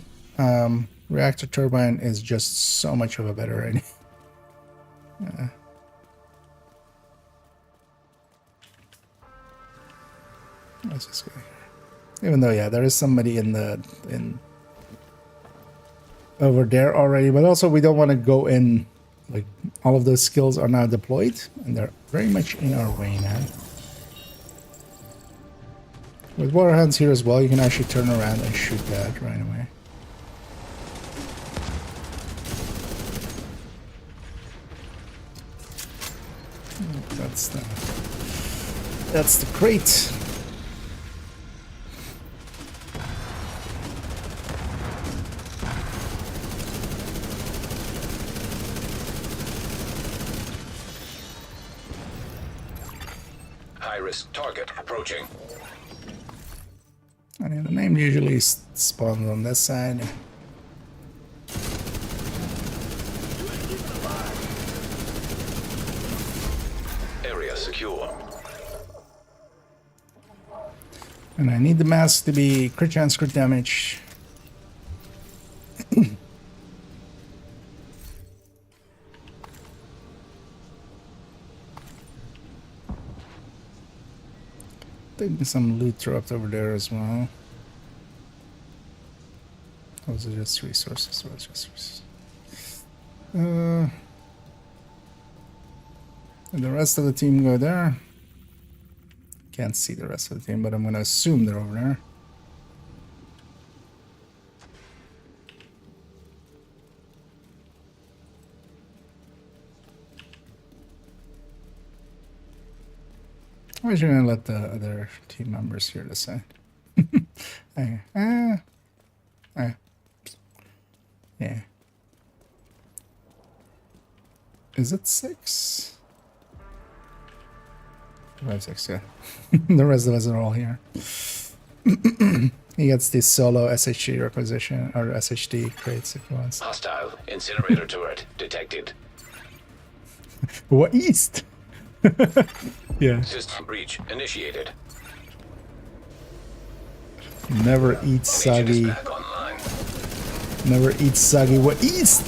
Reactor turbine is just so much of a better idea. Let's just go here. Even though, yeah, there is somebody in over there already, but also we don't want to go in. Like, all of those skills are now deployed, and they're very much in our way now. With water hands here as well, you can actually turn around and shoot that right away. That's the crate.
High-risk target approaching.
I mean, the name usually spawns on this side.
Area secure.
And I need the mask to be crit chance, crit damage. Think some loot dropped over there as well. Those are just resources. Well, just resources. And the rest of the team go there. Can't see the rest of the team, but I'm gonna assume they're over there. I'm just gonna let the other team members here decide. Yeah. Is it 6? 5, 6, yeah. The rest of us are all here. He gets the solo SHD requisition, or SHD crates if he wants.
Hostile incinerator turret detected.
What east? Yeah.
System breach initiated.
Never eat
Agent is
soggy.
back online.
Never eat soggy. What east?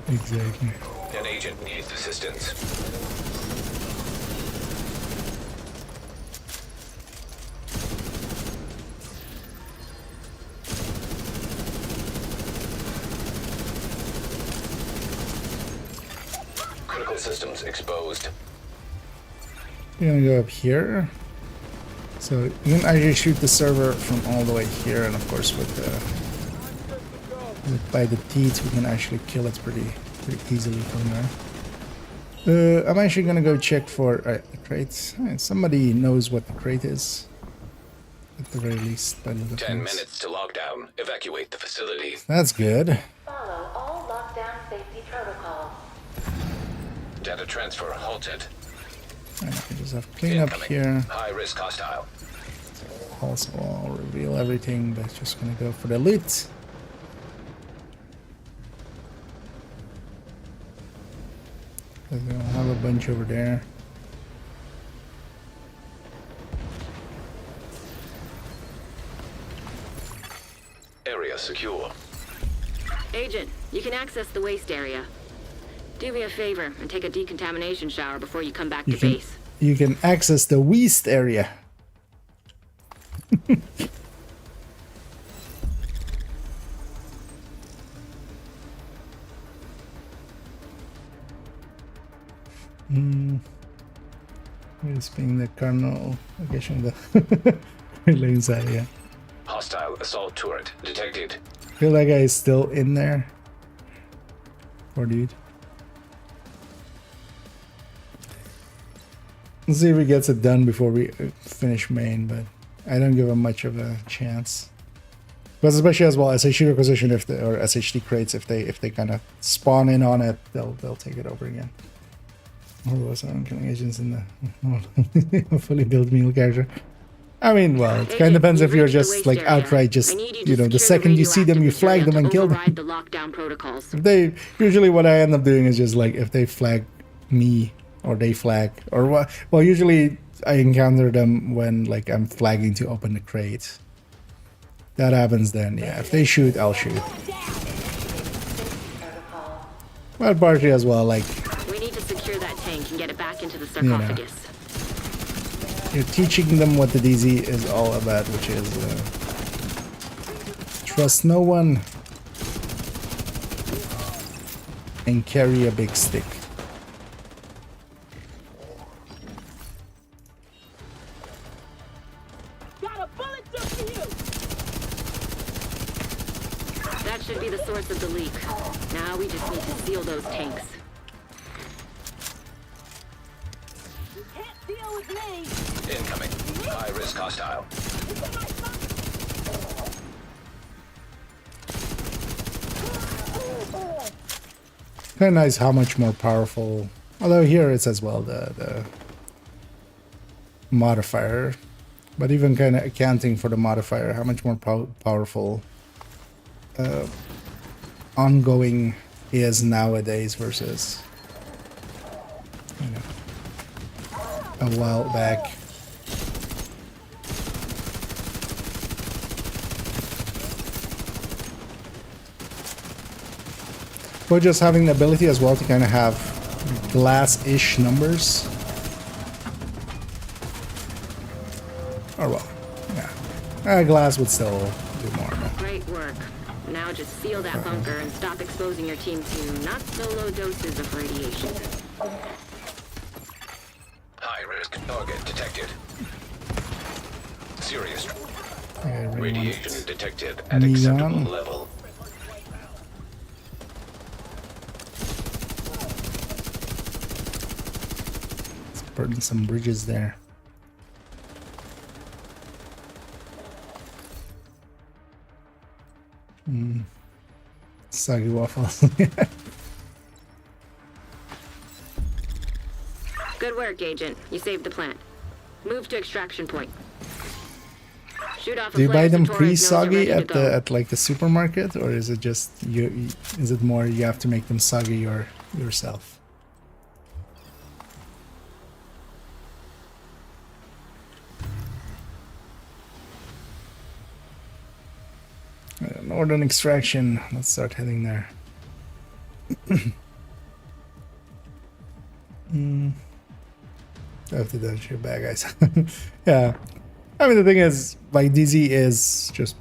Exactly.
An agent needs assistance. Critical systems exposed.
We're gonna go up here. So you can actually shoot the server from all the way here, and of course with by the teeth we can actually kill it pretty easily from there. I'm actually gonna go check for the crates. Somebody knows what the crate is, at the very least. By the look of
10
things.
minutes to lockdown. Evacuate the facility.
That's good.
Follow all lockdown safety protocols.
Data transfer halted.
Alright, we just have cleanup
Incoming.
here.
High risk hostile.
Also, I'll reveal everything, but just gonna go for the loot. Because we don't have a bunch over there.
Area secure.
Agent, you can access the waste area. Do me a favor and take a decontamination shower before you come back to base.
You can access the waste area. Here's being the kernel location of the lanes area.
Hostile assault turret detected.
Feel that guy is still in there. Poor dude. Let's see if he gets it done before we finish main, but I don't give him much of a chance. Because especially as well, SHD requisition if or SHD crates, if they kind of spawn in on it, they'll take it over again. Or was I'm killing agents in the fully built meal character. I mean, well, it kind of depends if you're just like outright just, you know, the second you see them, you flag them and kill them.
The lockdown protocols.
They usually what I end up doing is just like if they flag me or they flag or what. Well, usually I encounter them when like I'm flagging to open the crate. That happens then, yeah. If they shoot, I'll shoot. But partially as well, like
We need to secure that tank and get it back into the sarcophagus.
you're teaching them what the DZ is all about, which is trust no one and carry a big stick.
That should be the source of the leak. Now we just need to seal those tanks.
Incoming. High risk hostile.
Kind of nice how much more powerful. Although here it's as well the modifier, but even kind of accounting for the modifier, how much more powerful ongoing is nowadays versus, you know, a while back. But just having the ability as well to kind of have glass-ish numbers. Or well, yeah. Glass would still do more. But
Great work. Now just seal that bunker and stop exposing your team to not so low doses of radiation.
High risk target detected. Serious
I really
radiation
want
detected at
neon.
acceptable level.
Let's burn some bridges there. Soggy waffles.
Good work, Agent. You saved the plant. Move to extraction point. Shoot off a
Do you buy
flare
them
so Torres knows you're ready
pre-soggy
to
at
go.
the like the supermarket, or is it just you? Is it more you have to make them soggy yourself? Northern extraction. Let's start heading there. I have to do your bad guys. Yeah. I mean, the thing is, like, DZ is just,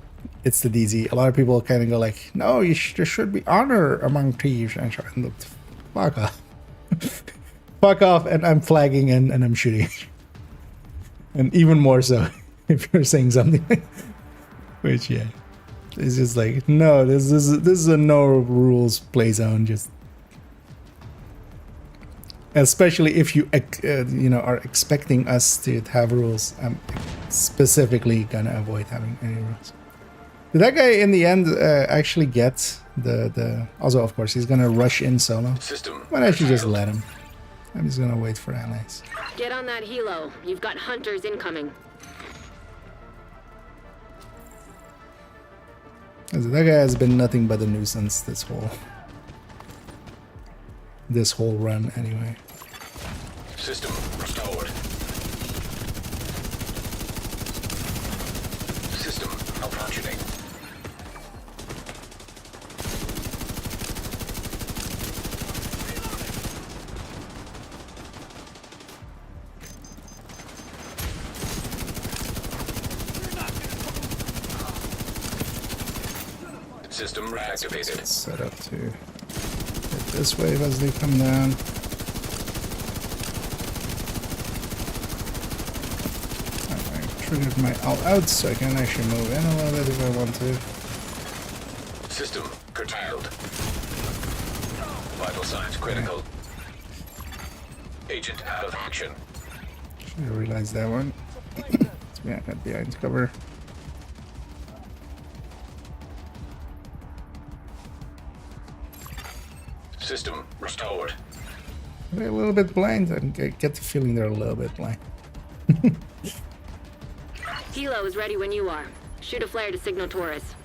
it's the DZ. A lot of people kind of go like, no, there should be honor among thieves. And fuck off. Fuck off, and I'm flagging and I'm shooting. And even more so if you're saying something. Which, yeah. It's just like, no, this is a no rules play zone. Just especially if you are expecting us to have rules. I'm specifically gonna avoid having any rules. Did that guy in the end actually get the? Also, of course, he's gonna rush in solo.
System.
Why don't you just let him? I'm just gonna wait for allies.
Get on that helo. You've got hunters incoming.
That guy has been nothing but a nuisance this whole run anyway.
System restored. System malfunctioning. System reactivated.
Set up to hit this wave as they come down. I triggered my all out so I can actually move in a little bit if I want to.
System curtailed. Vital signs critical. Agent out of action.
Should have realized that one. Yeah, got behind cover.
System restored.
They're a little bit blind. I get the feeling they're a little bit blind.
Helo is ready when you are. Shoot a flare to signal Taurus.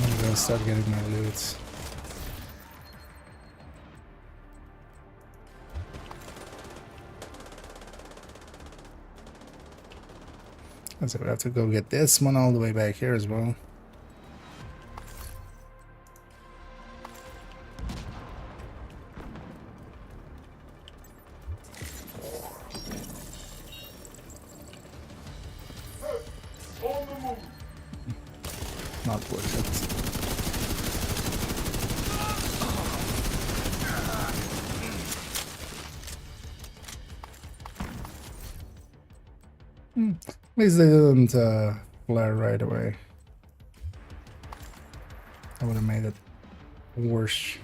I'm gonna start getting my loot. So we have to go get this one all the way back here as well. Not worth it. At least they didn't flare right away. I would have made it worse.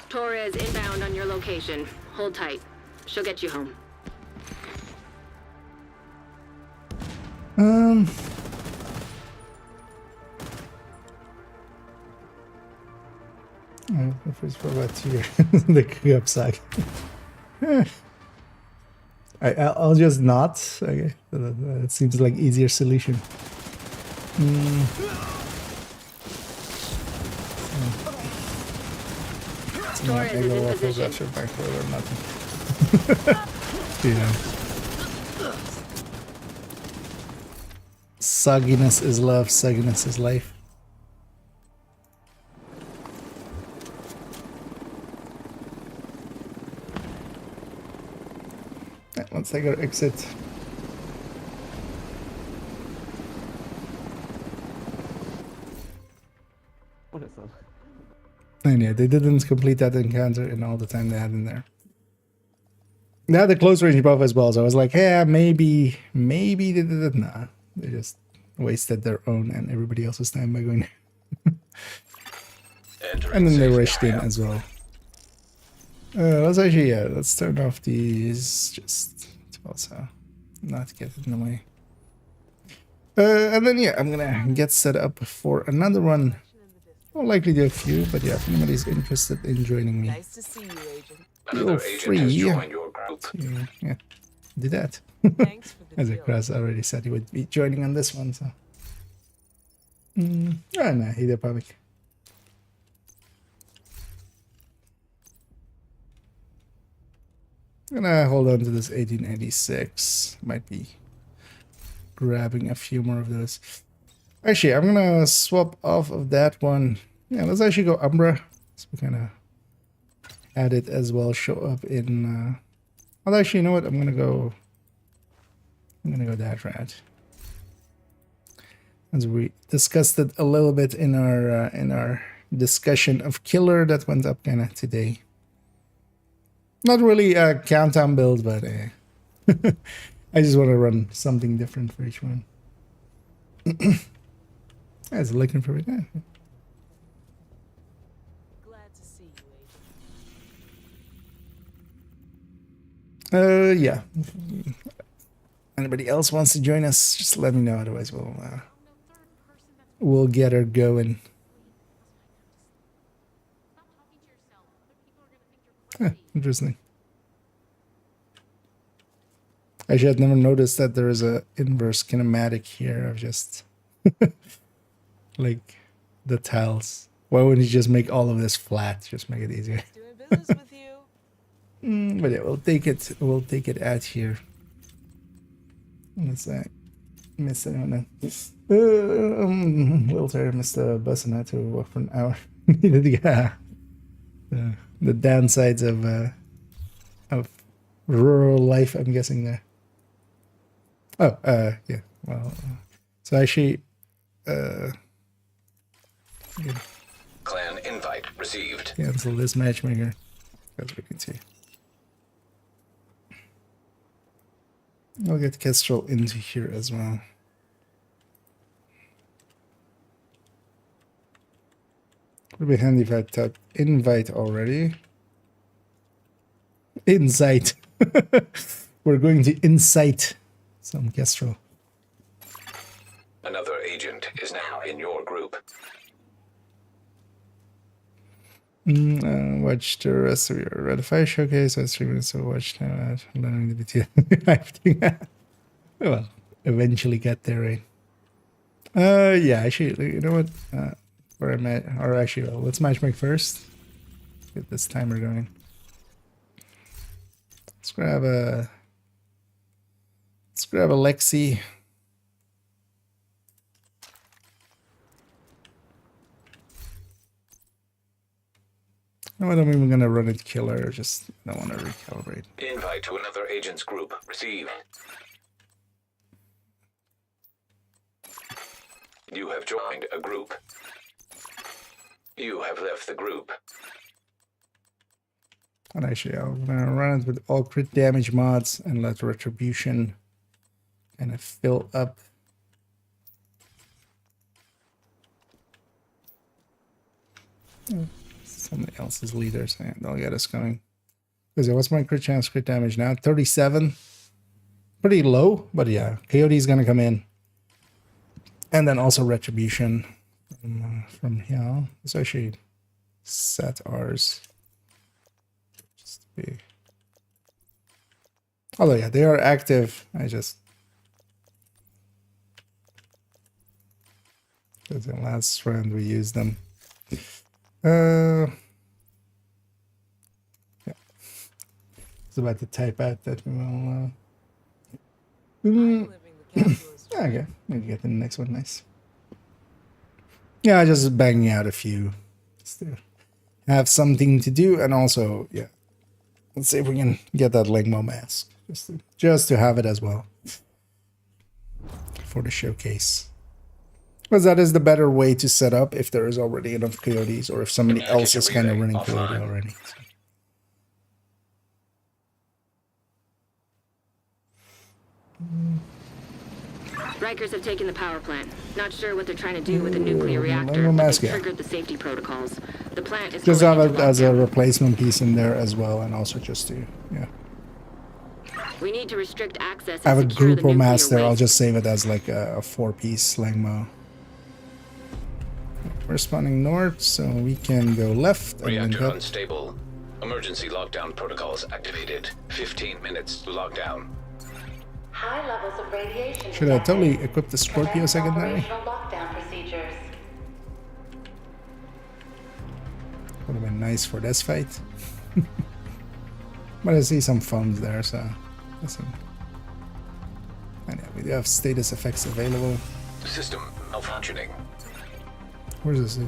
Torres inbound on your location. Hold tight. She'll get you home. First for about 2 years. The cup sack. I'll just not. Okay, it seems like easier solution. Torres is in position.
Or nothing. Yeah. Sogginess is love, sogginess is life. Yeah, let's take our exit.
What is that?
And yeah, they didn't complete that encounter in all the time they had in there. They had the close range buff as well, so I was like, yeah, maybe they did it. Nah, they just wasted their own and everybody else's time by going there. And then they rushed in as well. Let's actually, yeah, let's turn off these just to also not get in the way. And then, yeah, I'm gonna get set up for another one. I'll likely do a few, but yeah, if anybody's interested in joining me,
Nice to see you, Agent.
Another
feel
agent
free
has joined your group.
yeah, do that.
Thanks for the
As
deal.
Kras already said he would be joining on this one, so. Oh, no, he did public. gonna hold on to this 1886. Might be grabbing a few more of those. Actually, I'm gonna swap off of that one. Yeah, let's actually go Umbra. So we kind of had it as well show up in. Well, actually, you know what? I'm gonna go that rat. As we discussed it a little bit in our discussion of killer that went up kind of today. Not really a countdown build, but I just want to run something different for each one. I was looking for it.
Glad to see you, Agent.
Yeah. Anybody else wants to join us? Just let me know. Otherwise, we'll get her going. Interesting. Actually, I'd never noticed that there is a inverse kinematic here of just like the tiles. Why wouldn't you just make all of this flat? Just make it easier.
Doing business with you.
But yeah, we'll take it. We'll take it at here. What's that? Miss anyone? Wilter missed the bus and had to walk for an hour. Yeah. The downsides of rural life, I'm guessing there. Oh, yeah. Well, so actually,
Clan invite received.
cancel this matchmaker. As we can see, I'll get Kestrel into here as well. Would be handy if I type invite already. Insight. We're going to incite some Kestrel.
Another agent is now in your group.
Watch the rest of your Red Fire Showcase. That's 3 minutes of watch time. Learning the BTS. Well, eventually get there, right? Yeah, actually, you know what? Where I'm at, or actually, well, let's matchmake first. Get this timer going. Let's grab a Lexi. No, I don't even gonna run it killer. Just don't want to recalibrate.
Invite to another agent's group received. You have joined a group. You have left the group.
And actually, I'm gonna run it with all crit damage mods and let retribution kind of fill up. Somebody else's leaders, and they'll get us going. Because what's my crit chance, crit damage now? 37. Pretty low, but yeah, Coyote is gonna come in, and then also retribution from here. Let's actually set ours. Just to be. Although yeah, they are active. I just because the last round we used them. Yeah. It's about to type out that we will.
Living the capitalist
Okay, maybe get the next one. Nice. Yeah, just banging out a few, just to have something to do, and also yeah, let's see if we can get that Legmo mask, just to have it as well for the showcase. Because that is the better way to set up if there is already enough coyotes, or if somebody else is kind of running coyote already. So.
Rikers have taken the power plant. Not sure what they're trying to do with a nuclear reactor, but
mask,
they've
yeah.
triggered the safety protocols. The plant is
Just
going
have
into
it as a
lockdown.
replacement piece in there as well, and also just to yeah.
We need to restrict access and
I have a
secure the
group or
nuclear
mask there. I'll
waste.
just save it as like a 4-piece Langmo. We're spawning north, so we can go left and link
Reactor
up.
unstable. Emergency lockdown protocols activated. 15 minutes to lockdown.
High levels of radiation.
Should I totally
detected.
equip the Scorpio
Commence
secondary?
operational lockdown procedures.
Would have been nice for this fight. But I see some phones there, so let's see. And yeah, we do have status effects available.
System malfunctioning.
Where's this?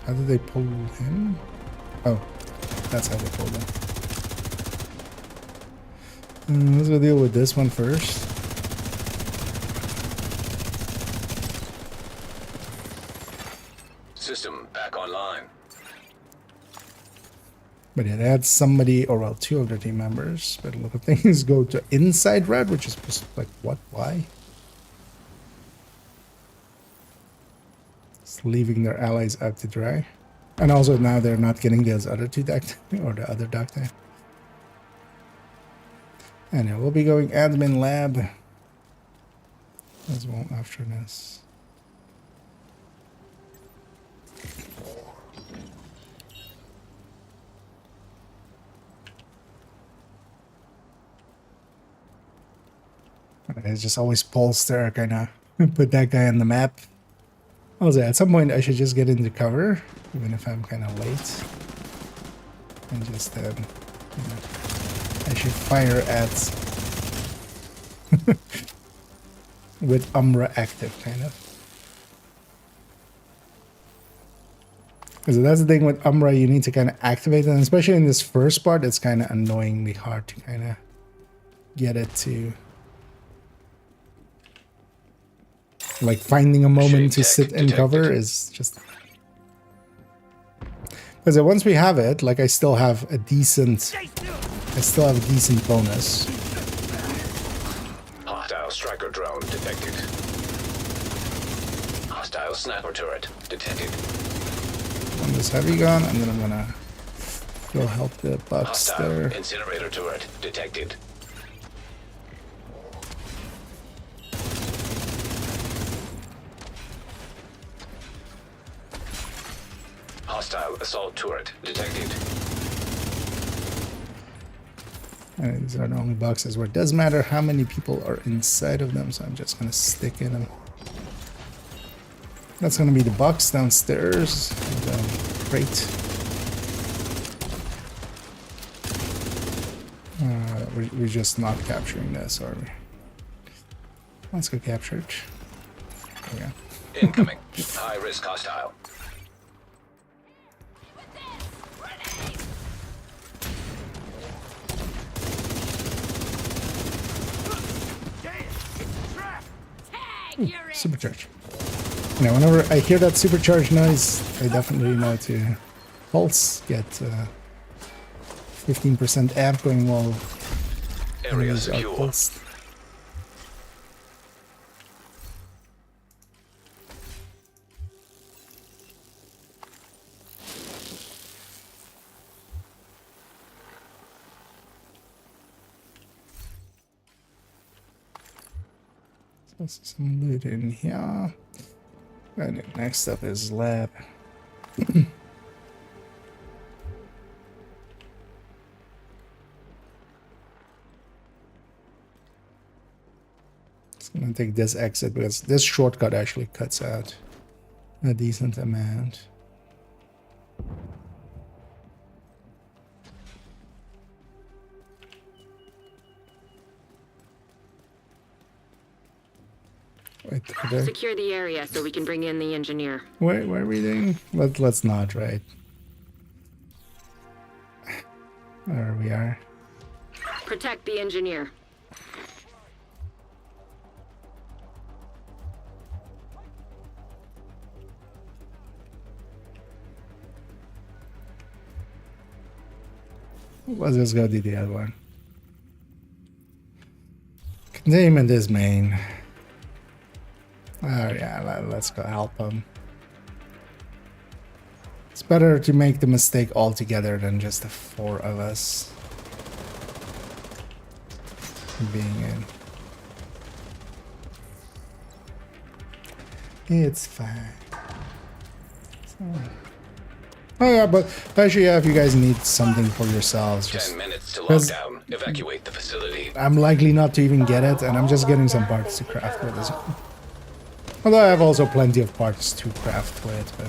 How did they pull him? Oh, that's how they pulled him. Let's go deal with this one first.
System back online.
But it had somebody, or well, two of their team members. But look at things go to inside red, which is just like, what? Why? Just leaving their allies out to dry. And also now they're not getting those other two duct or the other duct. And we'll be going admin lab as well after this. It's just always pulse there, kind of put that guy on the map. Also, at some point I should just get into cover, even if I'm kind of late. And just, you know, I should fire at with Umbra active, kind of. Because that's the thing with Umbra, you need to kind of activate it, and especially in this first part, it's kind of annoyingly hard to kind of get it to... Like finding a moment to sit in cover is just... Because once we have it, like I still have a decent bonus.
Hostile striker drone detected. Hostile sniper turret detected.
On this heavy gun, and then I'm gonna go help the Bucks
Hostile
there.
incinerator turret detected. Hostile assault turret detected.
And these are the only boxes where it does matter how many people are inside of them, so I'm just gonna stick in them. That's gonna be the box downstairs. And, crate. We're just not capturing this, are we? Let's go capture it. There we go.
Incoming. High risk hostile.
Supercharge. Now, whenever I hear that supercharge noise, I definitely know to pulse, get 15% amp going while
Area
enemies are
secure.
pulsed. Some loot in here. And then next up is lab. Just gonna take this exit because this shortcut actually cuts out a decent amount. Wait, there.
Secure the area so we can bring in the engineer.
Wait, what are we doing? Let's not, right? There we are.
Protect the engineer.
Let's just go do the other one. Containment is main. Oh yeah, let's go help him. It's better to make the mistake altogether than just the four of us being in. It's fine. Oh yeah, but actually, yeah, if you guys need something for yourselves,
10
just
minutes to
Because-
lockdown. Evacuate the facility.
I'm likely not to even get it, and I'm just getting some parts to craft with this. Although I have also plenty of parts to craft with, but...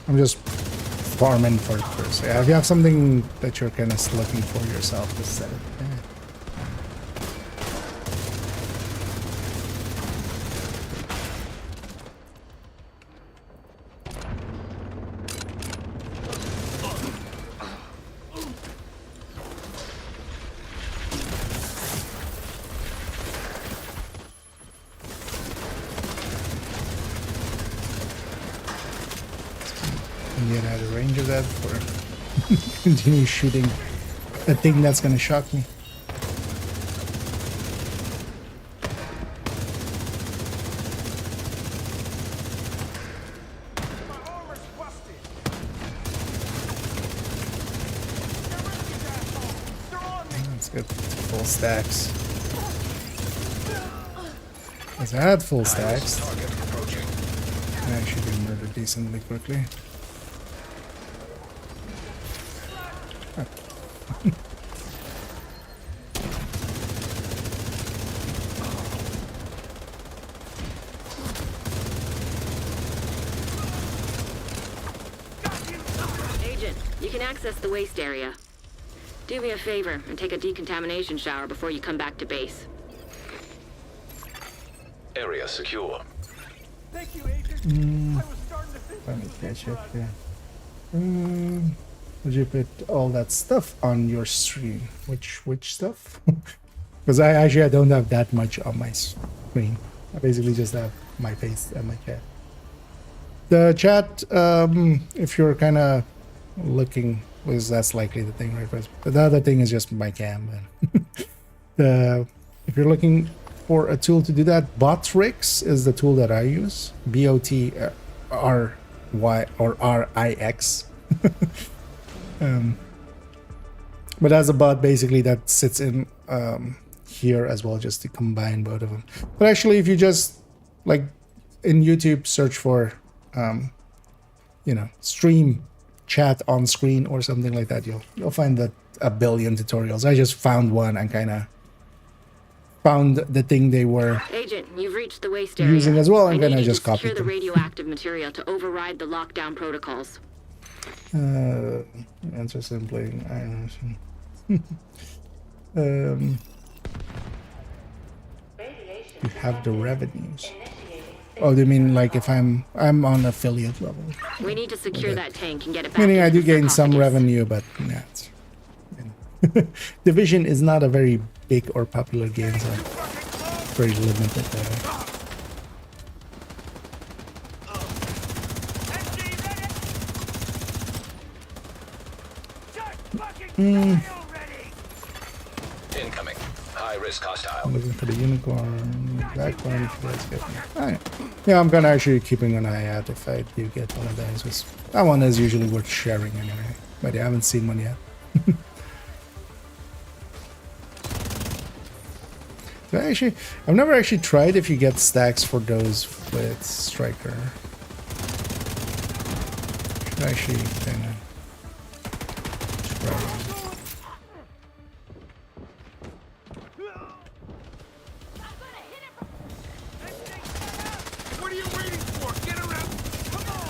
I'm just farming for it first. Yeah, if you have something that you're kind of looking for yourself, just set it. Yeah. And get out of range of that for continue shooting a thing that's gonna shock me. That's good. Full stacks. Because I had full stacks. I actually did murder decently quickly.
Agent, you can access the waste area. Do me a favor and take a decontamination shower before you come back to base.
Area secure.
Thank you, Agent. I was starting to think.
Let me catch up here. Would you put all that stuff on your stream? Which stuff? Because I don't have that much on my screen. I basically just have my face and my chat. The chat, if you're kind of looking, because that's likely the thing, right? But the other thing is just my cam. If you're looking for a tool to do that, Botrix is the tool that I use. BOTRY or RIX. But as a bot, basically that sits in here as well, just to combine both of them. But actually, if you just like in YouTube search for stream chat on screen or something like that, you'll find that a billion tutorials. I just found one and kind of found the thing they were
Agent, you've reached the waste area.
using as well, and
I
then
need
I
you
just
to secure
copied
the
them.
radioactive material to override the lockdown protocols.
Answer simply. You have the revenues. Oh, do you mean like if I'm on affiliate level?
We need to secure that tank and get it back.
Meaning I
into
do
the
gain some
sarcophagus.
revenue, but yeah, Division is not a very big or popular game, so very limited there.
Incoming. High risk hostile.
I'm looking for the unicorn. That one, if you guys get me. Alright. Yeah, I'm gonna actually keeping an eye out if I do get one of those. 'Cause that one is usually worth sharing anyway. But yeah, I haven't seen one yet. So actually, I've never actually tried if you get stacks for those with Striker. Should actually kind of try.
What are you waiting for? Get around. Come on.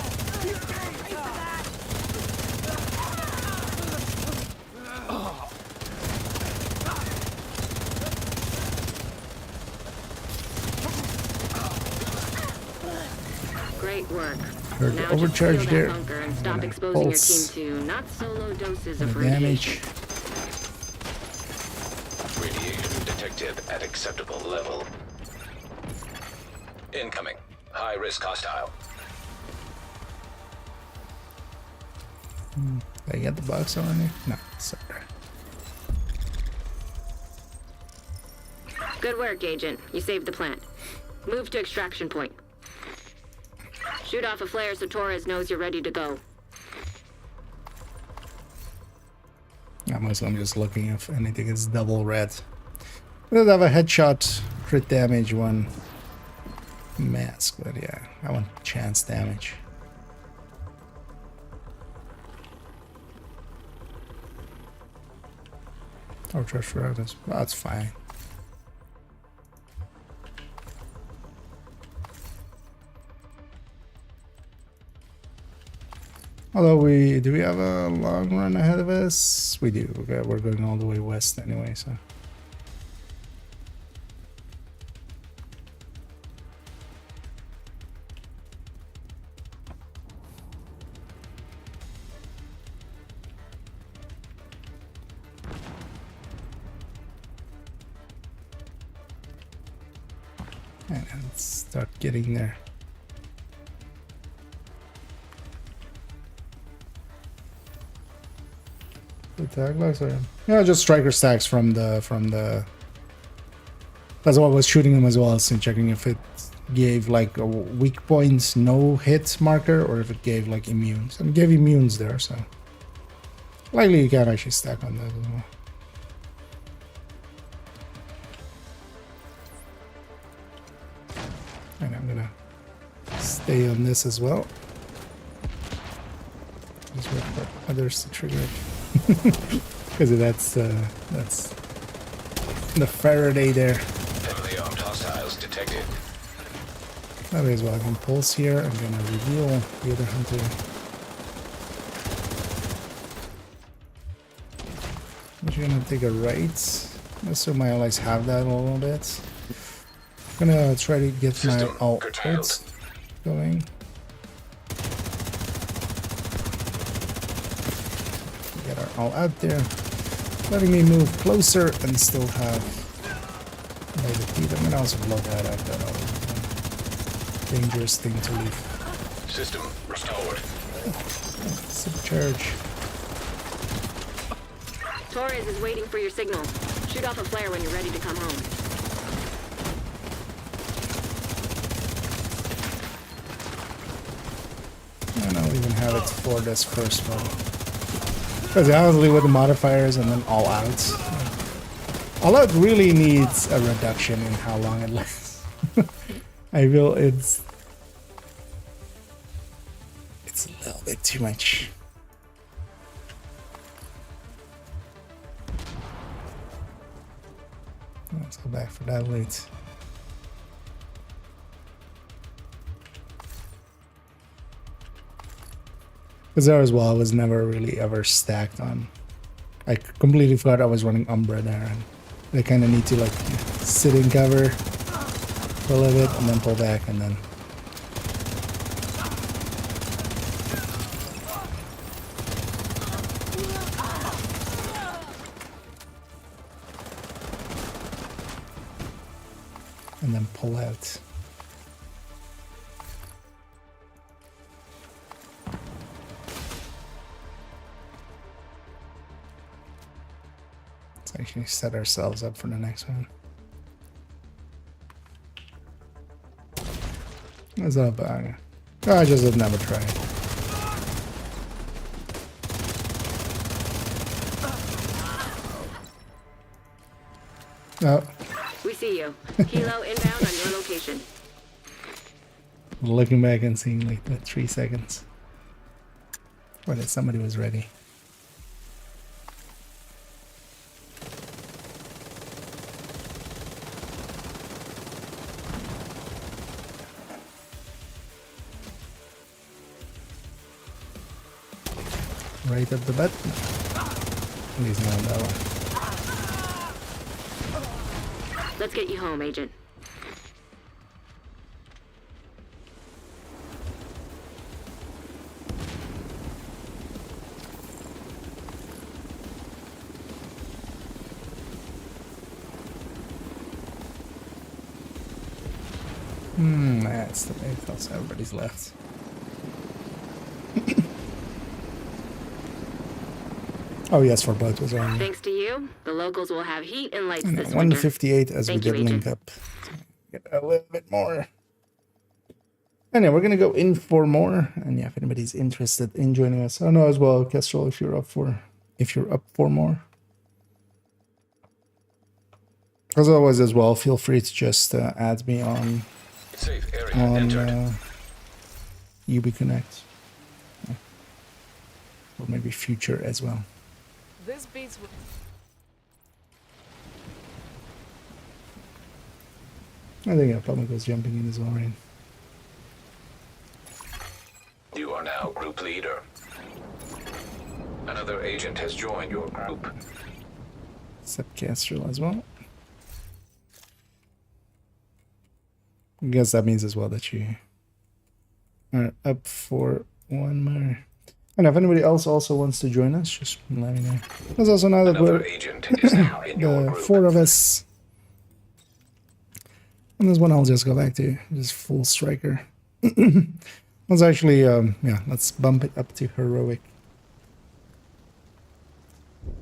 Great work.
Heard the
Now just
overcharge
seal
there.
that bunker and stop
Gonna
exposing your
pulse.
team to not so low doses of
The
radiation.
damage.
Radiation detected at acceptable level. Incoming. High risk hostile.
Did I get the box already? No, sorry.
Good work, Agent. You saved the plant. Move to extraction point. Shoot off a flare so Torres knows you're ready to go.
I'm just looking if anything is double red. I did have a headshot, crit damage, one mask, but yeah, I want chance damage. Oh, trash routers. That's fine. Although do we have a long run ahead of us? We do. Okay, we're going all the way west anyway, so. And let's start getting there. The tag logs are, yeah, just striker stacks from the. That's what I was shooting them as well, and checking if it gave like a weak points no hit marker or if it gave like immunes. And it gave immunes there, so likely you can actually stack on that as well. And I'm gonna stay on this as well. Just wait for others to trigger it. Because that's the Faraday there.
Heavily armed hostiles detected.
That way as well. I can pulse here. I'm gonna reveal the other hunter. I'm just gonna take a right. So my allies have that a little bit. I'm gonna try to get my all outs going. Get our all out there. Letting me move closer and still have by the feet. I'm gonna also blow that out. That dangerous thing to leave.
System restored.
Supercharge.
Torres is waiting for your signal. Shoot off a flare when you're ready to come home.
And I'll even have it for this first one. Because honestly with the modifiers and then all out. All out really needs a reduction in how long it lasts. I feel it's a little bit too much. Let's go back for that late. Because there as well, I was never really ever stacked on. I completely forgot I was running Umbra there, and I kind of need to like sit in cover for a little bit and then pull back and then. And then pull out. Let's actually set ourselves up for the next one. What's up, I just have never tried. Oh.
We see you. Kilo inbound on your location.
Looking back and seeing like the 3 seconds. Or that somebody was ready. Right at the button. He's not on that one.
Let's get you home, Agent.
That's the way it feels. Everybody's left. Oh yes, for both was on.
Thanks to you, the locals will have heat and lights this winter.
158 as
Thank
we
you,
did link
Agent.
up. Get a little bit more. Anyway, we're gonna go in for more, and yeah, if anybody's interested in joining us, I know as well, Kestrel, if you're up for more. As always, as well, feel free to just add me on
Safe area entered.
UB Connect, or maybe future as well.
This beats with.
I think public was jumping in as well, right?
You are now group leader. Another agent has joined your group.
Except Castrol as well. I guess that means as well that you are up for one more. And if anybody else also wants to join us, just let me know. There's also now that
Another
we're
agent is now in your
the
group.
4 of us. And this one I'll just go back to, just full striker. Let's actually, yeah, let's bump it up to heroic.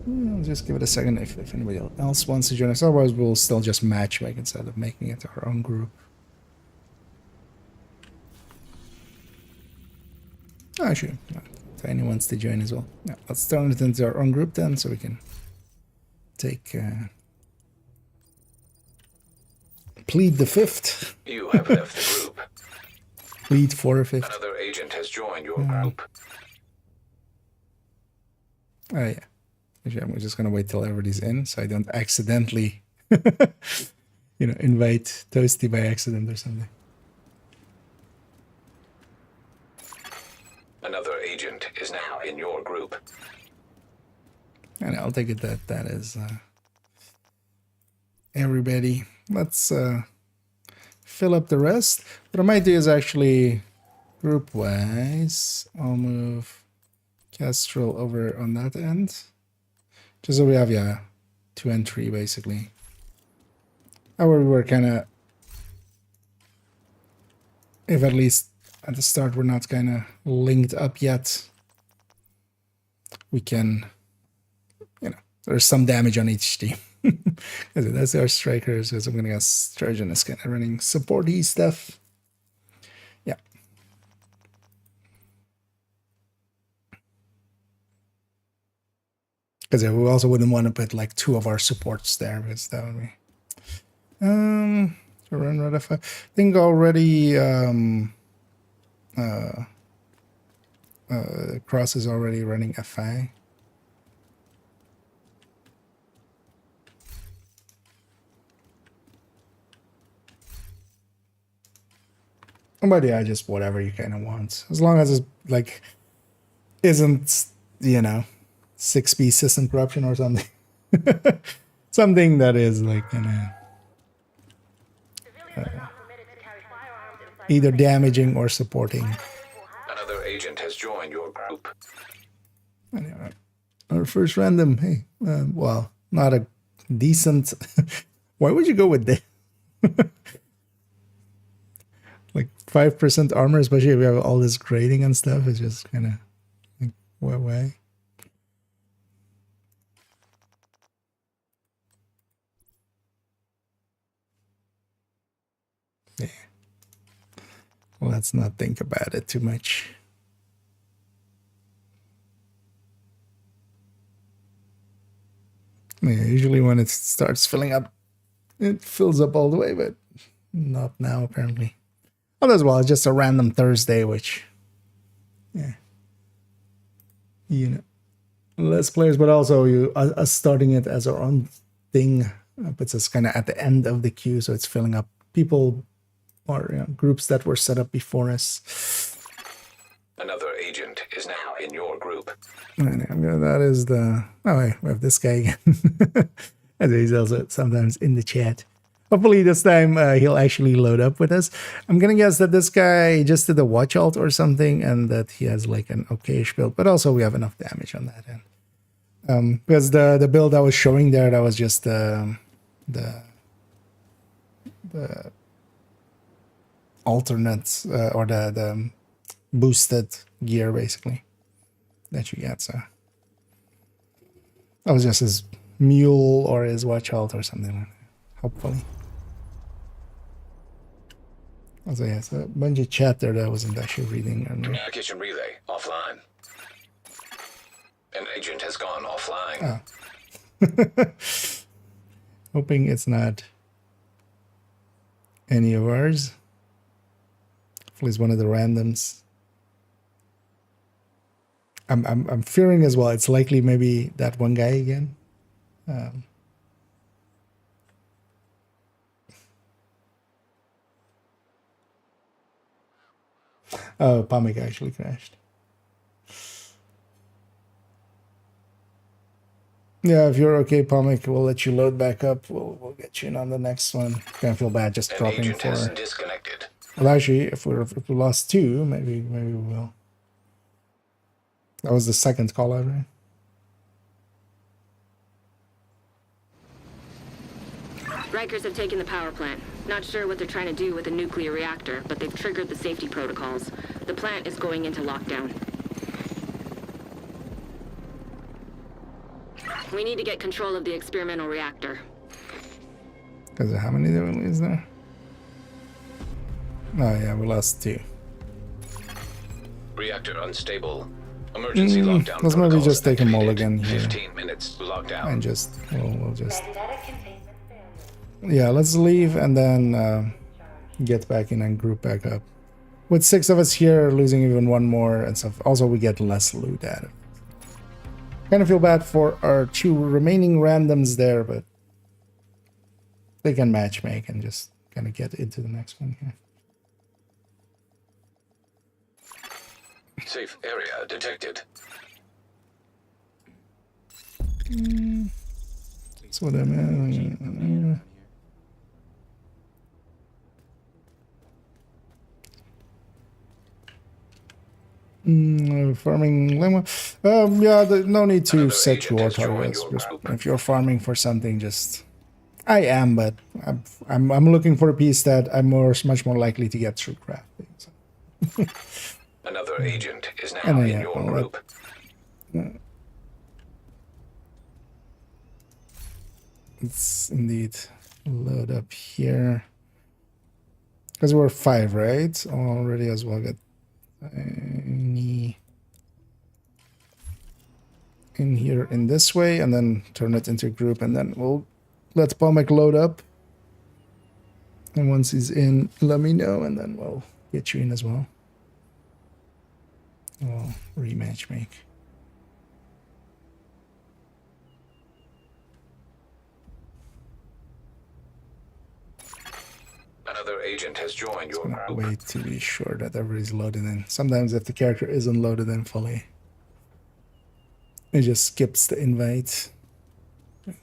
I'll just give it a second if anybody else wants to join us. Otherwise, we'll still just matchmake instead of making it our own group. Actually, if anyone wants to join as well. Yeah, let's turn it into our own group then, so we can take plead the 5th.
You have left the group.
Plead for a 5th.
Another agent has joined your group.
Oh yeah. Actually, I'm just gonna wait till everybody's in, so I don't accidentally, invite Toasty by accident or something.
Another agent is now in your group.
And I'll take it that is everybody. Let's fill up the rest. What I might do is actually group wise. I'll move Castrol over on that end. Just so we have 2 and 3 basically. However, we were kinda, if at least at the start we're not kinda linked up yet, we can, there's some damage on each team. That's our strikers, because I'm gonna guess Sturgeon is kinda running supporty stuff. Yeah. Because we also wouldn't want to put like 2 of our supports there, because that would be run red F5. I think already Cross is already running FI. But yeah, just whatever you kind of want, as long as it's like isn't 6B system corruption or something. Something that is like either damaging or supporting.
Another agent has joined your group.
Anyway, our first random. Hey, well, not a decent. Why would you go with this? Like 5% armor, especially if we have all this grading and stuff. It's just kind of like, why? Yeah. Let's not think about it too much. Yeah, usually when it starts filling up, it fills up all the way, but not now apparently. Oh, as well, it's just a random Thursday, which, yeah, less players, but also us starting it as our own thing puts us kind of at the end of the queue, so it's filling up people or groups that were set up before us.
Another agent is now in your group.
That is the... Oh, wait, we have this guy again. As he's also sometimes in the chat. Hopefully this time he'll actually load up with us. I'm gonna guess that this guy just did a watch alt or something, and that he has like an okayish build, but also we have enough damage on that end. Because the build I was showing there, that was just the alternate or the boosted gear basically that you get. So that was just his mule or his watch alt or something like that, hopefully. Also, yeah, so a bunch of chat there that I wasn't actually reading.
Communication relay offline. An agent has gone offline.
Oh. Hoping it's not any of ours. Hopefully it's one of the randoms. I'm fearing as well. It's likely maybe that one guy again. Oh, Pamik actually crashed. Yeah, if you're okay, Pomic, we'll let you load back up. We'll get you in on the next one. Gonna feel bad just
An
dropping
agent has
for.
disconnected.
Well, actually, if we lost two, maybe we will. That was the second call out, right?
Rikers have taken the power plant. Not sure what they're trying to do with the nuclear reactor, but they've triggered the safety protocols. The plant is going into lockdown. We need to get control of the experimental reactor.
Because how many did we lose there? Oh yeah, we lost two.
Reactor unstable. Emergency lockdown.
Let's maybe
protocols
just take a
activated.
mulligan here.
15 minutes lockdown.
And just we'll just
Magnetic containment failure.
yeah, let's leave and then get back in and group back up. With 6 of us here, losing even one more and stuff. Also, we get less loot at it. Kind of feel bad for our 2 remaining randoms there, but they can matchmake and just kind of get into the next one here.
Safe area detected.
That's what I mean. Farming lemon. Yeah, no need to
Another
set
agent
your
has joined
targets.
your
Just,
group.
if you're farming for something, just I am, but I'm looking for a piece that I'm much more likely to get through crafting. So.
Another agent is now
And
in
yeah,
your
well,
group.
Let's indeed load up here because we're 5, right? Already as well. Get any in here in this way, and then turn it into a group, and then we'll let Pomic load up. And once he's in, let me know, and then we'll get you in as well. We'll rematch make.
Another agent has joined your
Gonna
group.
wait to be sure that everybody's loaded in. Sometimes if the character isn't loaded in fully, it just skips the invite.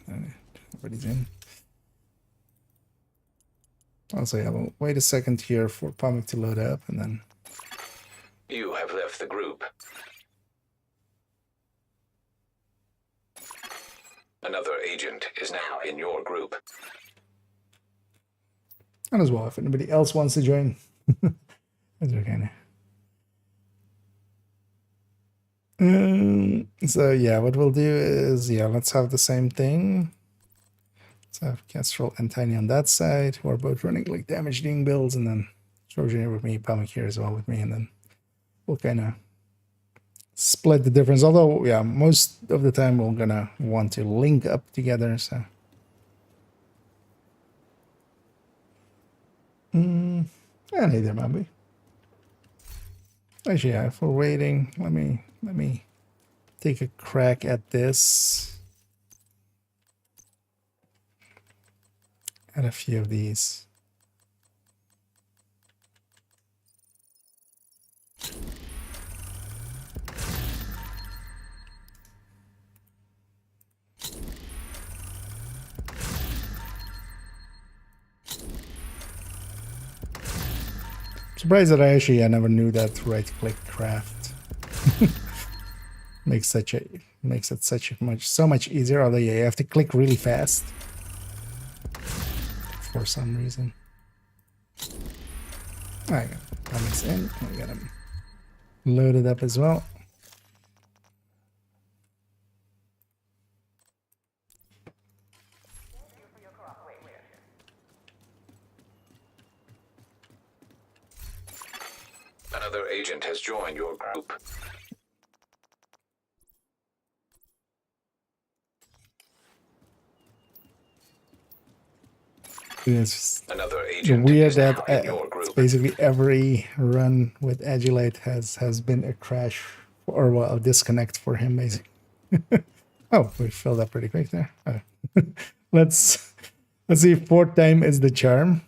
Everybody's in. Also, yeah, we'll wait a second here for Pomic to load up, and then
You have left the group. Another agent is now in your group.
and as well if anybody else wants to join. That's okay. So yeah, what we'll do is let's have the same thing. Let's have Kestrel and Tiny on that side, who are both running like damage dealing builds, and then Trojan here with me, Pomic here as well with me, and then we'll kind of split the difference. Although, yeah, most of the time we're gonna want to link up together. So, and hey there, Mambi. Actually, yeah, if we're waiting, let me take a crack at this. Add a few of these. Surprised that I never knew that right click craft makes it so much easier. Although yeah, you have to click really fast for some reason. Alright, Pomic's in. We got him loaded up as well.
Another agent has joined your group.
It's
Another agent
weird
is now
that
in your
it's
group.
basically every run with Agilite has been a crash or well, a disconnect for him basically. Oh, we filled up pretty quick there. Oh. let's see if 4th time is the charm.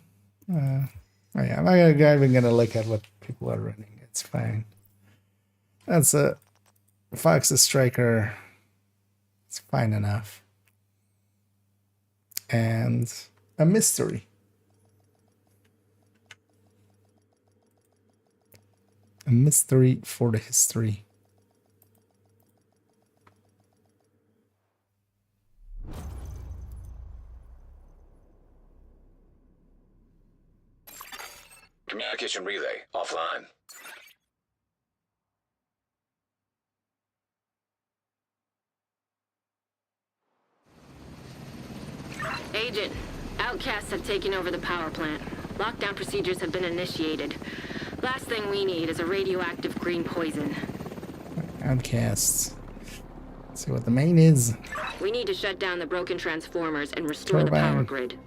Oh yeah, I'm not even gonna look at what people are running. It's fine. That's a Fox the Striker It's fine enough. And a mystery. A mystery for the history.
Communication relay offline.
Agent, outcasts have taken over the power plant. Lockdown procedures have been initiated. Last thing we need is a radioactive green poison.
Outcasts. Let's see what the main is.
We need to shut down the broken transformers and restore the power grid.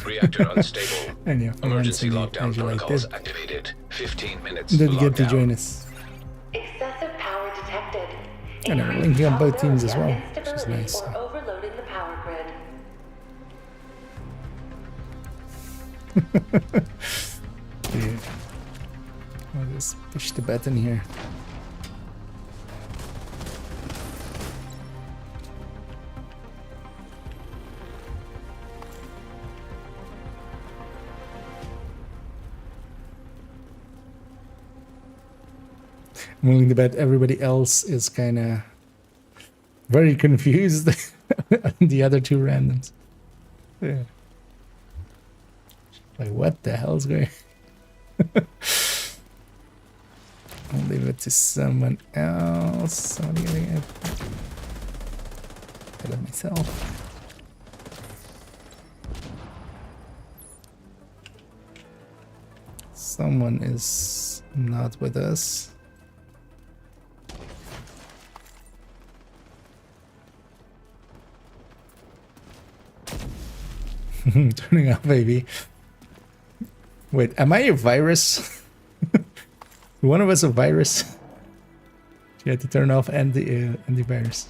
Reactor unstable.
And yeah,
Emergency
once
lockdown
you like
protocols
this,
activated. 15 minutes.
did get to
lockdown.
join us.
Excessive power detected.
And we're linking on both teams as well, which is nice.
Or overloading the power grid.
Yeah. I'll just push the button here. I'm willing to bet everybody else is kind of very confused on the other two randoms. Yeah. Like, what the hell's going on? I'll leave it to someone else. Somebody gonna get ahead of myself. Someone is not with us. Turning off, baby. Wait, am I a virus? One of us a virus? You had to turn off antivirus.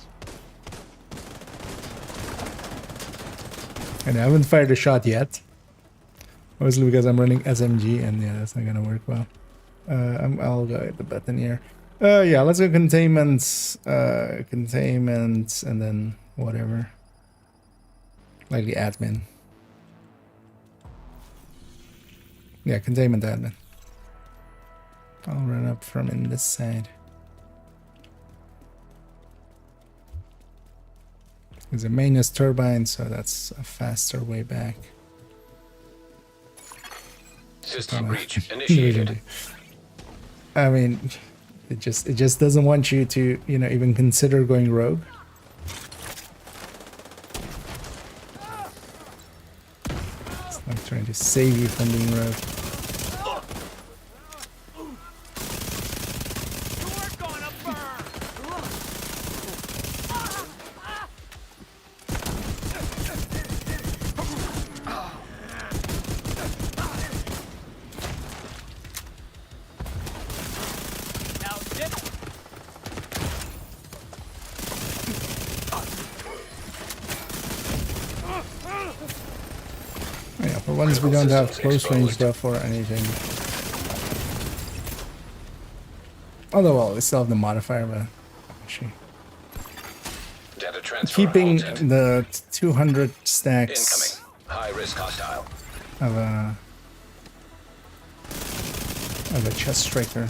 And I haven't fired a shot yet. Mostly because I'm running SMG, and yeah, that's not gonna work well. I'll go hit the button here. Yeah, let's go containment, containment, and then whatever. Like the admin. Yeah, containment admin. I'll run up from in this side. There's a main is turbine, so that's a faster way back.
System breach initiated.
I mean, it just doesn't want you to, you know, even consider going rogue. It's like trying to save you from being rogue. Yeah, for once we don't have close range stuff or anything. Although, well, we still have the modifier, but actually.
Data transfer
Keeping
halted.
the 200 stacks
Incoming. High risk hostile.
of a chest striker.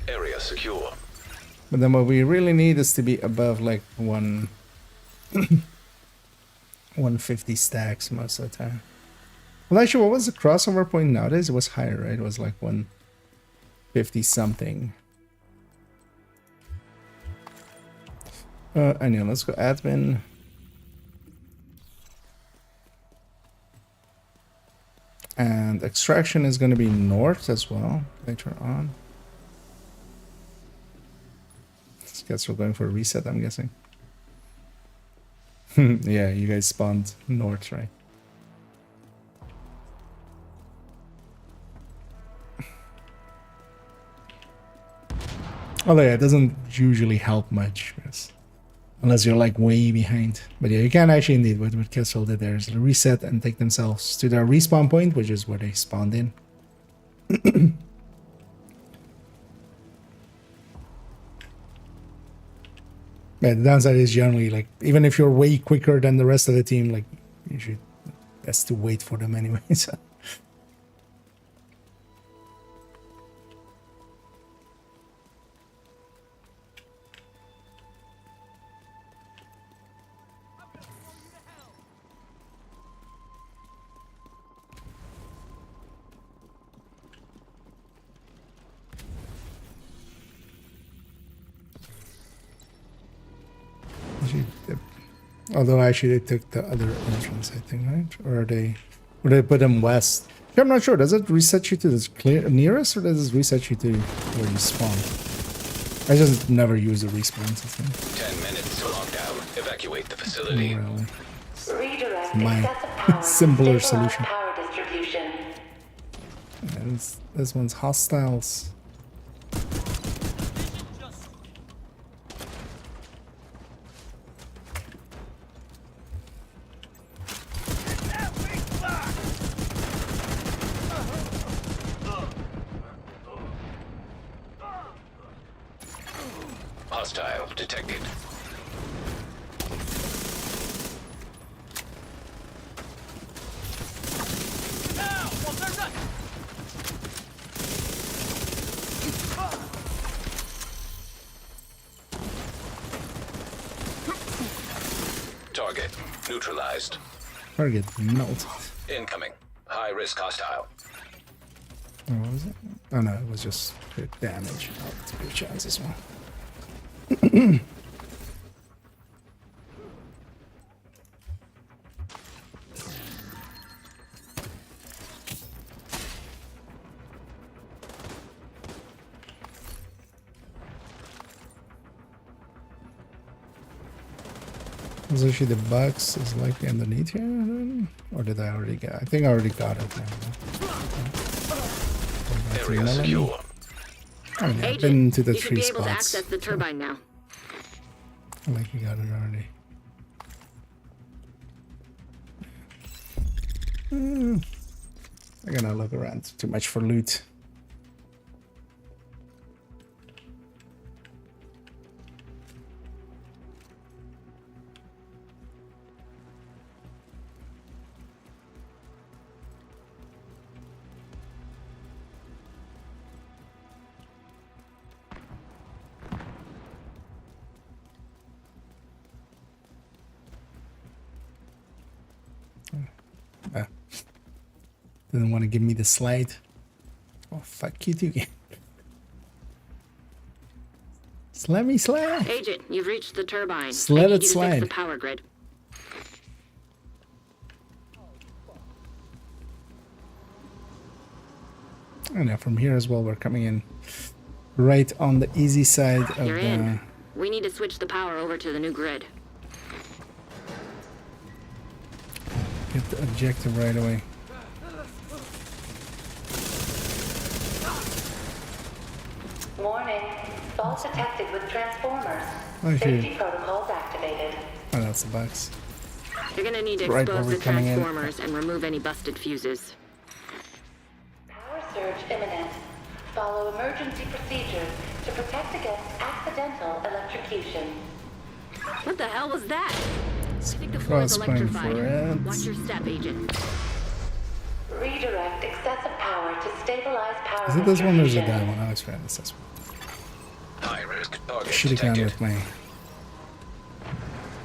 Area secure.
But then what we really need is to be above like 150 stacks most of the time. Well, actually, what was the crossover point nowadays? It was higher, right? It was like 150 something. Anyway, let's go admin. And extraction is going to be north as well later on. I guess we're going for a reset, I'm guessing. Yeah, you guys spawned north, right? Although yeah, it doesn't usually help much. Because Unless you're like way behind. But yeah, you can actually indeed, what Kessel did there is reset and take themselves to their respawn point, which is where they spawned in. Yeah, the downside is generally like, even if you're way quicker than the rest of the team, like, you should, best to wait for them anyway, so. Although actually they took the other entrance, I think, right? Or they put them west. Yeah, I'm not sure. Does it reset you to the nearest, or does it reset you to where you spawn? I just never use the respawns.
10 minutes to lockdown. Evacuate the facility.
Really.
Redirect
My
excessive power to
simpler
stabilize
solution.
power distribution.
And this one's hostiles.
Hostile detected. Target neutralized.
Target melted.
Incoming. High risk hostile.
What was it? Oh no, it was just good damage. Oh, it's a good chance as well. Is actually the box is likely underneath here, or did I already get? I think I already got it.
Area secure.
I mean, I've
Agent,
been to the
you should
three
be able to
spots.
access the turbine now.
I like we got it already. I'm gonna look around too much for loot. Didn't want to give me the slide. Oh, fuck you too. Let me slide.
Agent, you've reached the turbine.
Let
I need
it
you to
slide.
fix the power grid.
And now from here as well, we're coming in right on the easy side of
You're
the...
in. We need to switch the power over to the new grid.
Get the objective right away.
Warning. Fault detected with transformers.
Okay.
Safety protocols activated.
Oh, that's the box.
You're gonna need to
Right where
expose
we're
the
coming in.
transformers and remove any busted fuses.
Power surge imminent. Follow emergency procedures to protect against accidental electrocution.
What the hell was that? I think the floor is
Cross-point
electrified.
for
Watch
it.
your step, Agent.
Redirect excessive power to stabilize power
Is it this one or is it
distribution.
that one? I always forget it's this one.
High risk target
Should have gone
detected.
with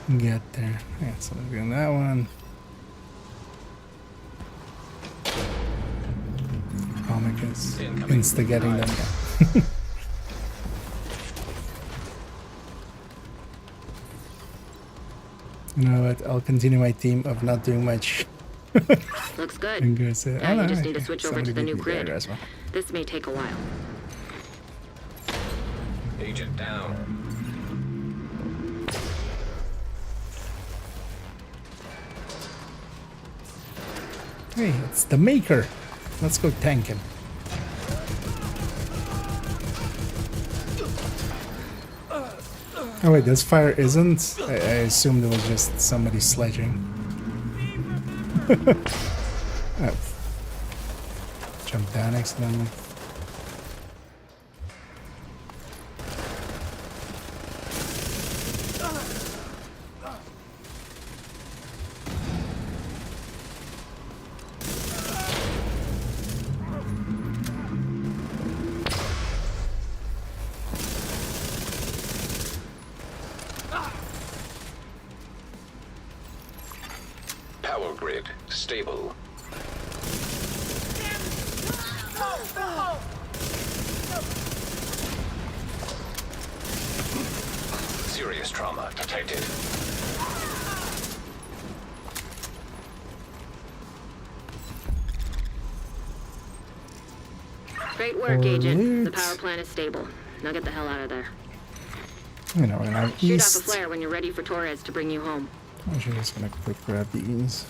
my... Get there. Yeah, so we're doing that one. Comic is instigating them. Yeah. You know what? I'll continue my theme of not doing much.
Looks good.
And go say,
Now
oh,
you
no,
just need to
okay,
switch over to
somebody
the new
beat me there
grid.
as well.
This may take a while.
Agent down.
Hey, it's the Maker. Let's go tank him. Oh wait, this fire isn't? I assumed it was just somebody sledging. Oh. Jump down accidentally.
Power grid stable. Serious trauma detected.
Great work, Agent. The
Alright.
power plant is stable. Now get the hell out of there.
You know, and I'm
Shoot off a
east.
flare when you're ready for Torres to bring you home.
I'm actually just gonna quick grab these.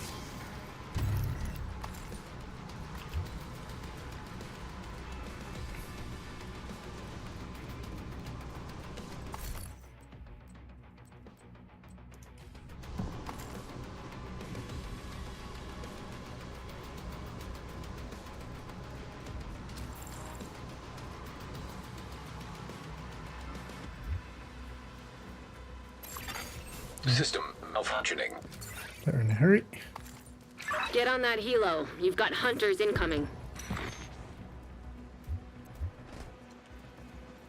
System malfunctioning.
They're in a hurry.
Get on that helo. You've got hunters incoming.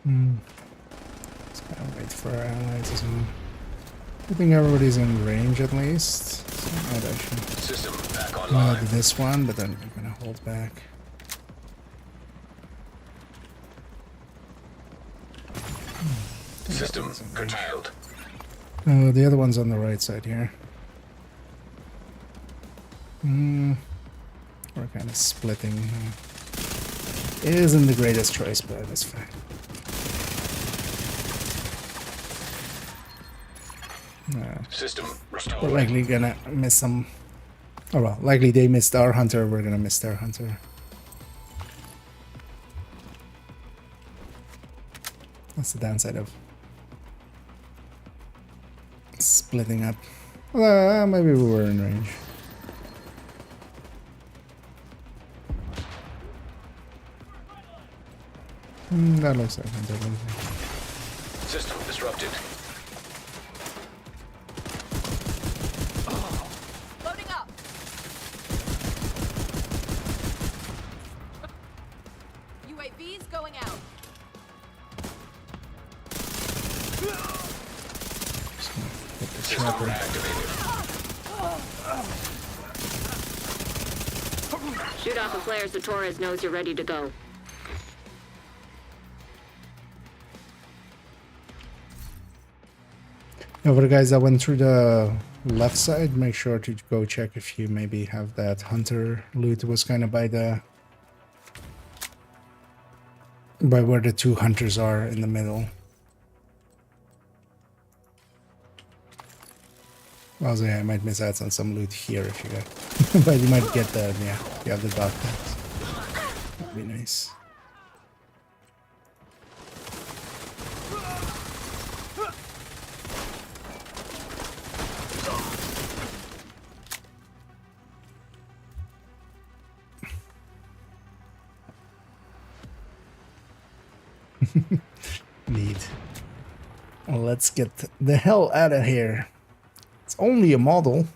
Just gotta wait for our allies as well. I think everybody's in range at least. So I might actually
System back
do
online.
this one, but then we're gonna hold back.
System curtailed.
The other one's on the right side here. We're kind of splitting. Isn't the greatest choice, but that's fine.
System
We're
restored.
likely gonna miss some. Oh well, likely they missed our hunter. We're gonna miss their hunter. That's the downside of splitting up. Maybe we were in range. That looks like hunter.
System disrupted.
Loading up. UAVs going out.
Hit the
System
chopper.
reactivated.
Shoot off a flare so Torres knows you're ready to go.
Now, for the guys that went through the left side, make sure to go check if you maybe have that hunter loot. Was kind of by where the two hunters are in the middle. Also, yeah, I might miss out on some loot here if you got, but you might get the you have the dog tags. That'd be nice. Neat. Well, let's get the hell out of here. It's only a model.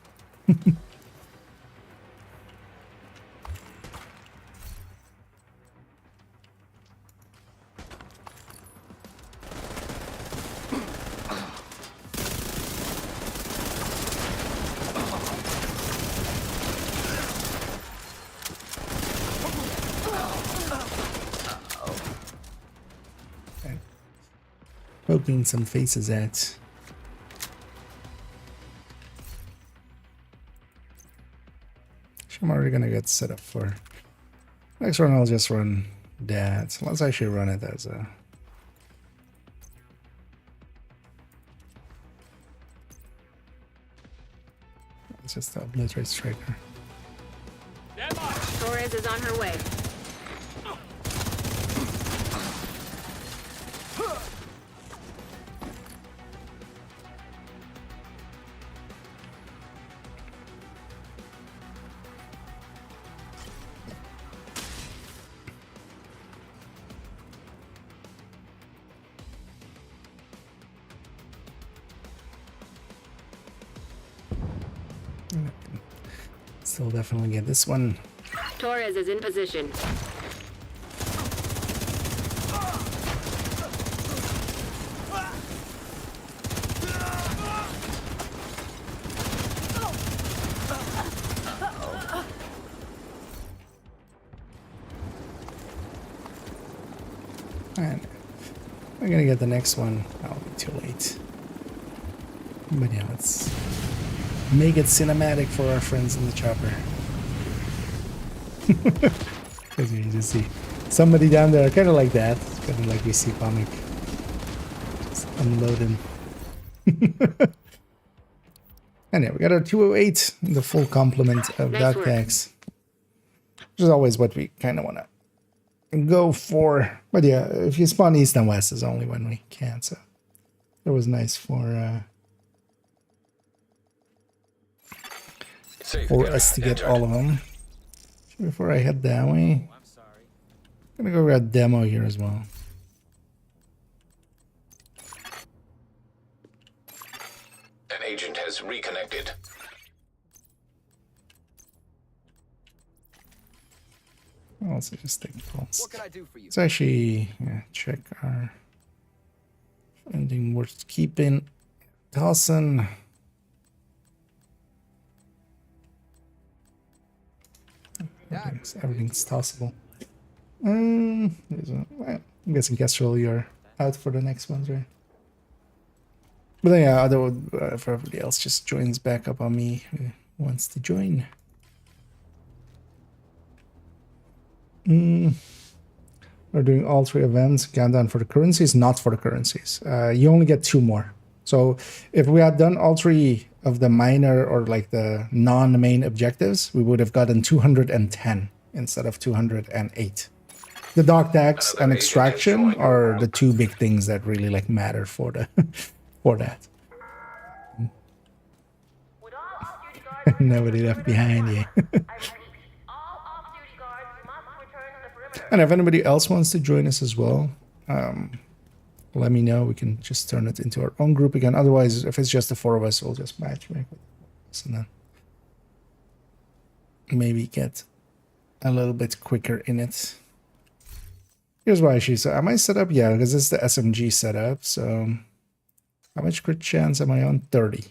Poking some faces at. I'm already gonna get set up for next run. I'll just run that. So let's actually run it as a it's just the obliterate striker.
Torres is on her way.
Still definitely get this one.
Torres is in position.
And we're gonna get the next one. That'll be too late. But yeah, let's make it cinematic for our friends in the chopper. As you can just see somebody down there, kind of like that. Kind of like we see Comic just unloading. And yeah, we got our 208, the full complement of
Nice
dog
work.
tags, which is always what we kind of want to go for. But yeah, if you spawn east and west is only when we can, so it was nice for us to get all of them. Before I head that way, I'm gonna go grab demo here as well.
An agent has reconnected.
I'll also just take pulse.
What can I do for you?
Let's actually check our funding worth keeping. Dawson. Everything's tossable. Well, I'm guessing Kestrel, you're out for the next ones, right? But then, yeah, for everybody else, just joins back up on me who wants to join. We're doing all 3 events. Countdown for the currencies, not for the currencies. You only get 2 more. So if we had done all 3 of the minor or like the non-main objectives, we would have gotten 210 instead of 208. The dog tags and extraction are the 2 big things that really like matter for the for that. Nobody left behind, yeah. And if anybody else wants to join us as well, let me know. We can just turn it into our own group again. Otherwise, if it's just the 4 of us, we'll just matchmake with us and then maybe get a little bit quicker in it. Here's why she said, am I set up? Yeah, because it's the SMG setup. So how much crit chance am I on? 30.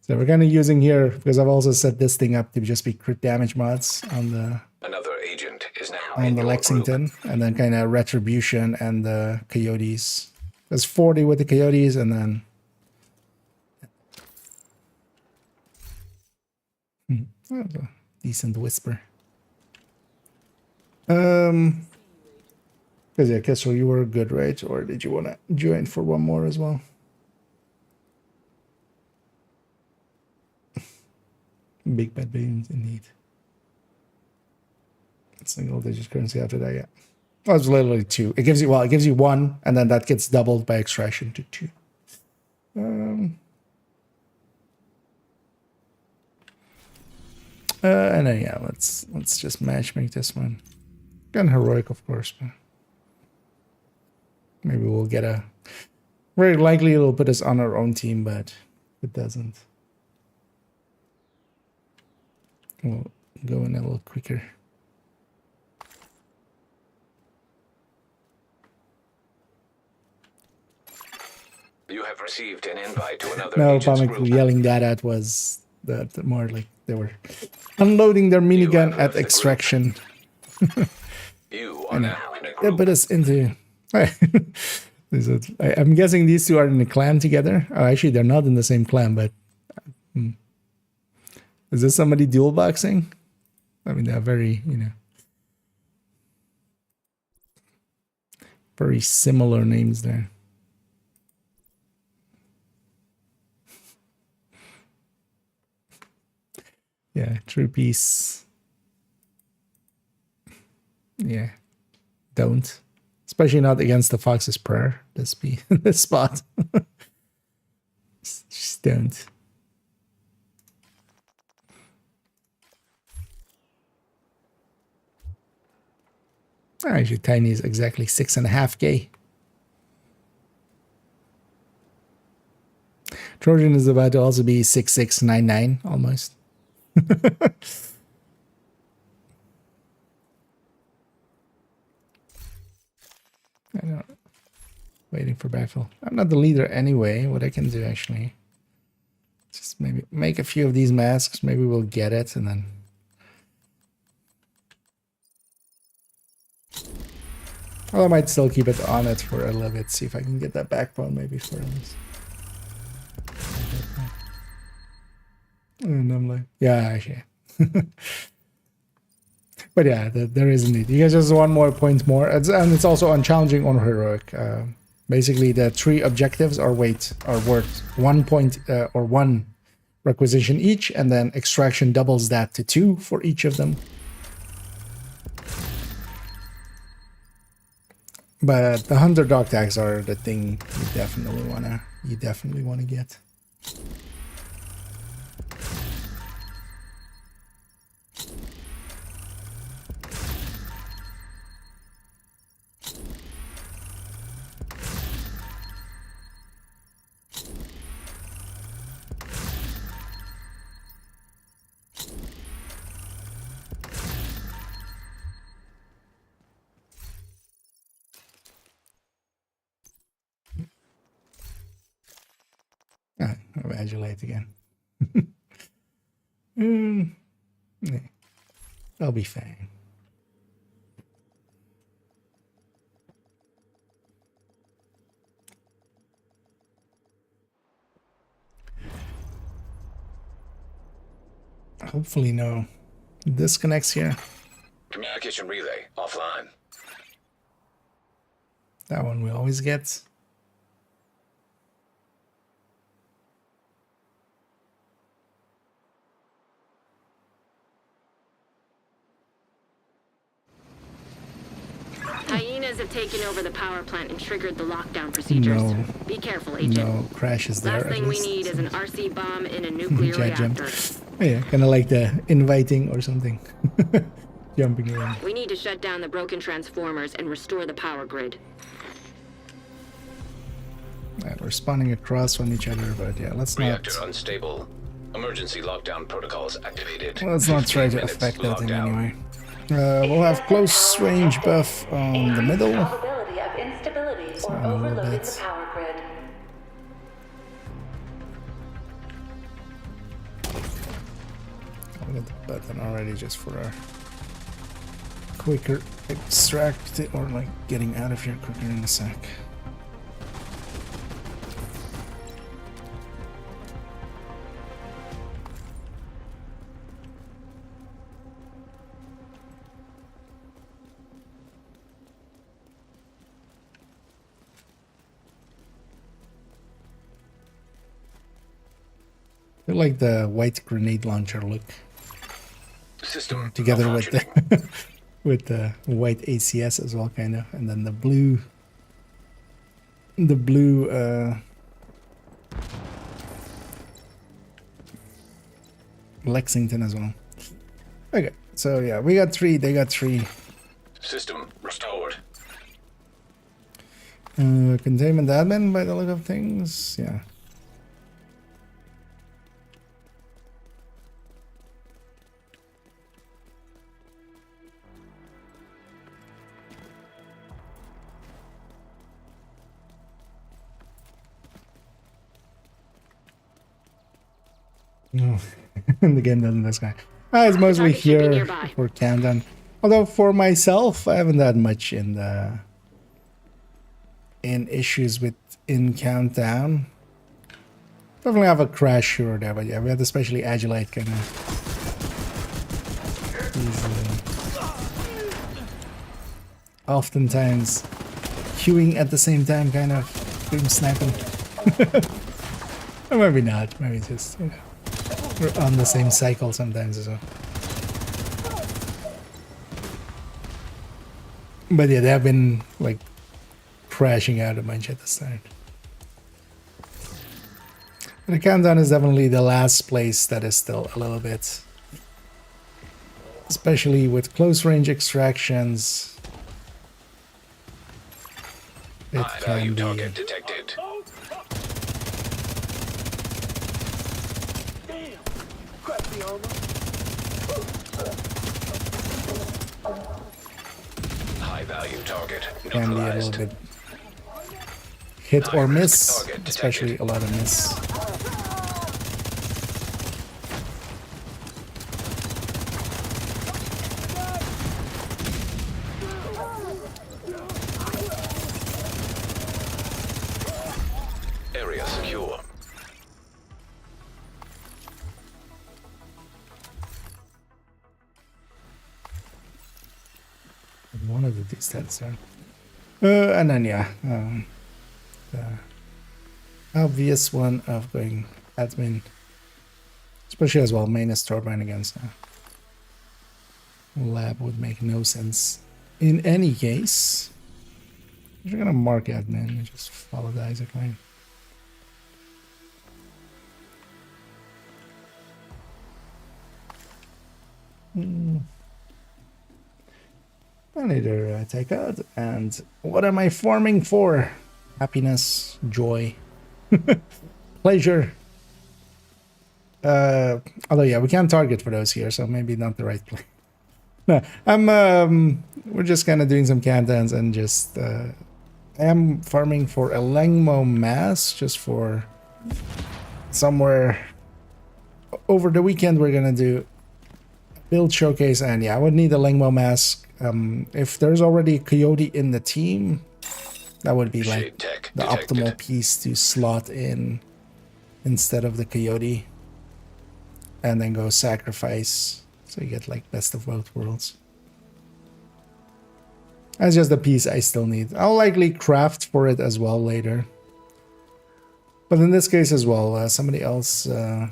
So we're kind of using here, because I've also set this thing up to just be crit damage mods on the
Another agent is now
on
in
the
your
Lexington,
group.
and then kind of Retribution and the Coyotes. There's 40 with the Coyotes, and then that was a decent whisper. Because yeah, Kessel, you were good, right? Or did you want to join for one more as well? Big bad beans, indeed. Single digit currency after that, yeah. Well, it's literally 2. It gives you, well, it gives you 1, and then that gets doubled by extraction to 2. And then yeah, let's just matchmake this one. And heroic, of course, but maybe we'll get a. Very likely it'll put us on our own team, but if it doesn't, we'll go in a little quicker.
You have received an invite to another
No,
agent's
Pamik
group.
yelling that at was the more like they were unloading their minigun at extraction.
You are now in a
They
group.
put us into. I'm guessing these 2 are in a clan together. Oh, actually, they're not in the same clan, but. Is this somebody dual boxing? I mean, they're very, very similar names there. Yeah, true peace. Yeah, don't. Especially not against the Fox's Prayer. This spot. Just don't. Actually, Tiny is exactly 6.5K. Trojan is about to also be 6699 almost. I don't know. Waiting for backfill. I'm not the leader anyway. What I can do actually, just maybe make a few of these masks. Maybe we'll get it, and then. Well, I might still keep it on it for a little bit. See if I can get that backbone maybe for this. And I'm like, yeah, actually. But yeah, there is indeed. You guys just one more point more, and it's also on challenging or heroic. Basically, the 3 objectives are worth 1 point or 1 requisition each, and then extraction doubles that to 2 for each of them. But the hunter dog tags are the thing you definitely wanna get. I'll adulate again. Yeah, I'll be fine. Hopefully no disconnects here.
Communication relay offline.
That one we always get.
Hyenas have taken over the power plant and triggered the lockdown procedures.
No.
Be careful, Agent.
No crashes there.
Last thing we need is an RC bomb in a nuclear reactor.
Yeah, kind of like the inviting or something. Jumping around.
We need to shut down the broken transformers and restore the power grid.
Right, we're spawning across on each other, but yeah, let's
Reactor
not.
unstable. Emergency lockdown protocols activated.
Let's not try to
15
affect that in
lockdown.
any way. We'll have close range buff on the middle.
Possibility of instability or
a little
overloading
bit.
the power grid.
I'll get the button already just for our quicker extract or like getting out of here quicker in a sec. I like the white grenade launcher look
System
together with
malfunctioning.
the with the white ACS as well, kind of, and then the blue Lexington as well. Okay, so yeah, we got 3, they got 3.
System restored.
Containment admin by the look of things, yeah. No, the game doesn't this guy. It's mostly
Target should be
here
nearby.
for countdown. Although for myself, I haven't had much in issues with in countdown. Definitely have a crash here or there, but yeah, we have to especially Agilite kind of easily. Oftentimes queuing at the same time, kind of boom sniping. Or maybe not. Maybe it's just, you know, we're on the same cycle sometimes as well. But yeah, they have been like crashing out a bunch at the start. But the countdown is definitely the last place that is still a little bit, especially with close range extractions. It
High
can
value
be.
target detected.
Damn! Crack the armor.
target
can be a little
neutralized.
bit hit or
High-risk
miss,
target
especially
detected.
a lot of miss.
Area secure.
One of the stats there. And then yeah, the obvious one of going admin, especially as well, main is turbine against lab would make no sense in any case. If you're gonna mark admin, just follow the Isaac line. I need to take out. And what am I farming for? Happiness, joy, pleasure. Although yeah, we can't target for those here, so maybe not the right play. No, we're just kind of doing some countdowns and just I am farming for a Langmo mass just for somewhere over the weekend. We're gonna do build showcase, and yeah, I would need a Langmo mask. If there's already a Coyote in the team, that would be like
Shade tech
the
detected.
optimal piece to slot in instead of the Coyote, and then go sacrifice, so you get like best of both worlds. That's just the piece I still need. I'll likely craft for it as well later. But in this case as well, somebody else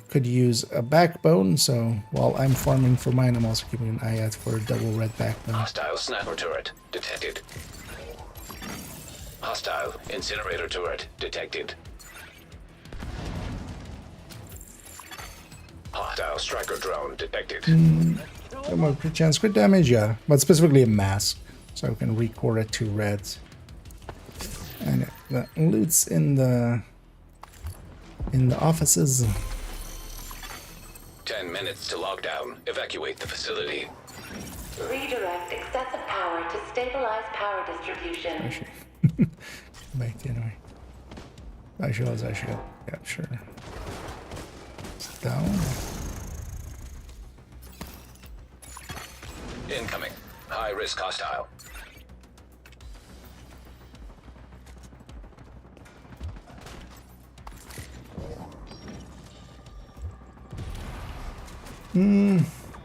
could use a backbone, so while I'm farming for mine, I'm also keeping an eye out for a double red backbone.
Hostile sniper turret detected. Hostile incinerator turret detected. Hostile striker drone detected.
Some more crit chance, crit damage, yeah, but specifically a mask, so I can record it to red. And the loot's in the offices.
10 minutes to lockdown. Evacuate the facility.
Redirect excessive power to stabilize power distribution.
Actually, back the anyway. I should. Yeah, sure. It's down.
Incoming. High risk hostile.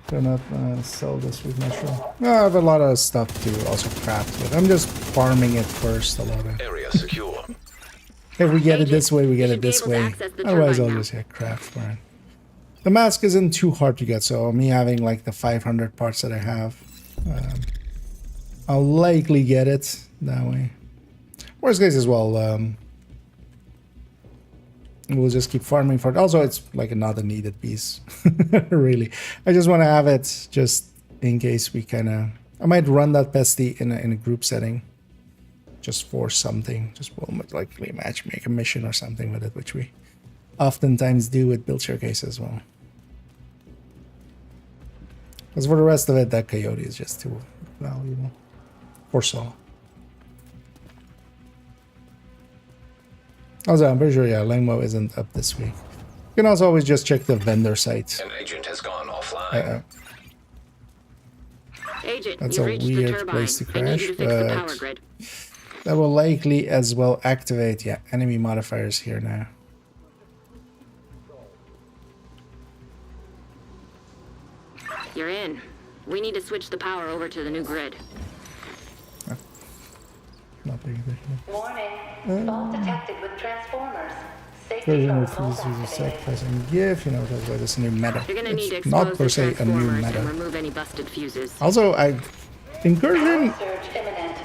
Gonna sell this with mushroom. I have a lot of stuff to also craft with. I'm just farming it first a lot of.
Area secure.
If we get it
Agent,
this way, we
you
get
should
it
be
this
able to
way.
access the
Otherwise,
turbine
I'll
now.
just craft for it. The mask isn't too hard to get, so me having like the 500 parts that I have, I'll likely get it that way. Worst case as well, we'll just keep farming for it. Also, it's like another needed piece, really. I just want to have it just in case we kind of... I might run that bestie in a group setting just for something. Just will most likely make a mission or something with it, which we oftentimes do with build showcase as well. As for the rest of it, that Coyote is just too valuable for solo. Also, I'm pretty sure, yeah, Langmo isn't up this week. You can also always just check the vendor site.
An agent has gone offline.
Agent,
That's
you've
a
reached the
weird
turbine.
place to
I need you to
crash,
fix the
but-
power grid.
That will likely as well activate, yeah, enemy modifiers here now.
You're in. We need to switch the power over to the new grid.
Not big of a deal.
Warning. Fault detected with transformers. Safety
Version
protocols
refuses to
activated.
sacrificing GIF, you know, that's why this new meta.
You're gonna need to
It's
expose
not per
the
se a new
transformers and
meta.
remove any busted fuses.
Also, Incursion
Surge imminent.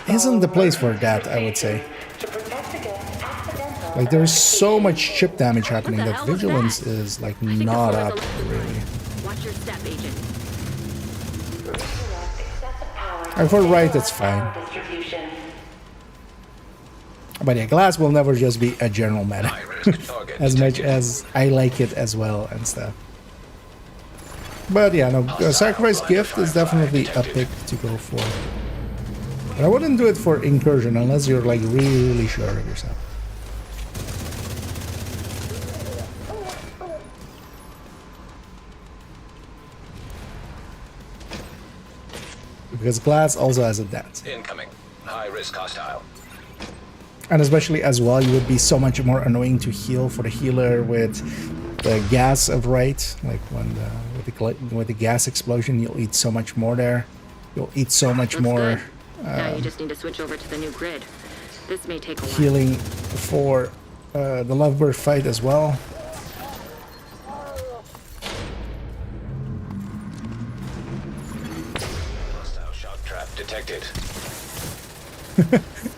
isn't the place for that, I would say.
To protect against accidental
Like, there's so much chip damage happening
the
that
hell was
vigilance
that?
is, like,
I think the
not
floor's
up, really.
Watch your step, Agent.
redirect excessive power to
And for right,
stabilize
it's fine.
power distribution.
But yeah, glass will never just be a general meta.
High risk target
As much
detected.
as I like it as well and stuff. But yeah, no, sacrifice gift is definitely a pick to go for. But I wouldn't do it for incursion unless you're like really sure of yourself. Because glass also has a dent.
Incoming. High risk hostile.
And especially as well, you would be so much more annoying to heal for the healer with the gas of right. Like when with the gas explosion, you'll eat so much more there. You'll eat so much
Looks
more
good. Now you just need to switch over to the new grid. This may take a while.
healing for the Lovebird fight as well.
Hostile shock trap detected.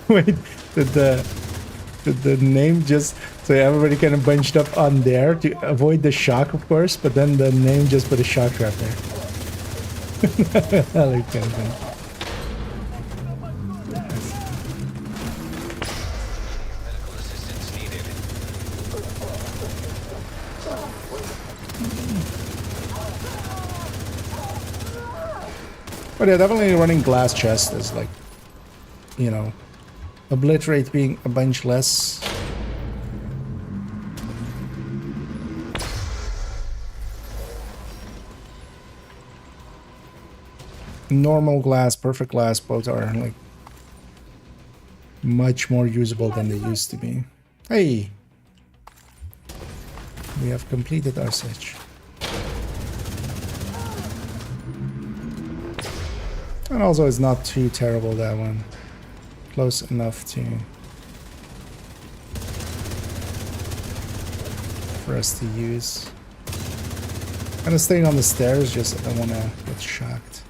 Wait, did the name just so everybody kind of bunched up on there to avoid the shock, of course, but then the name just put a shock trap there. I like that thing.
Medical assistance needed.
But yeah, definitely running glass chest is like, you know, obliterate being a bunch less. Normal glass, perfect glass, both are like much more usable than they used to be. Hey, we have completed our search. And also it's not too terrible, that one. Close enough to for us to use. Kind of staying on the stairs, just I don't want to get shocked.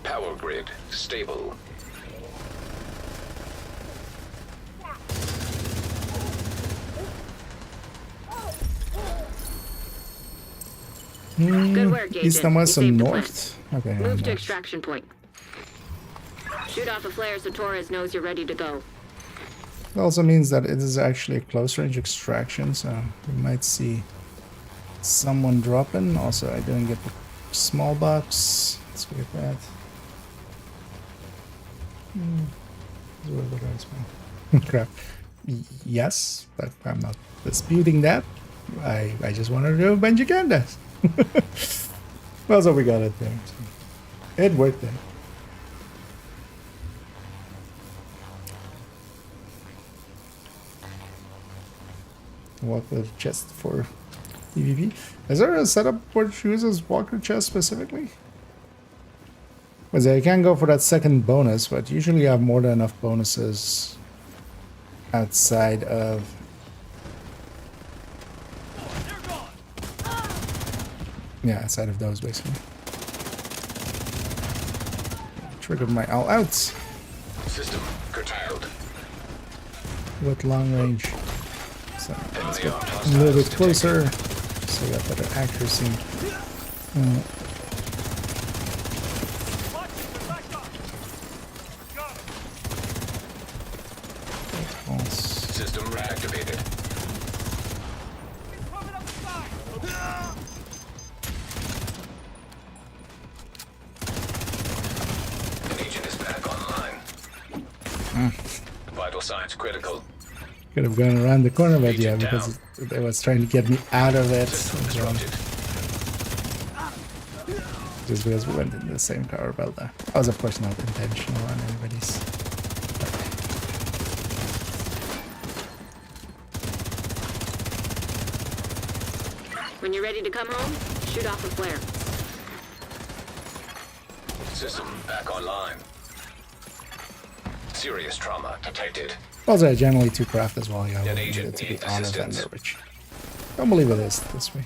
Power grid stable.
Good work, Agent.
East and west
You
and
saved the
north. Okay.
Move
north.
to extraction point. Shoot off a flare so Torres knows you're ready to go.
It also means that it is actually a close range extraction, so we might see someone drop in. Also, I didn't get the small box. Let's get that. Crap. Yes, but I'm not disputing that. I just wanted to do a bunch of gandas. Well, so we got it there. So it worked there. Walker chest for PvP. Is there a setup which uses Walker chest specifically? Because I can go for that second bonus, but usually you have more than enough bonuses outside of. Yeah, outside of those basically. Triggered my all outs
System curtailed.
with long range. So let's get a little bit closer so I got better accuracy.
System reactivated. An agent is back online. Vital signs critical.
Could have gone around the corner, but yeah,
Agent
because it was trying to get me out of it.
System
as well.
disrupted.
Just because we went in the same power belt there. That was of course not intentional on anybody's.
When you're ready to come home, shoot off a flare.
System back online. Serious trauma detected.
Also, I generally took craft as well. Yeah, I
An
wanted
agent
it to be
needs
on a
assistance.
vendor, which I don't believe it is this week.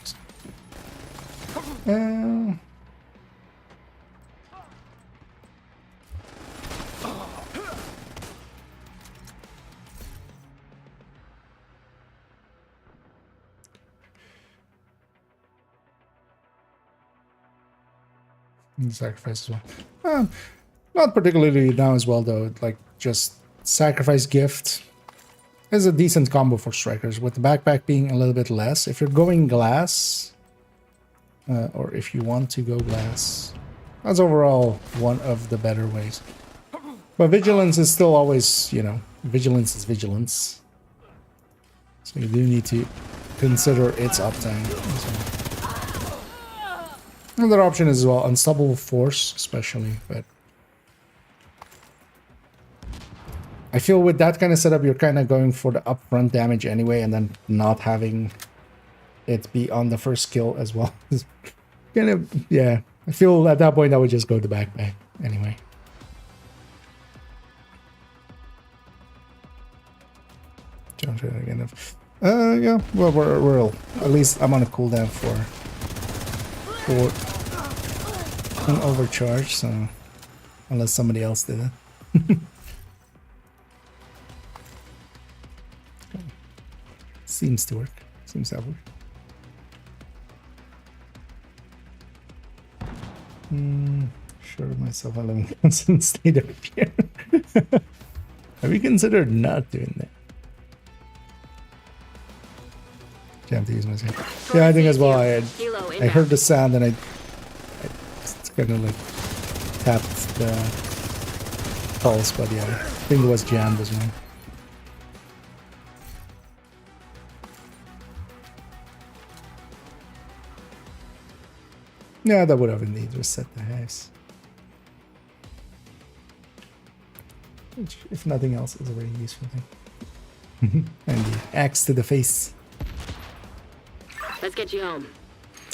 Sacrifice as well. Not particularly now as well though. Like just sacrifice gift is a decent combo for strikers. With the backpack being a little bit less. If you're going glass, or if you want to go glass. That's overall one of the better ways. But vigilance is still always, you know, vigilance is vigilance. So you do need to consider its uptime. Another option is as well unstoppable force, especially, but I feel with that kind of setup, you're kind of going for the upfront damage anyway, and then not having it be on the first kill as well. Kind of, yeah. I feel at that point I would just go the backpack anyway. Don't try again. Yeah. Well, we're at least I'm on a cooldown for an overcharge, so unless somebody else did it. Seems to work. Seems to have worked. Sure of myself I live in constant state of fear. Have you considered not doing that? Jam to use myself. Yeah, I think as well. I heard the sound and I it's kind of like tapped the pulse, but yeah, I think it was jammed as well. Yeah, that would have indeed reset the house. Which, if nothing else, is a very useful thing. And the axe to the face.
Let's get you home.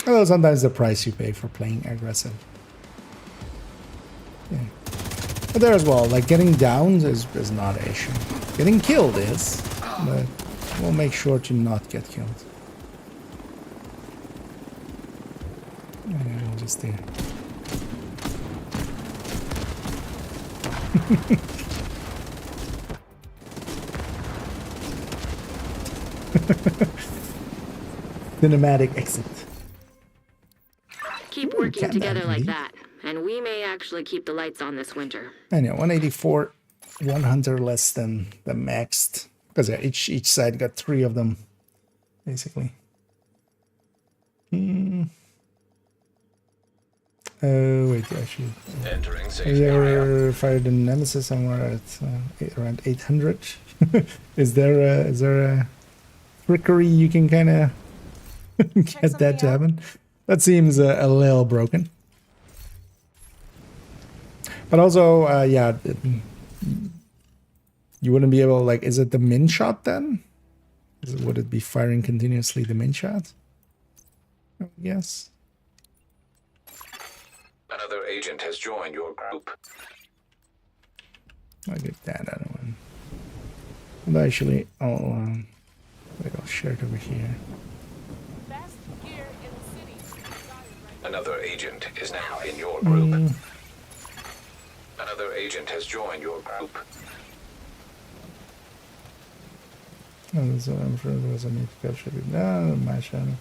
Although sometimes the price you pay for playing aggressive. Yeah. But there as well, like getting downed is not an issue. Getting killed is, but we'll make sure to not get killed. Yeah, I'll just do. Cinematic exit.
Keep working together like that, and we may actually keep the lights on this winter.
I know, 184, 100 less than the maxed. Because yeah, each side got 3 of them, basically. Oh, wait, actually.
Entering safe area.
There fired a nemesis somewhere at around 800. Is there a trickery you can kind of get that to happen? That seems a little broken. But also, yeah, you wouldn't be able, like, is it the min shot then? Would it be firing continuously the min shot? I guess.
Another agent has joined your group.
I'll get that other one. And actually, I'll share it over here.
Best gear in the city.
Another agent is now in your group. Another agent has joined your group.
Oh, so I'm sure there was a need to capture it. No, my channel.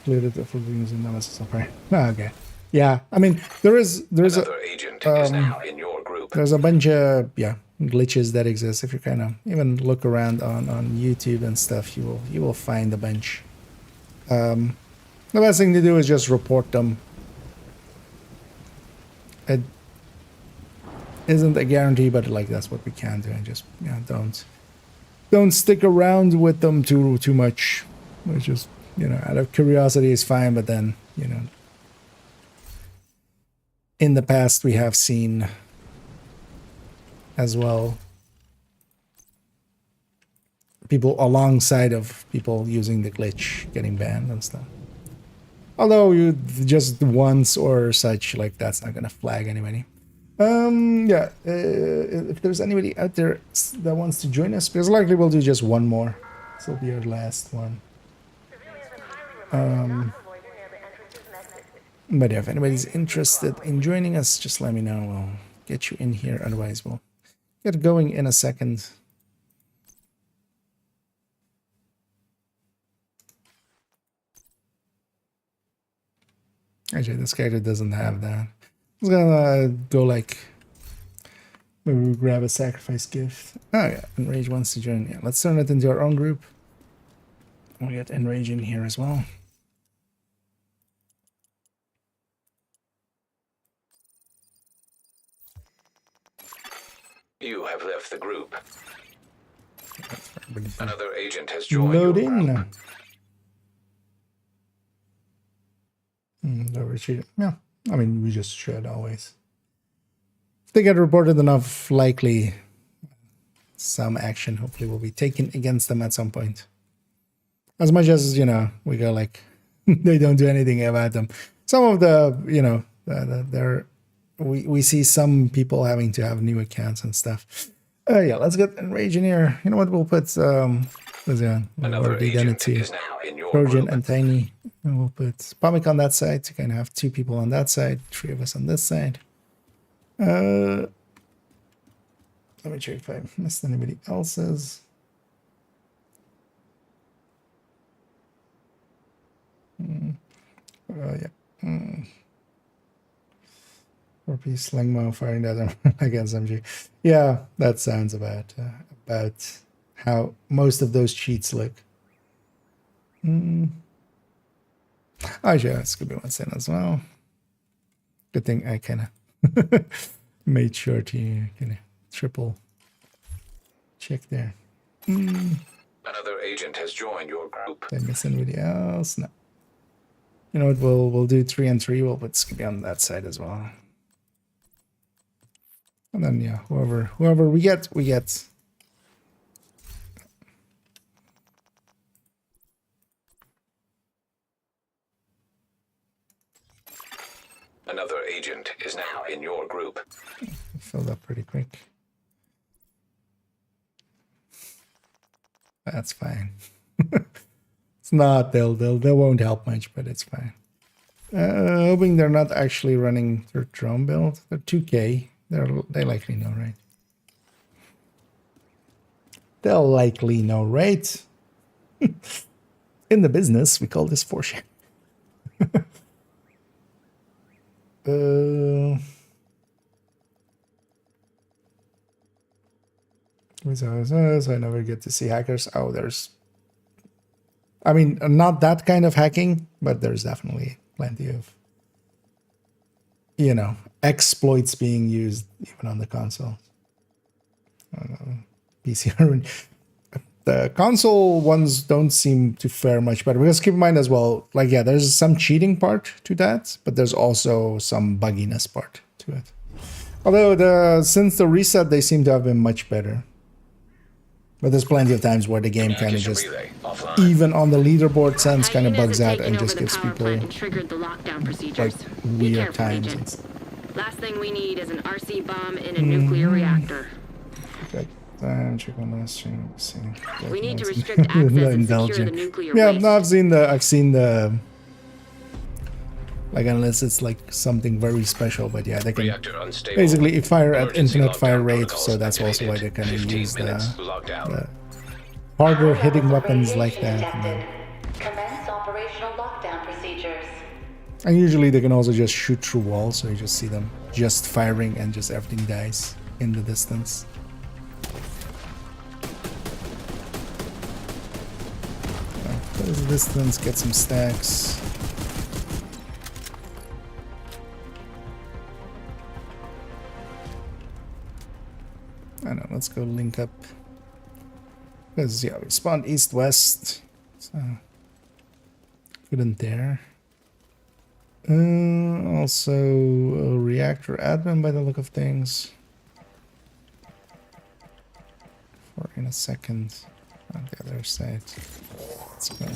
Cleared it for being using nemesis. Okay. Okay. Yeah, I mean, there's
Another agent is now in your group.
There's a bunch of glitches that exist. If you kind of even look around on YouTube and stuff, you will find a bunch. The best thing to do is just report them. It isn't a guarantee, but like that's what we can do, and just don't stick around with them too much. Which is out of curiosity is fine, but then in the past we have seen as well people alongside of people using the glitch getting banned and stuff. Although you just once or such, like that's not gonna flag anybody. If there's anybody out there that wants to join us, because likely we'll do just one more. This will be our last one. But yeah, if anybody's interested in joining us, just let me know. We'll get you in here. Otherwise, we'll get going in a second. Actually, this character doesn't have that. I was gonna go like maybe we grab a sacrifice gift. Oh yeah, Enrage wants to join. Yeah, let's turn it into our own group. We'll get Enrage in here as well.
You have left the group.
Everybody
Another agent has joined your
load
group.
in. They're retreating. Yeah, I mean, we just should always. If they get reported enough, likely some action hopefully will be taken against them at some point. As much as, you know, we go like, they don't do anything about them. Some of the, you know, we see some people having to have new accounts and stuff. Yeah, let's get Enrage in here. You know what, we'll put,
Another agent is now in your
Trojan
group.
and Tiny. And we'll put Pomic on that side to kind of have 2 people on that side, 3 of us on this side. Let me check if I missed anybody else's. Yeah. 4-piece Slingmo firing that against MG. Yeah, that sounds about how most of those cheats look. Oh yeah, this could be one thing as well. Good thing I kind of made sure to kind of triple check there.
Another agent has joined your group.
Did I miss anybody else? No. You know what? We'll do 3 and 3. We'll put Skippy on that side as well. And then yeah, whoever we get, we get.
Another agent is now in your group.
Filled up pretty quick. That's fine. It's not, they won't help much, but it's fine. Hoping they're not actually running their drone build. They're 2K. They likely know, right? They'll likely know, right? In the business, we call this foreshadow. So I never get to see hackers. Oh, there's, I mean, not that kind of hacking, but there's definitely plenty of, you know, exploits being used even on the console. PCR. The console ones don't seem to fare much better, because keep in mind as well, like, yeah, there's some cheating part to that, but there's also some bugginess part to it. Although since the reset, they seem to have been much better. But there's plenty of times where the game kind of just, even on the leaderboard sense, kind of bugs out and just gives people like weird times.
Last thing we need is an RC bomb in a nuclear reactor.
Okay. Check on this. See.
We need to restrict access and secure the nuclear
Yeah,
waste.
no, I've seen the like, unless it's like something very special, but yeah, they can basically fire at infinite fire rate, so that's also why they kind of use the harder hitting weapons like that. And then,
Commence operational lockdown procedures.
and usually they can also just shoot through walls, so you just see them just firing and just everything dies in the distance. Close the distance, get some stacks. I don't know, let's go link up. Because, yeah, we spawned east-west. So, couldn't there. Also, a reactor admin by the look of things. For in a second. On the other side. Let's go.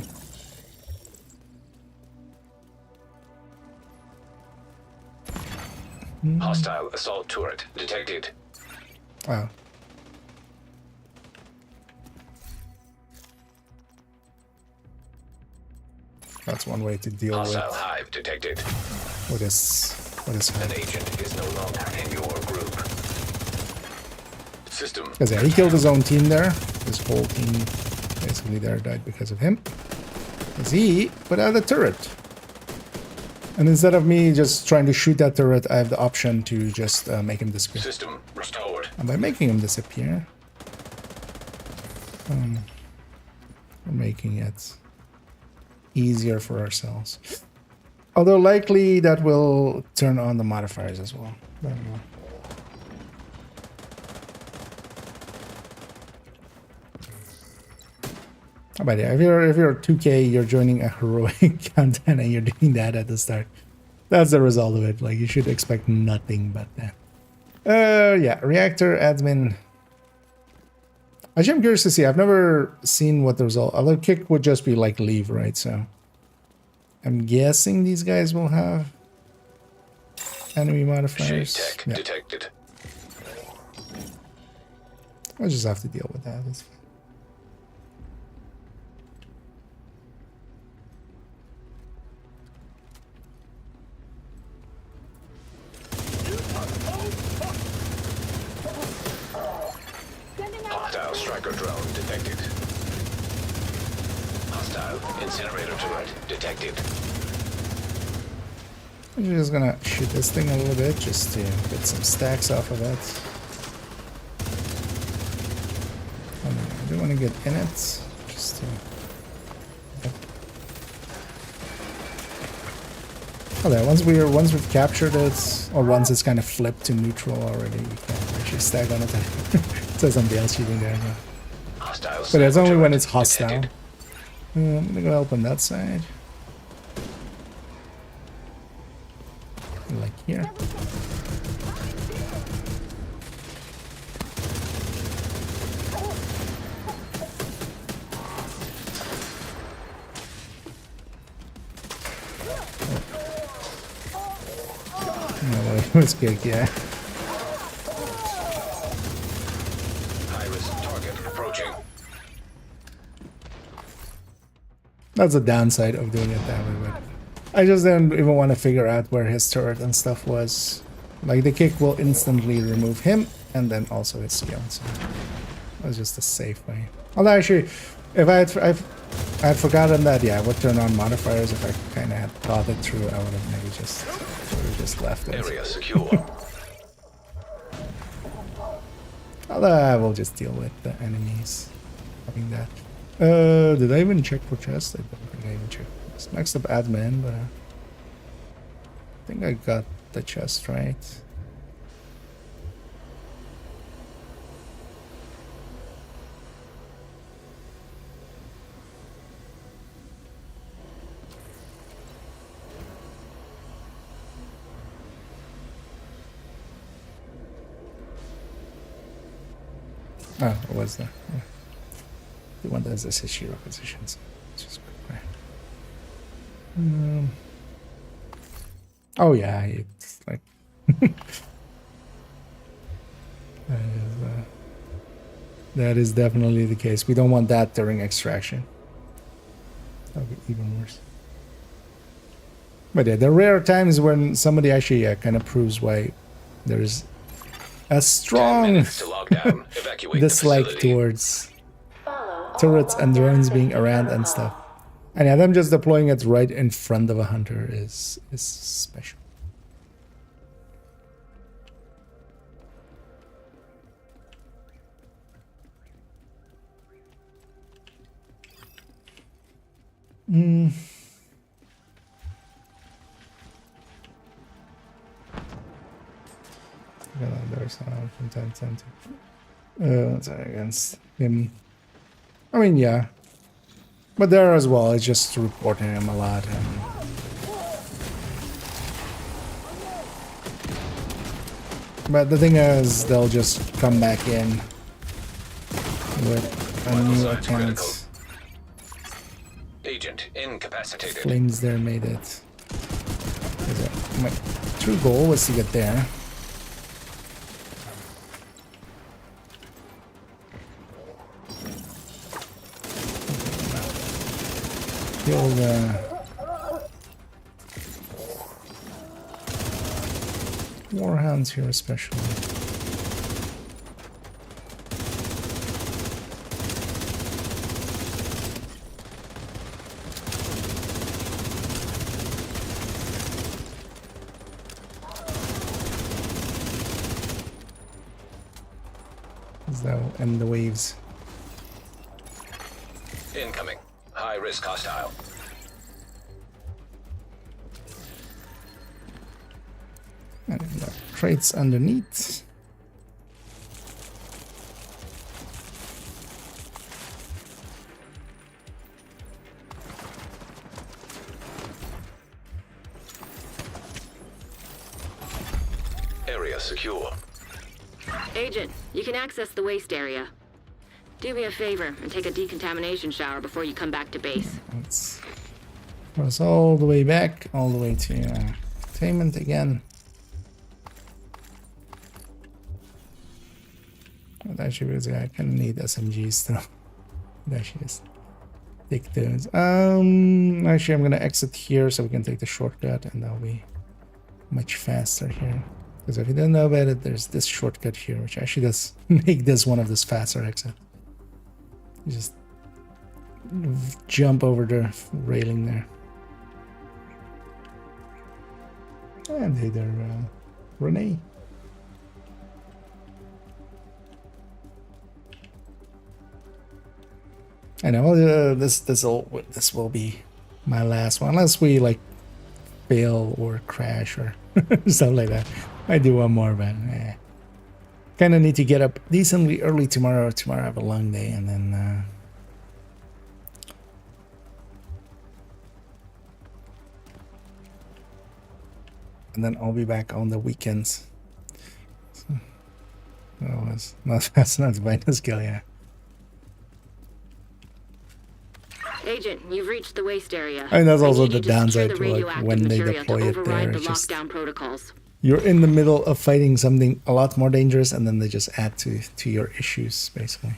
Hostile assault turret detected.
Oh. That's one way to deal with
Hostile hive detected.
what is
An
happening.
agent is no longer in your group. System.
Because yeah, he killed his own team there. His whole team basically there died because of him. Because he put out a turret. And instead of me just trying to shoot that turret, I have the option to just make him disappear.
System restored.
And by making him disappear, we're making it easier for ourselves. Although likely that will turn on the modifiers as well. But yeah, if you're 2K, you're joining a heroic content and you're doing that at the start. That's the result of it. Like, you should expect nothing but that. Yeah, reactor admin. Actually, I'm curious to see. I've never seen what the result. Although kick would just be like leave, right? So I'm guessing these guys will have enemy modifiers.
Tech
Yeah.
detected.
I'll just have to deal with that. It's fine.
Hostile striker drone detected. Hostile incinerator turret detected.
I'm just gonna shoot this thing a little bit just to get some stacks off of it. I do want to get in it just to. Oh, there. Once we've captured it, or once it's kind of flipped to neutral already, we can actually stack on it. It says somebody else shooting there.
Hostile
But it's only when
turret
it's hostile.
detected.
I'm gonna go help on that side. Like here. No, it was good, yeah.
High-risk target approaching.
That's the downside of doing it that way, but I just didn't even want to figure out where his turret and stuff was. Like, the kick will instantly remove him and then also his skill, so that was just a safe way. Although actually, if I had forgotten that, yeah, I would turn on modifiers. If I kind of had thought it through, I would have maybe just left it.
Area secure.
Although I will just deal with the enemies having that. Did I even check for chest? I don't think I even checked. It's next up admin, but I think I got the chest right. Oh, what was that? Yeah. The one that has this hero positions. Just quick. Oh yeah, it's like that is definitely the case. We don't want that during extraction. That would be even worse. But yeah, there are rare times when somebody actually kind of proves why there's a
10
strong
minutes to log down. Evacuate the
dislike
facility.
towards turrets and drones being around and stuff. And yeah, them just deploying it right in front of a hunter is special. There's from time to time. Sorry, against him. I mean, yeah. But there as well, it's just reporting him a lot. But the thing is, they'll just come back in with a new account.
Agent incapacitated.
Flames there made it. My true goal was to get there. Kill the warhounds here especially. That'll end the waves.
Incoming. High risk hostile.
And the crates underneath.
area secure.
Agent, you can access the waste area. Do me a favor and take a decontamination shower before you come back to base.
Let's cross all the way back, all the way to containment again. But actually, I kind of need SMGs still. Actually, just take those. Actually, I'm gonna exit here so we can take the shortcut, and that'll be much faster here. Because if you don't know about it, there's this shortcut here, which actually does make this one of this faster exit. You just jump over the railing there. And hey there, Renee. I know this will be my last one, unless we like fail or crash or stuff like that. I do one more, but kind of need to get up decently early tomorrow. Tomorrow I have a long day, and then I'll be back on the weekends. So, that's not by the skill, yeah.
Agent, you've reached the waste area.
And that's
I
also
need
the
you to secure
downside
the
to like
radioactive
when they
material
deploy
to
it there.
override the
It's just
lockdown protocols.
you're in the middle of fighting something a lot more dangerous, and then they just add to your issues, basically.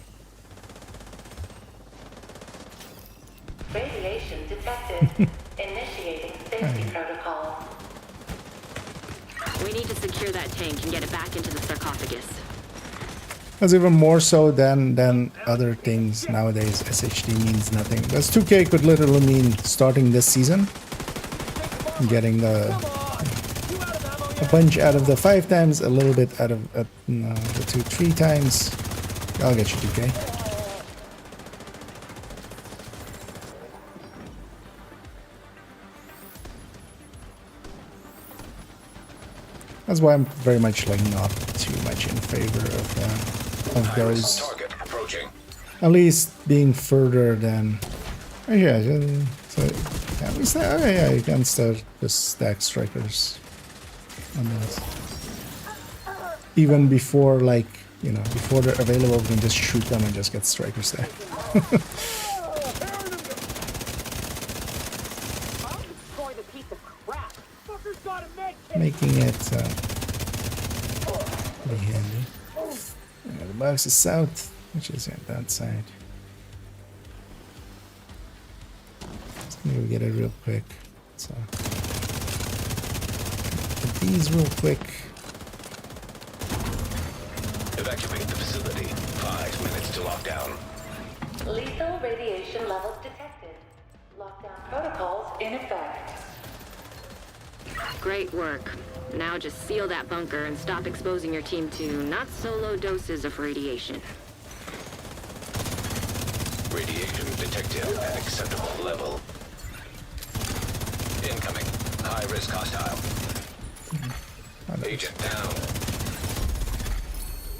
Radiation detected. Initiating safety protocol.
We need to secure that tank and get it back into the sarcophagus.
That's even more so than other things nowadays. SHD means nothing. That's 2K could literally mean starting this season, getting a bunch out of the 5 times, a little bit out of the 2-3 times. I'll get you 2K. That's why I'm very much like not too much in favor of those.
Target approaching.
At least being further than. Oh, yeah, so yeah, we start, oh, yeah, you can start just stack strikers on this. Even before, like, you know, before they're available, we can just shoot them and just get strikers there. Making it pretty handy. Yeah, the box is south, which is on that side. Let's maybe get it real quick. So get these real quick.
Evacuate the facility. 5 minutes to lockdown.
Lethal radiation levels detected. Lockdown protocols in effect.
Great work. Now just seal that bunker and stop exposing your team to not-so-low doses of radiation.
Radiation detected at acceptable level. Incoming. High-risk hostile. Agent down.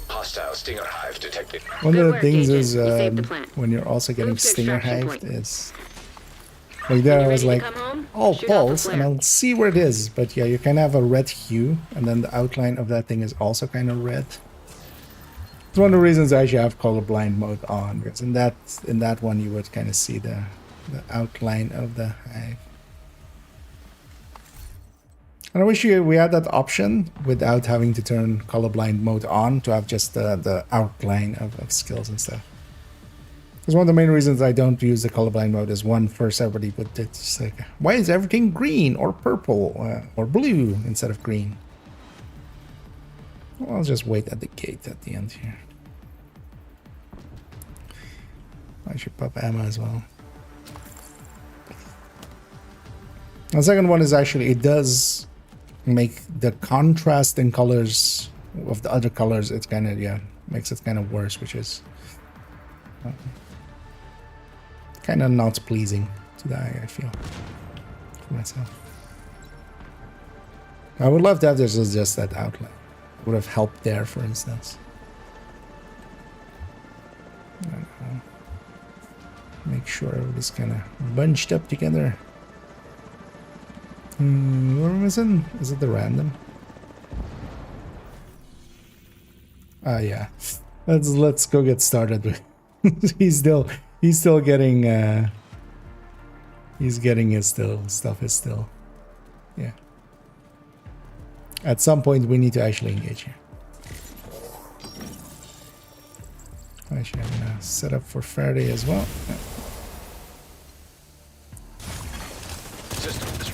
Hostile stinger hive detected.
One
Good
of the
work,
things
Agent.
is
You saved the plant.
when you're also getting
Move to
stinger
extraction
hived
point.
is like there I was
ready to
like,
come home?
oh,
Shoot off a
pulse, and
flare.
I'll see where it is. But yeah, you kind of have a red hue, and then the outline of that thing is also kind of red. It's one of the reasons I actually have colorblind mode on, because in that one you would kind of see the outline of the hive. And I wish we had that option without having to turn colorblind mode on, to have just the outline of skills and stuff. Because one of the main reasons I don't use the colorblind mode is, one, first everybody would just like, why is everything green or purple or blue instead of green? Well, I'll just wait at the gate at the end here. I should pop ammo as well. The second one is actually, it does make the contrast in colors of the other colors, it's kind of, yeah, makes it kind of worse, which is kind of not pleasing to the eye, I feel, for myself. I would love to have this as just that outline. It would have helped there, for instance. I don't know. Make sure everybody's kind of bunched up together. What am I missing? Is it the random? Yeah. Let's go get started with. he's still getting he's getting his stuff is still. Yeah. At some point we need to actually engage here. Actually, I'm gonna set up for Faraday as well. Yeah.
Systems.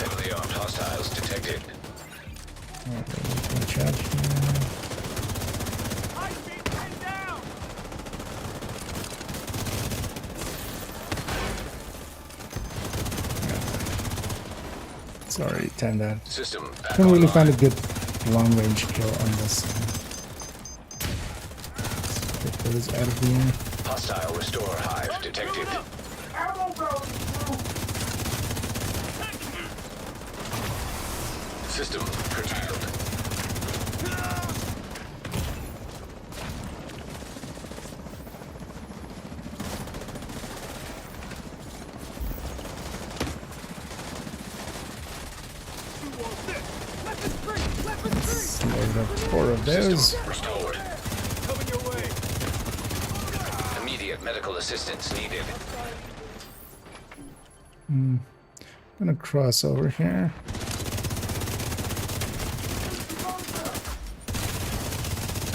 Heavily armed hostiles detected.
Alright, we're gonna charge here.
I'm being pinned down.
It's already timed out.
System back
Haven't really
online.
found a good long range kill on this. Get those out of the air.
Hostile restore hive detected. System curtailed.
Let's load up 4 of those.
System restored.
Coming your way.
Immediate medical assistance needed.
Gonna cross over here.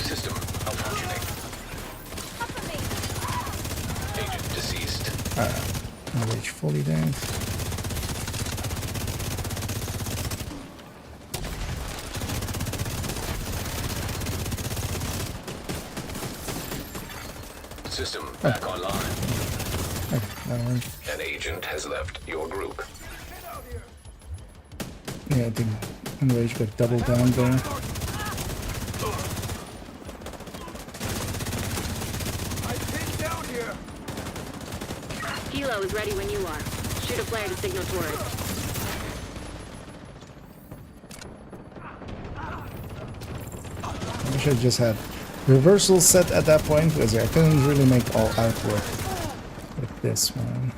System malfunctioning. Agent deceased.
I'll reach fully down.
System back online.
Okay, that one.
An agent has left your group.
Yeah, I think Enrage got doubled down there.
I'm pinned down here.
Helo is ready when you are. Shoot a flare to signal tourists.
I wish I just had reversal set at that point because I couldn't really make all out work with this one.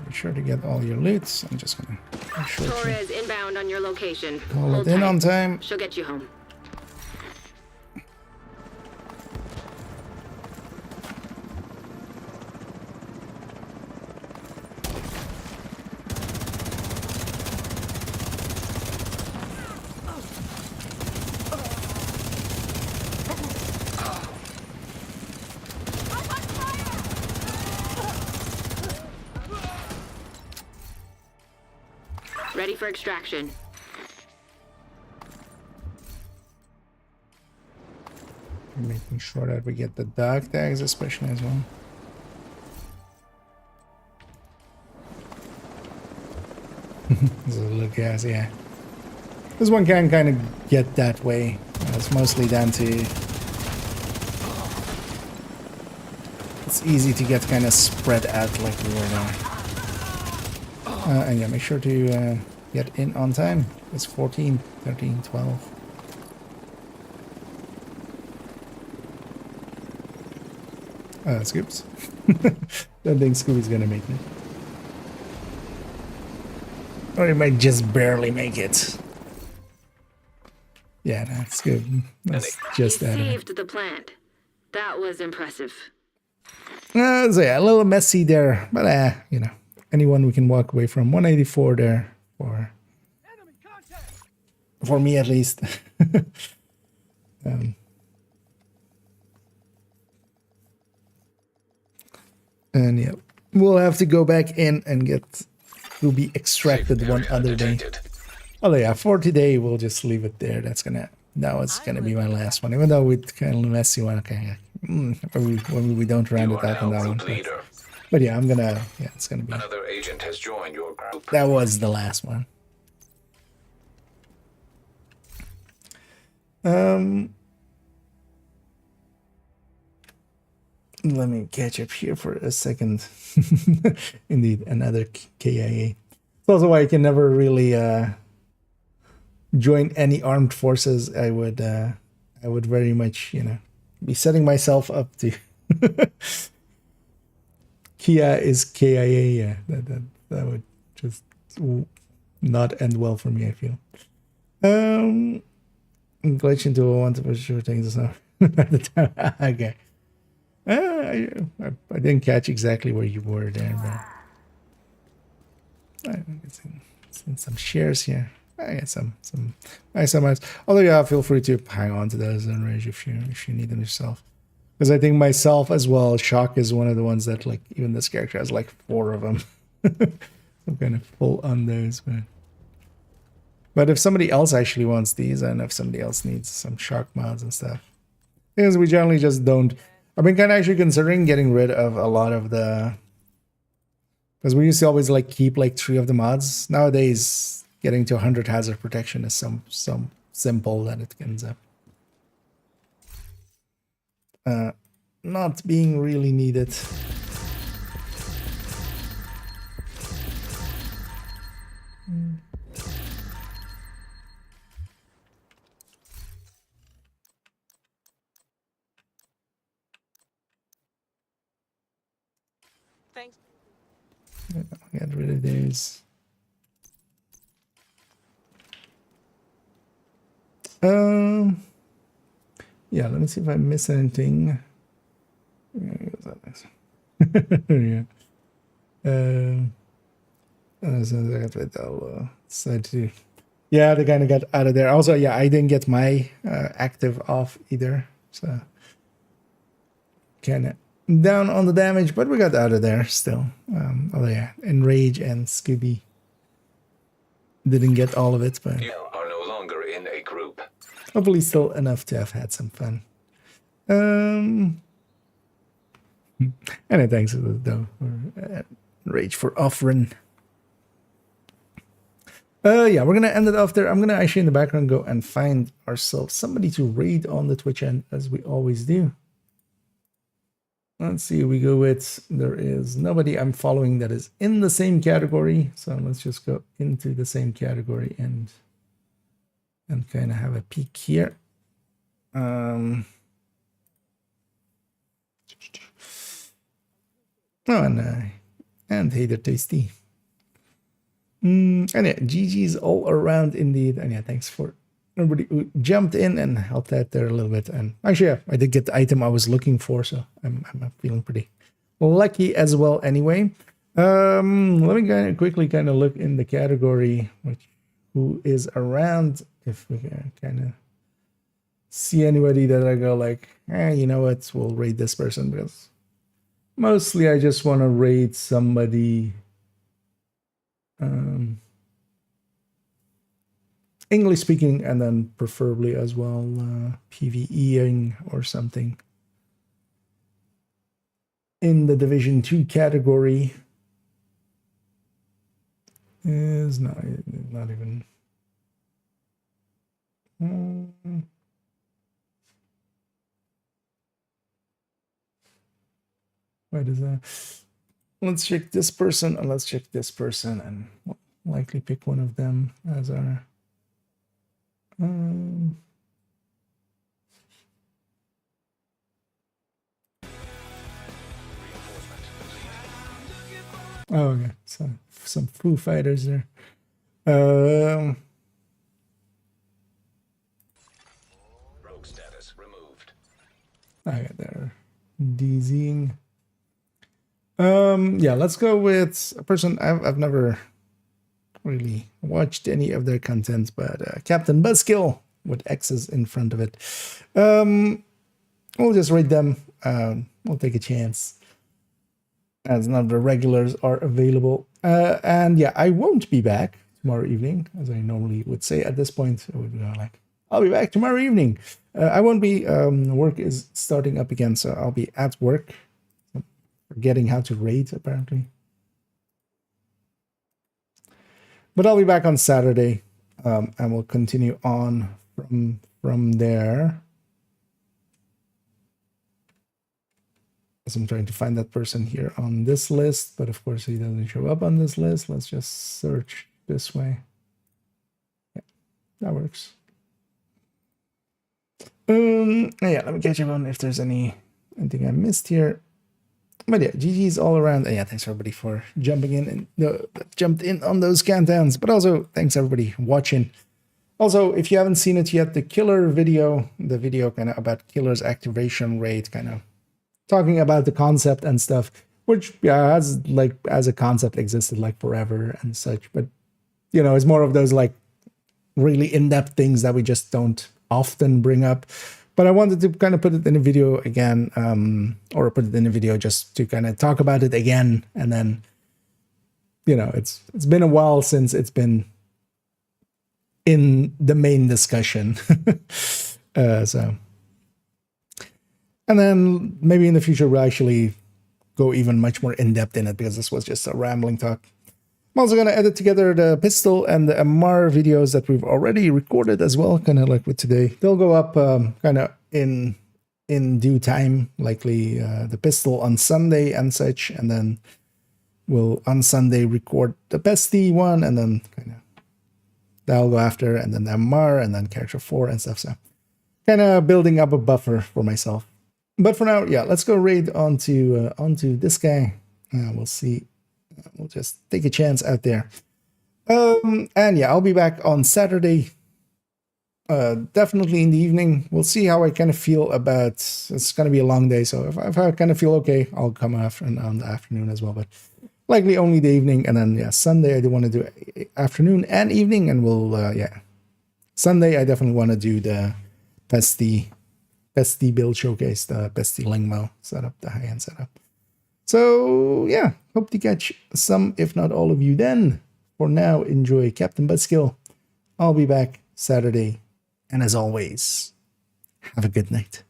Be sure to get all your loots. I'm just gonna make sure to
Torres inbound on your location.
call
Hold
it in
tight.
on time.
She'll get you home. Ready for extraction.
Making sure that we get the dog tags especially as well. This is a little gas, yeah. This one can kind of get that way. It's mostly down to... It's easy to get kind of spread out like we were now. And yeah, make sure to get in on time. It's 14, 13, 12. Scoops. Don't think Scooby's gonna make it. Or he might just barely make it. Yeah, that's good. That's just
You
that.
saved the plant. That was impressive.
So yeah, a little messy there, but you know, anyone we can walk away from. 184 there for me at least. And yeah, we'll have to go back in and get to be extracted
Safe
one
area
other day.
detected.
Oh yeah, for today we'll just leave it there. That was gonna be my last one, even though it's kind of messy one. Okay, when we don't round
You
it
are
out on
now
that one.
group leader.
But yeah, it's gonna be.
Another agent has joined your group.
That was the last one. Let me catch up here for a second. Indeed, another KIA. It's also why I can never really join any armed forces. I would very much, be setting myself up to. Kia is KIA. Yeah, that would just not end well for me, I feel. Glitch into a one to push sure things at the time. Okay. I didn't catch exactly where you were there, but it's in some shares here. I got some nice amounts. Although yeah, feel free to hang on to those in Rage if you need them yourself. Because I think myself as well, Shock is one of the ones that like even this character has like 4 of them. I'm kind of full on those, but if somebody else actually wants these, and if somebody else needs some Shock mods and stuff, because we generally just don't. I've been kind of actually considering getting rid of a lot of the, because we used to always like keep like 3 of the mods. Nowadays, getting to 100 hazard protection is some simple that it ends up not being really needed.
Thanks.
Get rid of these. Yeah, let me see if I miss anything. Yeah. I'll decide to. Yeah, they kind of got out of there. Also, yeah, I didn't get my active off either, so kind of down on the damage, but we got out of there still. Oh yeah, Enrage and Scooby didn't get all of it, but
You are no longer in a group.
hopefully still enough to have had some fun. And thanks though for Rage for offering. Yeah, we're gonna end it off there. I'm gonna actually in the background go and find ourselves somebody to raid on the Twitch end, as we always do. Let's see, we go with, there is nobody I'm following that is in the same category. So let's just go into the same category and kind of have a peek here. Oh, and hey there, Tasty. And yeah, GG's all around indeed. And yeah, thanks for everybody who jumped in and helped out there a little bit. And actually, yeah, I did get the item I was looking for, so I'm feeling pretty lucky as well. Anyway, let me kind of quickly kind of look in the category who is around, if we can kind of see anybody that I go like, you know what, we'll raid this person, because mostly I just want to raid somebody English speaking, and then preferably as well PvEing or something in the Division 2 category. Is not even what is that? Let's check this person and let's check this person, and we'll likely pick one of them as our oh, okay. So some Foo Fighters there.
Rogue status removed.
I got there. DZing. Yeah, let's go with a person I've never really watched any of their content, but Captain Buzzkill with X's in front of it. We'll just rate them. We'll take a chance, as none of the regulars are available. And yeah, I won't be back tomorrow evening, as I normally would say at this point. I would go like, I'll be back tomorrow evening. I won't be, work is starting up again, so I'll be at work. Forgetting how to raid, apparently. But I'll be back on Saturday, and we'll continue on from there. So I'm trying to find that person here on this list, but of course he doesn't show up on this list. Let's just search this way. Yeah, that works. Yeah, let me catch up on if there's anything I missed here. But yeah, GG's all around. And yeah, thanks everybody for jumping in and jumped in on those countdowns. But also, thanks everybody watching. Also, if you haven't seen it yet, the killer video, the video kind of about killer's activation rate, kind of talking about the concept and stuff, which yeah, as a concept existed like forever and such. But you know, it's more of those like really in-depth things that we just don't often bring up. But I wanted to kind of put it in a video again, or put it in a video just to kind of talk about it again. And then, you know, it's been a while since it's been in the main discussion. So, and then maybe in the future we'll actually go even much more in-depth in it, because this was just a rambling talk. I'm also going to edit together the pistol and the MMR videos that we've already recorded as well, kind of like with today. They'll go up kind of in due time, likely the pistol on Sunday and such, and then we'll on Sunday record the bestie one, and then kind of that'll go after, and then the MMR, and then character 4 and stuff. So kind of building up a buffer for myself. But for now, yeah, let's go raid onto this guy. We'll see. We'll just take a chance out there. And yeah, I'll be back on Saturday. Definitely in the evening. We'll see how I kind of feel about. It's going to be a long day, so if I kind of feel okay, I'll come after on the afternoon as well. But likely only the evening, and then yeah, Sunday I do want to do afternoon and evening, and we'll yeah, Sunday I definitely want to do the bestie build showcase, the bestie Lingmo setup, the high-end setup. So yeah, hope to catch some, if not all of you then. For now, enjoy Captain Buzzkill. I'll be back Saturday. And as always, have a good night.